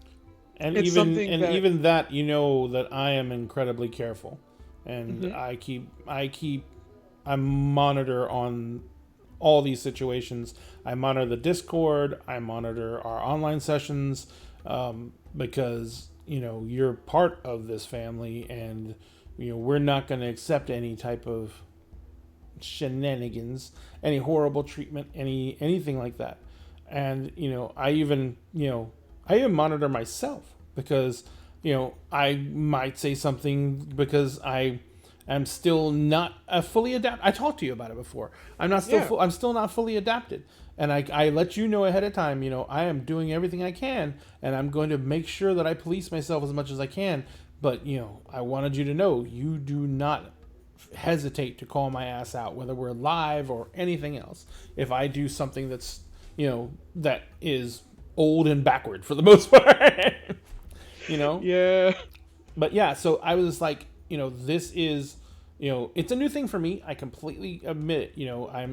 And It's even something and that even that, you know that I am incredibly careful, and Mhm. I monitor on all these situations. I monitor the Discord. I monitor our online sessions, because you're part of this family, and we're not going to accept any type of shenanigans, any horrible treatment, anything like that. And I even monitor myself, because I might say something because I am still not fully adapted. I talked to you about it before. yeah. I'm still not fully adapted. And I let you know ahead of time, I am doing everything I can, and I'm going to make sure that I police myself as much as I can. But, I wanted you to know you do not hesitate to call my ass out, whether we're live or anything else. If I do something that is old and backward for the most part, you know. Yeah. But yeah, so I was like, this is, it's a new thing for me. I completely admit it.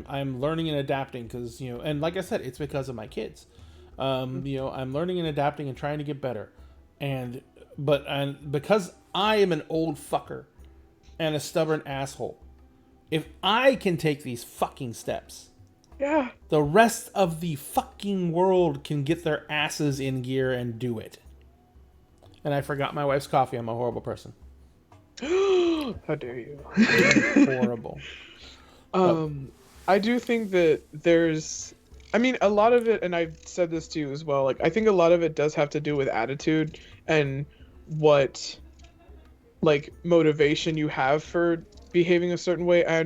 I'm learning and adapting because and like I said, it's because of my kids. I'm learning and adapting and trying to get better, and because I am an old fucker and a stubborn asshole. If I can take these fucking steps, Yeah. the rest of the fucking world can get their asses in gear and do it. And I forgot my wife's coffee. I'm a horrible person. How dare I'm you? horrible. But um, I do think that there's, I mean, a lot of it, and I've said this to you as well. Like, I think a lot of it does have to do with attitude and what, like, motivation you have for behaving a certain way. I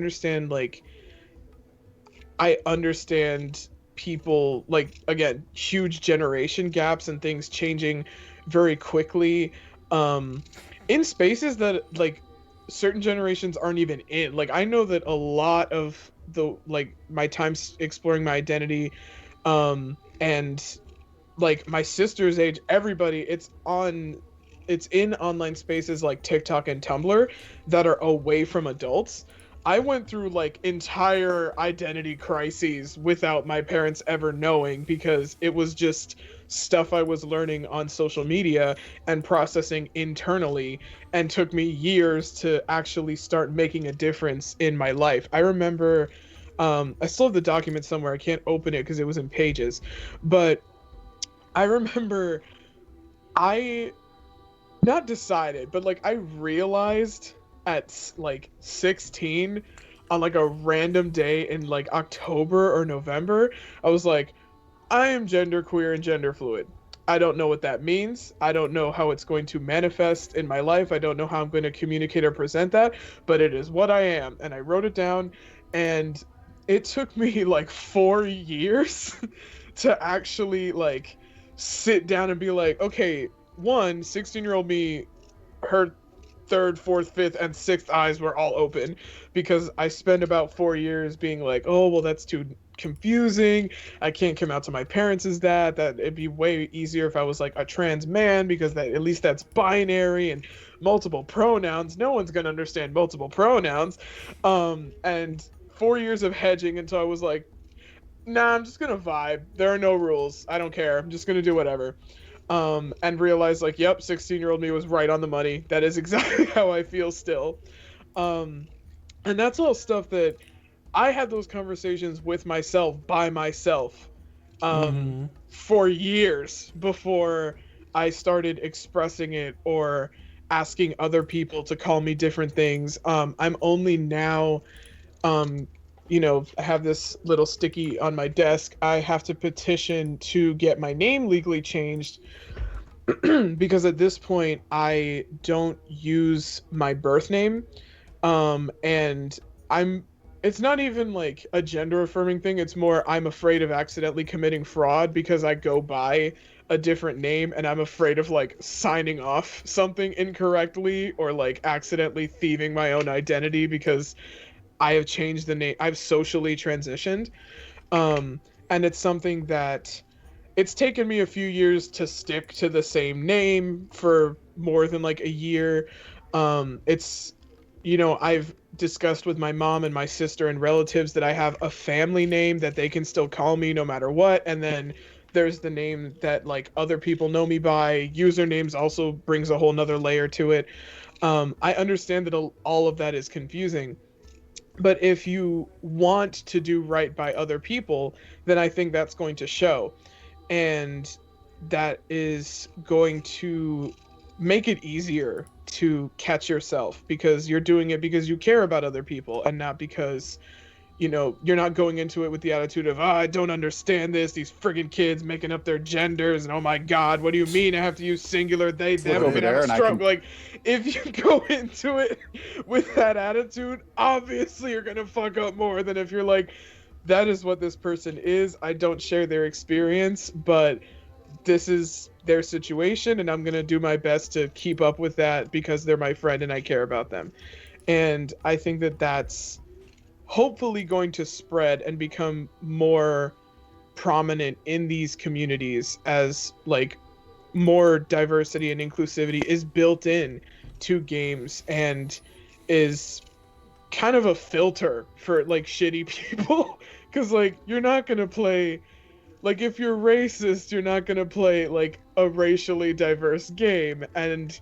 understand people, like, again, huge generation gaps and things changing very quickly, um in spaces that, like, certain generations aren't even in. Like, I know that a lot of the, like, my time exploring my identity, and like my sister's age, everybody, it's in online spaces like TikTok and Tumblr that are away from adults. I went through, like, entire identity crises without my parents ever knowing, because it was just stuff I was learning on social media and processing internally, and took me years to actually start making a difference in my life. I remember, I still have the document somewhere. I can't open it because it was in Pages, but I remember I not decided, but, like, I realized at like 16, on, like, a random day in, like, October or November, I was like, I am genderqueer and gender fluid. I don't know what that means. I don't know how it's going to manifest in my life. I don't know how I'm going to communicate or present that, but it is what I am. And I wrote it down, and it took me like 4 years to actually, like, sit down and be like, okay, 16-year-old me, her third, fourth, fifth, and sixth eyes were all open, because I spent about 4 years being like, oh, well, that's too confusing. I can't come out to my parents as that. That it'd be way easier if I was like a trans man, because that, at least that's binary and multiple pronouns. No one's gonna understand multiple pronouns. And 4 years of hedging until I was like, nah, I'm just gonna vibe. There are no rules. I don't care. I'm just gonna do whatever. And realized, like, yep, 16-year-old me was right on the money. That is exactly how I feel still. Um, and that's all stuff that I had those conversations with myself, by myself, mm-hmm. for years before I started expressing it or asking other people to call me different things. I'm only now, um, I have this little sticky on my desk. I have to petition to get my name legally changed, because at this point I don't use my birth name. And I'm it's not even like a gender affirming thing. It's more, I'm afraid of accidentally committing fraud because I go by a different name, and I'm afraid of, like, signing off something incorrectly, or, like, accidentally thieving my own identity because I have changed the name. I've socially transitioned. Um and it's something that it's taken me a few years to stick to the same name for more than, like, a year. It's, I've discussed with my mom and my sister and relatives that I have a family name that they can still call me no matter what. And then there's the name that like other people know me by. Usernames also brings a whole nother layer to it. I understand that all of that is confusing, but if you want to do right by other people, then I think that's going to show, and that is going to make it easier to catch yourself, because you're doing it because you care about other people and not because you're not going into it with the attitude of, I don't understand this, these friggin' kids making up their genders, and oh my god, what do you mean I have to use singular, they, them, over and have there a and I stroke? can- Like, if you go into it with that attitude, obviously you're gonna fuck up more than if you're like, that is what this person is, I don't share their experience, but this is their situation, and I'm gonna do my best to keep up with that because they're my friend and I care about them. And I think that that's hopefully going to spread and become more prominent in these communities as like more diversity and inclusivity is built in to games and is kind of a filter for like shitty people, because like you're not going to play, like if you're racist you're not going to play like a racially diverse game, and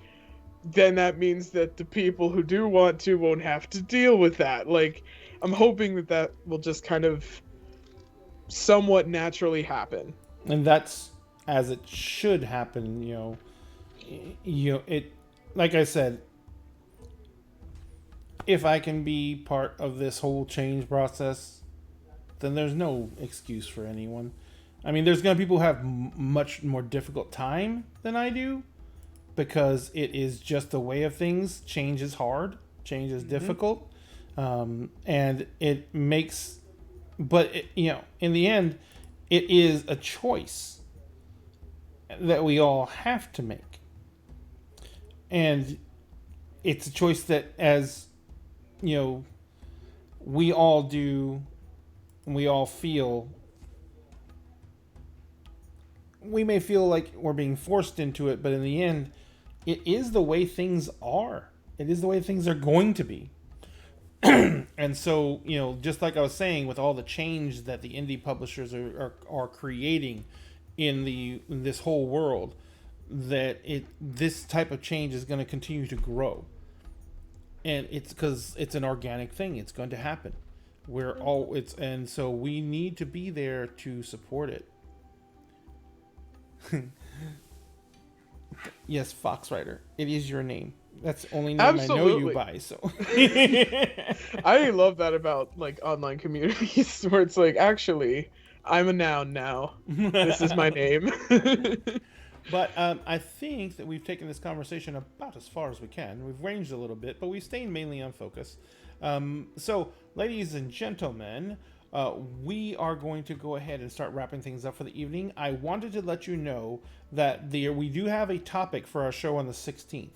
then that means that the people who do want to won't have to deal with that. Like, I'm hoping that that will just kind of somewhat naturally happen. And that's as it should happen. It, like I said, if I can be part of this whole change process, then there's no excuse for anyone. I mean, there's gonna be people who have much more difficult time than I do, because it is just the way of things. Change is hard. Change is difficult, and it makes. But in the end, it is a choice that we all have to make, and it's a choice that, as we all do, we all feel. We may feel like we're being forced into it, but in the end, it is the way things are. It is the way things are going to be. And so, just like I was saying, with all the change that the indie publishers are creating in this whole world, that this type of change is going to continue to grow. And it's because it's an organic thing. It's going to happen. And so we need to be there to support it. Yes, Fox Rider. It is your name. That's the only name Absolutely. I know you by. So I love that about like online communities where it's like, actually, I'm a noun now. This is my name. But I think that we've taken this conversation about as far as we can. We've ranged a little bit, but we've stayed mainly on focus. So, ladies and gentlemen, we are going to go ahead and start wrapping things up for the evening. I wanted to let you know that we do have a topic for our show on the 16th.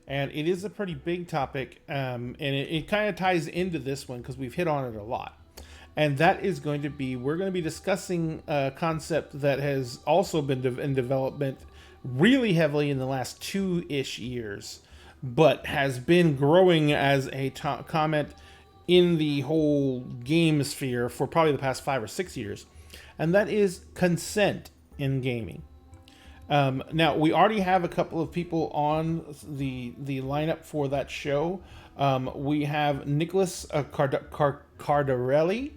And it is a pretty big topic, and it kind of ties into this one because we've hit on it a lot. And that is going to be, we're going to be discussing a concept that has also been in development really heavily in the last 2-ish years, but has been growing as a comment in the whole game sphere for probably the past 5 or 6 years. And that is consent in gaming. Now, we already have a couple of people on the lineup for that show. We have Nicholas Cardarelli.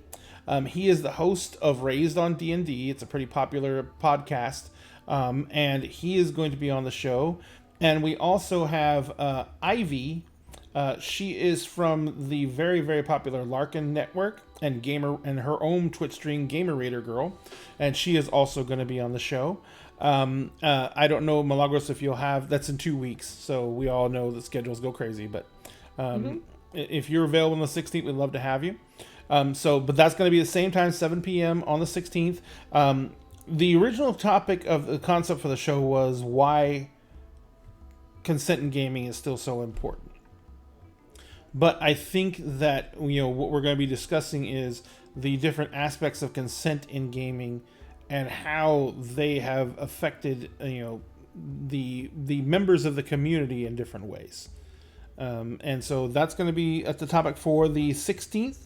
He is the host of Raised on D&D. It's a pretty popular podcast, and he is going to be on the show. And we also have Ivy. She is from the very, very popular Larkin Network and her own Twitch stream, Gamer Raider Girl, and she is also going to be on the show. I don't know, Milagros, if you'll have, that's in 2 weeks, so we all know the schedules go crazy, but if you're available on the 16th, we'd love to have you. But that's going to be the same time, 7 p.m. on the 16th. The original topic of the concept for the show was why consent in gaming is still so important. But I think that what we're going to be discussing is the different aspects of consent in gaming and how they have affected the members of the community in different ways. And so that's going to be at the topic for the 16th.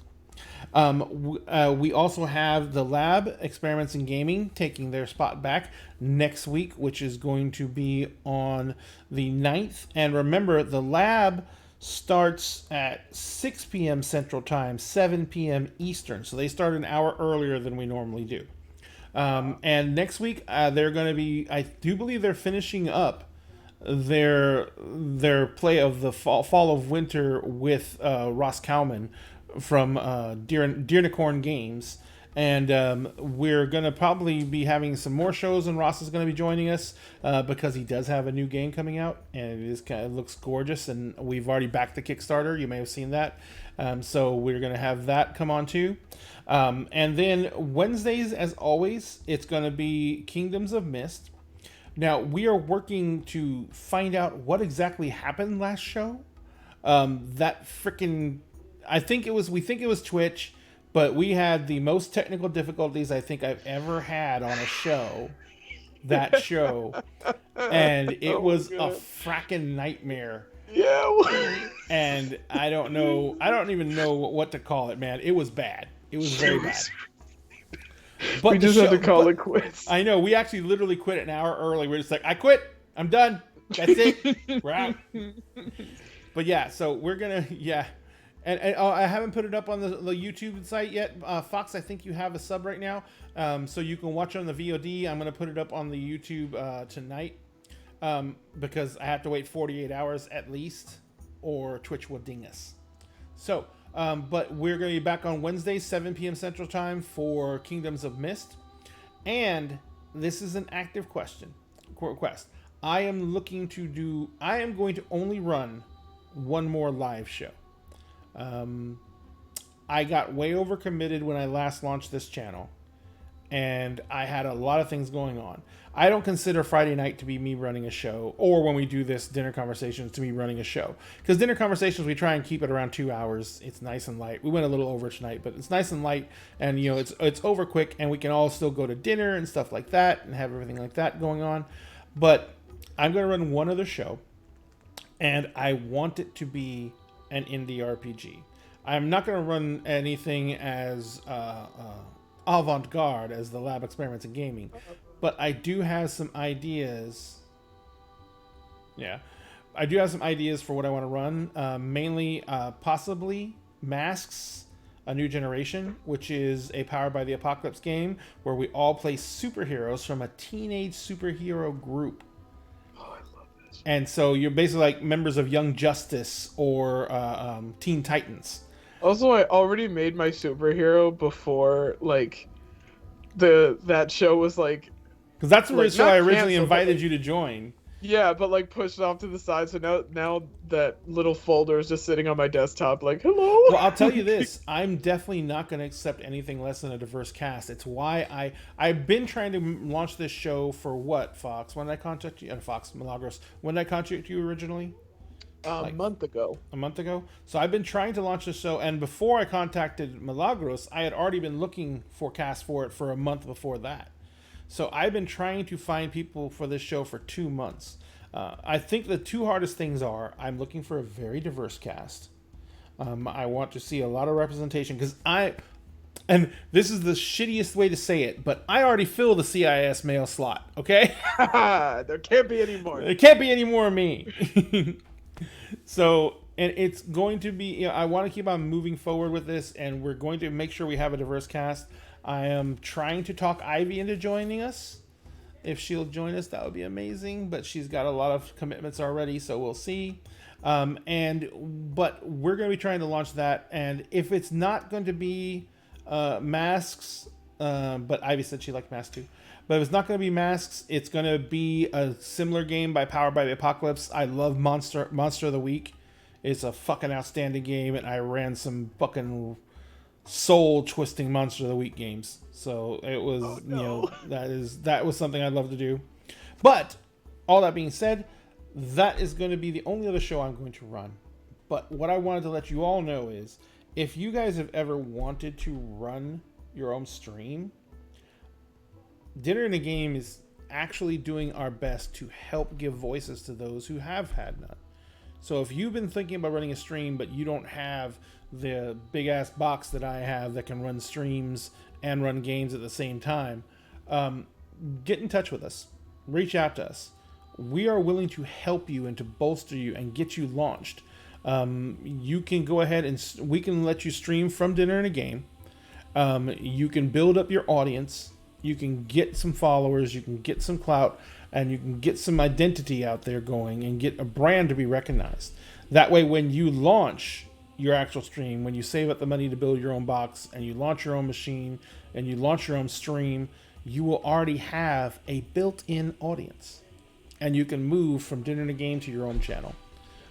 We also have the Lab Experiments in Gaming taking their spot back next week, which is going to be on the 9th. And remember, the Lab starts at 6 p.m. Central Time, 7 p.m. Eastern. So they start an hour earlier than we normally do. And next week, they're going to be, I do believe they're finishing up their play of the fall of winter with Ross Kalman from Deernicorn Games, and we're gonna probably be having some more shows, and Ross is gonna be joining us because he does have a new game coming out, and it looks gorgeous, and we've already backed the Kickstarter. You may have seen that, so we're gonna have that come on too. And then Wednesdays, as always, it's gonna be Kingdoms of Mist. Now, we are working to find out what exactly happened last show. That freaking, we think it was Twitch, but we had the most technical difficulties I think I've ever had on a show. That show. And it was a fracking nightmare. Yeah. And I don't even know what to call it, man. It was bad. It was very bad. But we just had to call it quits. I know. We actually literally quit an hour early. We're just like, I quit. I'm done. That's it. We're out. But yeah, so we're going to, yeah. And I haven't put it up on the YouTube site yet. Fox, I think you have a sub right now. So you can watch it on the VOD. I'm going to put it up on the YouTube tonight because I have to wait 48 hours at least or Twitch will ding us. So... but we're going to be back on Wednesday, 7 p.m. Central Time for Kingdoms of Mist. And this is an active request. I am going to only run one more live show. I got way overcommitted when I last launched this channel. And I had a lot of things going on. I don't consider Friday night to be me running a show, or when we do this Dinner Conversations to me running a show. Because Dinner Conversations, we try and keep it around 2 hours. It's nice and light. We went a little over tonight, but it's nice and light, and it's over quick, and we can all still go to dinner and stuff like that, and have everything like that going on. But I'm going to run one other show, and I want it to be an indie RPG. I'm not going to run anything as avant-garde as the Lab Experiments in Gaming, but I do have some ideas. Yeah, I do have some ideas for what I want to run. Mainly, possibly Masks: A New Generation, which is a Powered by the Apocalypse game where we all play superheroes from a teenage superhero group. Oh, I love this. And so you're basically like members of Young Justice or Teen Titans. Also, I already made my superhero before like that show was like. Because that's the show I originally invited you to join. Yeah, but like pushed off to the side, so now that little folder is just sitting on my desktop, like, hello. Well, I'll tell you this: I'm definitely not going to accept anything less than a diverse cast. It's why I've been trying to launch this show for what, Fox? When did I contact you? Fox Milagros. When did I contact you originally? A month ago. A month ago. So I've been trying to launch this show, and before I contacted Milagros, I had already been looking for cast for it for a month before that. So I've been trying to find people for this show for 2 months. I think the two hardest things are I'm looking for a very diverse cast. I want to see a lot of representation because and this is the shittiest way to say it, but I already fill the CIS male slot, okay? There can't be any more. There can't be any more of me. So, and it's going to be, I want to keep on moving forward with this, and we're going to make sure we have a diverse cast. I am trying to talk Ivy into joining us. If she'll join us, that would be amazing, but she's got a lot of commitments already, so we'll see. But we're going to be trying to launch that, and if it's not going to be Masks, but Ivy said she liked Masks too. But if it's not going to be Masks, it's going to be a similar game by Powered by the Apocalypse. I love Monster of the Week. It's a fucking outstanding game, and I ran some fucking soul-twisting Monster of the Week games. So it was, that was something I'd love to do. But, all that being said, that is going to be the only other show I'm going to run. But what I wanted to let you all know is, if you guys have ever wanted to run your own stream, Dinner in a Game is actually doing our best to help give voices to those who have had none. So if you've been thinking about running a stream, but you don't have the big ass box that I have that can run streams and run games at the same time, get in touch with us. Reach out to us. We are willing to help you and to bolster you and get you launched. You can go ahead and we can let you stream from dinner and a game. You can build up your audience. You can get some followers. You can get some clout, and you can get some identity out there going and get a brand to be recognized. That way, when you launch your actual stream, when you save up the money to build your own box and you launch your own machine and you launch your own stream, you will already have a built-in audience, and you can move from dinner and a game to your own channel.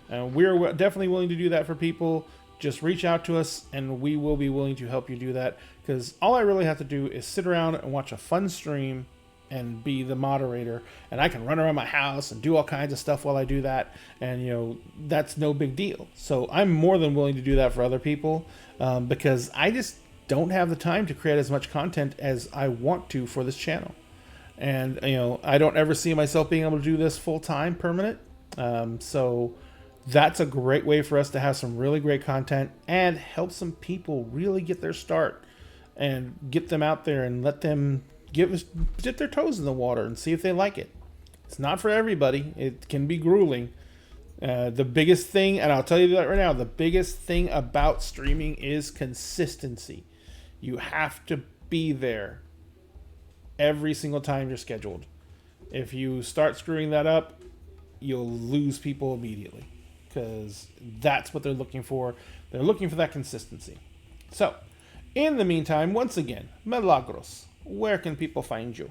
We're definitely willing to do that for people. Just reach out to us and we will be willing to help you do that, because all I really have to do is sit around and watch a fun stream and be the moderator, and I can run around my house and do all kinds of stuff while I do that, and that's no big deal. So I'm more than willing to do that for other people, because I just don't have the time to create as much content as I want to for this channel. And I don't ever see myself being able to do this full time permanent. So that's a great way for us to have some really great content and help some people really get their start and get them out there and let them dip their toes in the water and see if they like it. It's not for everybody. It can be grueling. The biggest thing, and I'll tell you that right now, the biggest thing about streaming is consistency. You have to be there every single time you're scheduled. If you start screwing that up, you'll lose people immediately, because that's what they're looking for. They're looking for that consistency. So, in the meantime, once again, Milagros, where can people find you?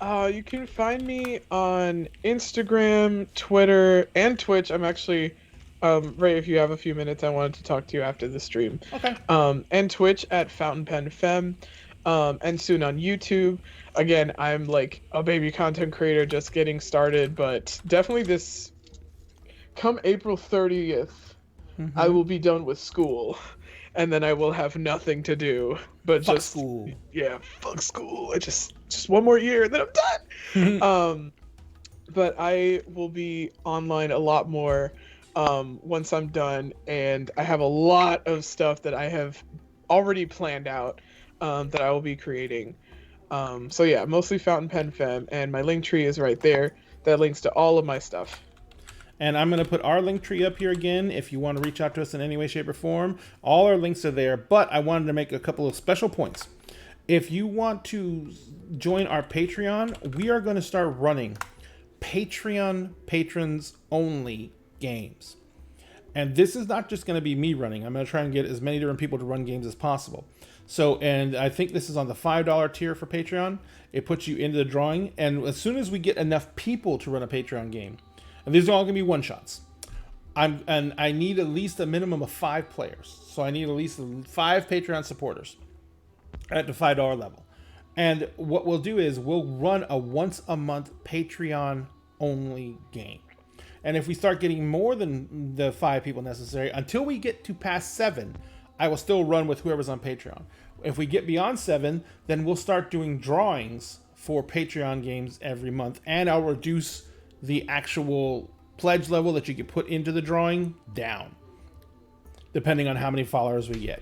You can find me on Instagram, Twitter, and Twitch. I'm actually, Ray, if you have a few minutes, I wanted to talk to you after the stream. Okay. And Twitch at Fountain Pen Fem, and soon on YouTube. Again, I'm like a baby content creator just getting started, but definitely come April 30th, I will be done with school, and then I will have nothing to do but Fuck just school. Yeah, fuck school. I just one more year and then I'm done. But I will be online a lot more once I'm done, and I have a lot of stuff that I have already planned out that I will be creating. So yeah, mostly Fountain Pen Fem, and my link tree is right there. That links to all of my stuff. And I'm going to put our link tree up here again if you want to reach out to us in any way, shape, or form. All our links are there, but I wanted to make a couple of special points. If you want to join our Patreon, we are going to start running Patreon patrons only games. And this is not just going to be me running. I'm going to try and get as many different people to run games as possible. So, and I think this is on the $5 tier for Patreon. It puts you into the drawing. And as soon as we get enough people to run a Patreon game, and these are all going to be one-shots, and I need at least a minimum of 5 players. So I need at least 5 Patreon supporters at the $5 level. And what we'll do is we'll run a once-a-month Patreon-only game. And if we start getting more than the 5 people necessary, until we get to past 7, I will still run with whoever's on Patreon. If we get beyond 7, then we'll start doing drawings for Patreon games every month. And I'll reduce the actual pledge level that you can put into the drawing down, depending on how many followers we get.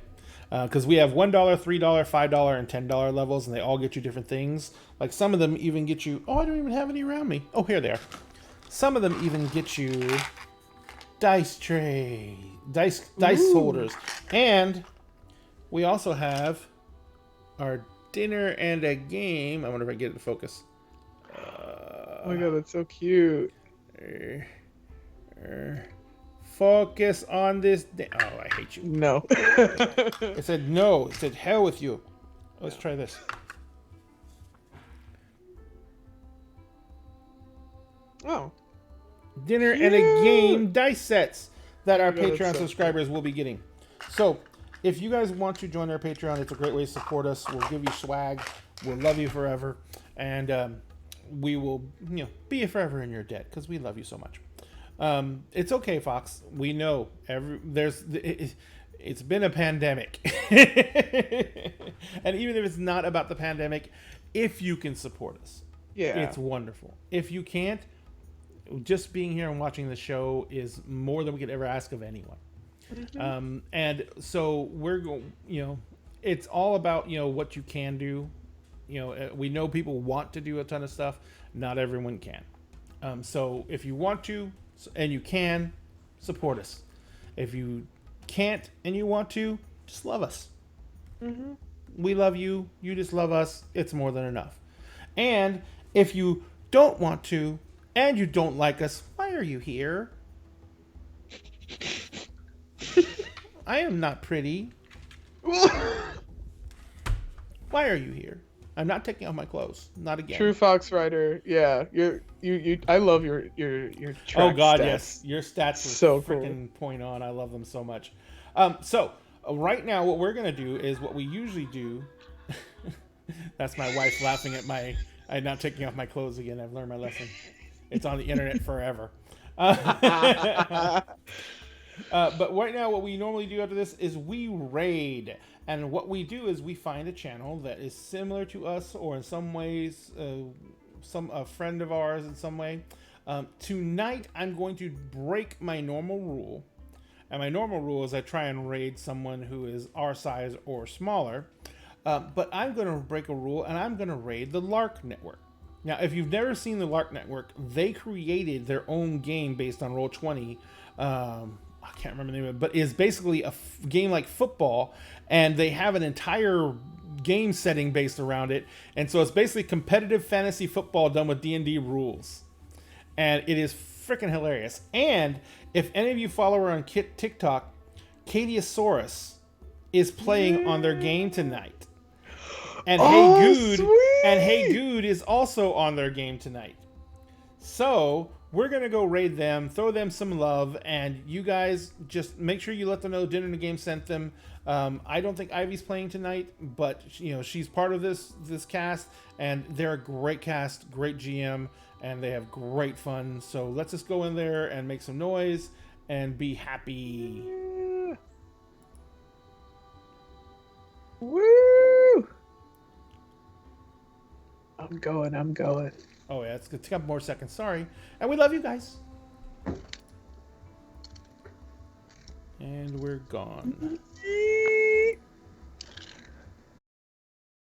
Because we have $1, $3, $5, and $10 levels, and they all get you different things. Like some of them even get you... Oh, I don't even have any around me. Oh, here they are. Some of them even get you dice holders. And we also have our dinner and a game. I wonder if I get it to focus. Oh my god, that's so cute. Focus on this. Oh, I hate you. No. It said no. It said hell with you. Let's try this. Oh. Dinner and a game dice sets that our Oh my God, Patreon that's so subscribers will be getting. So, if you guys want to join our Patreon, it's a great way to support us. We'll give you swag. We'll love you forever. And we will, be forever in your debt because we love you so much. It's okay, Fox. We know it's been a pandemic. And even if it's not about the pandemic, if you can support us, Yeah. it's wonderful. If you can't, just being here and watching the show is more than we could ever ask of anyone. And so we're going, it's all about, what you can do. We know people want to do a ton of stuff. Not everyone can. So if you want to and you can, support us. If you can't and you want to, just love us. We love you. You just love us. It's more than enough. And if you don't want to and you don't like us, why are you here? I am not pretty. Why are you here? I'm not taking off my clothes. Not again. True Fox Rider. Yeah, you. I love your track Oh God, stats. yes, your stats are So freaking point on. I love them so much. So right now, what we're gonna do is what we usually do. That's my wife laughing at I'm not taking off my clothes again. I've learned my lesson. It's on the internet forever. But right now, what we normally do after this is we raid. And what we do is we find a channel that is similar to us, or in some ways, a friend of ours in some way. Tonight, I'm going to break my normal rule. And my normal rule is I try and raid someone who is our size or smaller. But I'm going to break a rule, and I'm going to raid the Lark Network. Now, if you've never seen the Lark Network, they created their own game based on Roll20. I can't remember the name of it, but is basically a game like football, and they have an entire game setting based around it. And so it's basically competitive fantasy football done with D&D rules. And it is freaking hilarious. And if any of you follow her on TikTok, Katiosaurus is playing on their game tonight. And Hey Good is also on their game tonight. So we're going to go raid them, throw them some love, and you guys just make sure you let them know Dinner in the Game sent them. I don't think Ivy's playing tonight, but she's part of this cast, and they're a great cast, great GM, and they have great fun. So let's just go in there and make some noise and be happy. Woo! I'm going. Oh yeah, it's a couple more seconds. Sorry. And we love you guys. And we're gone.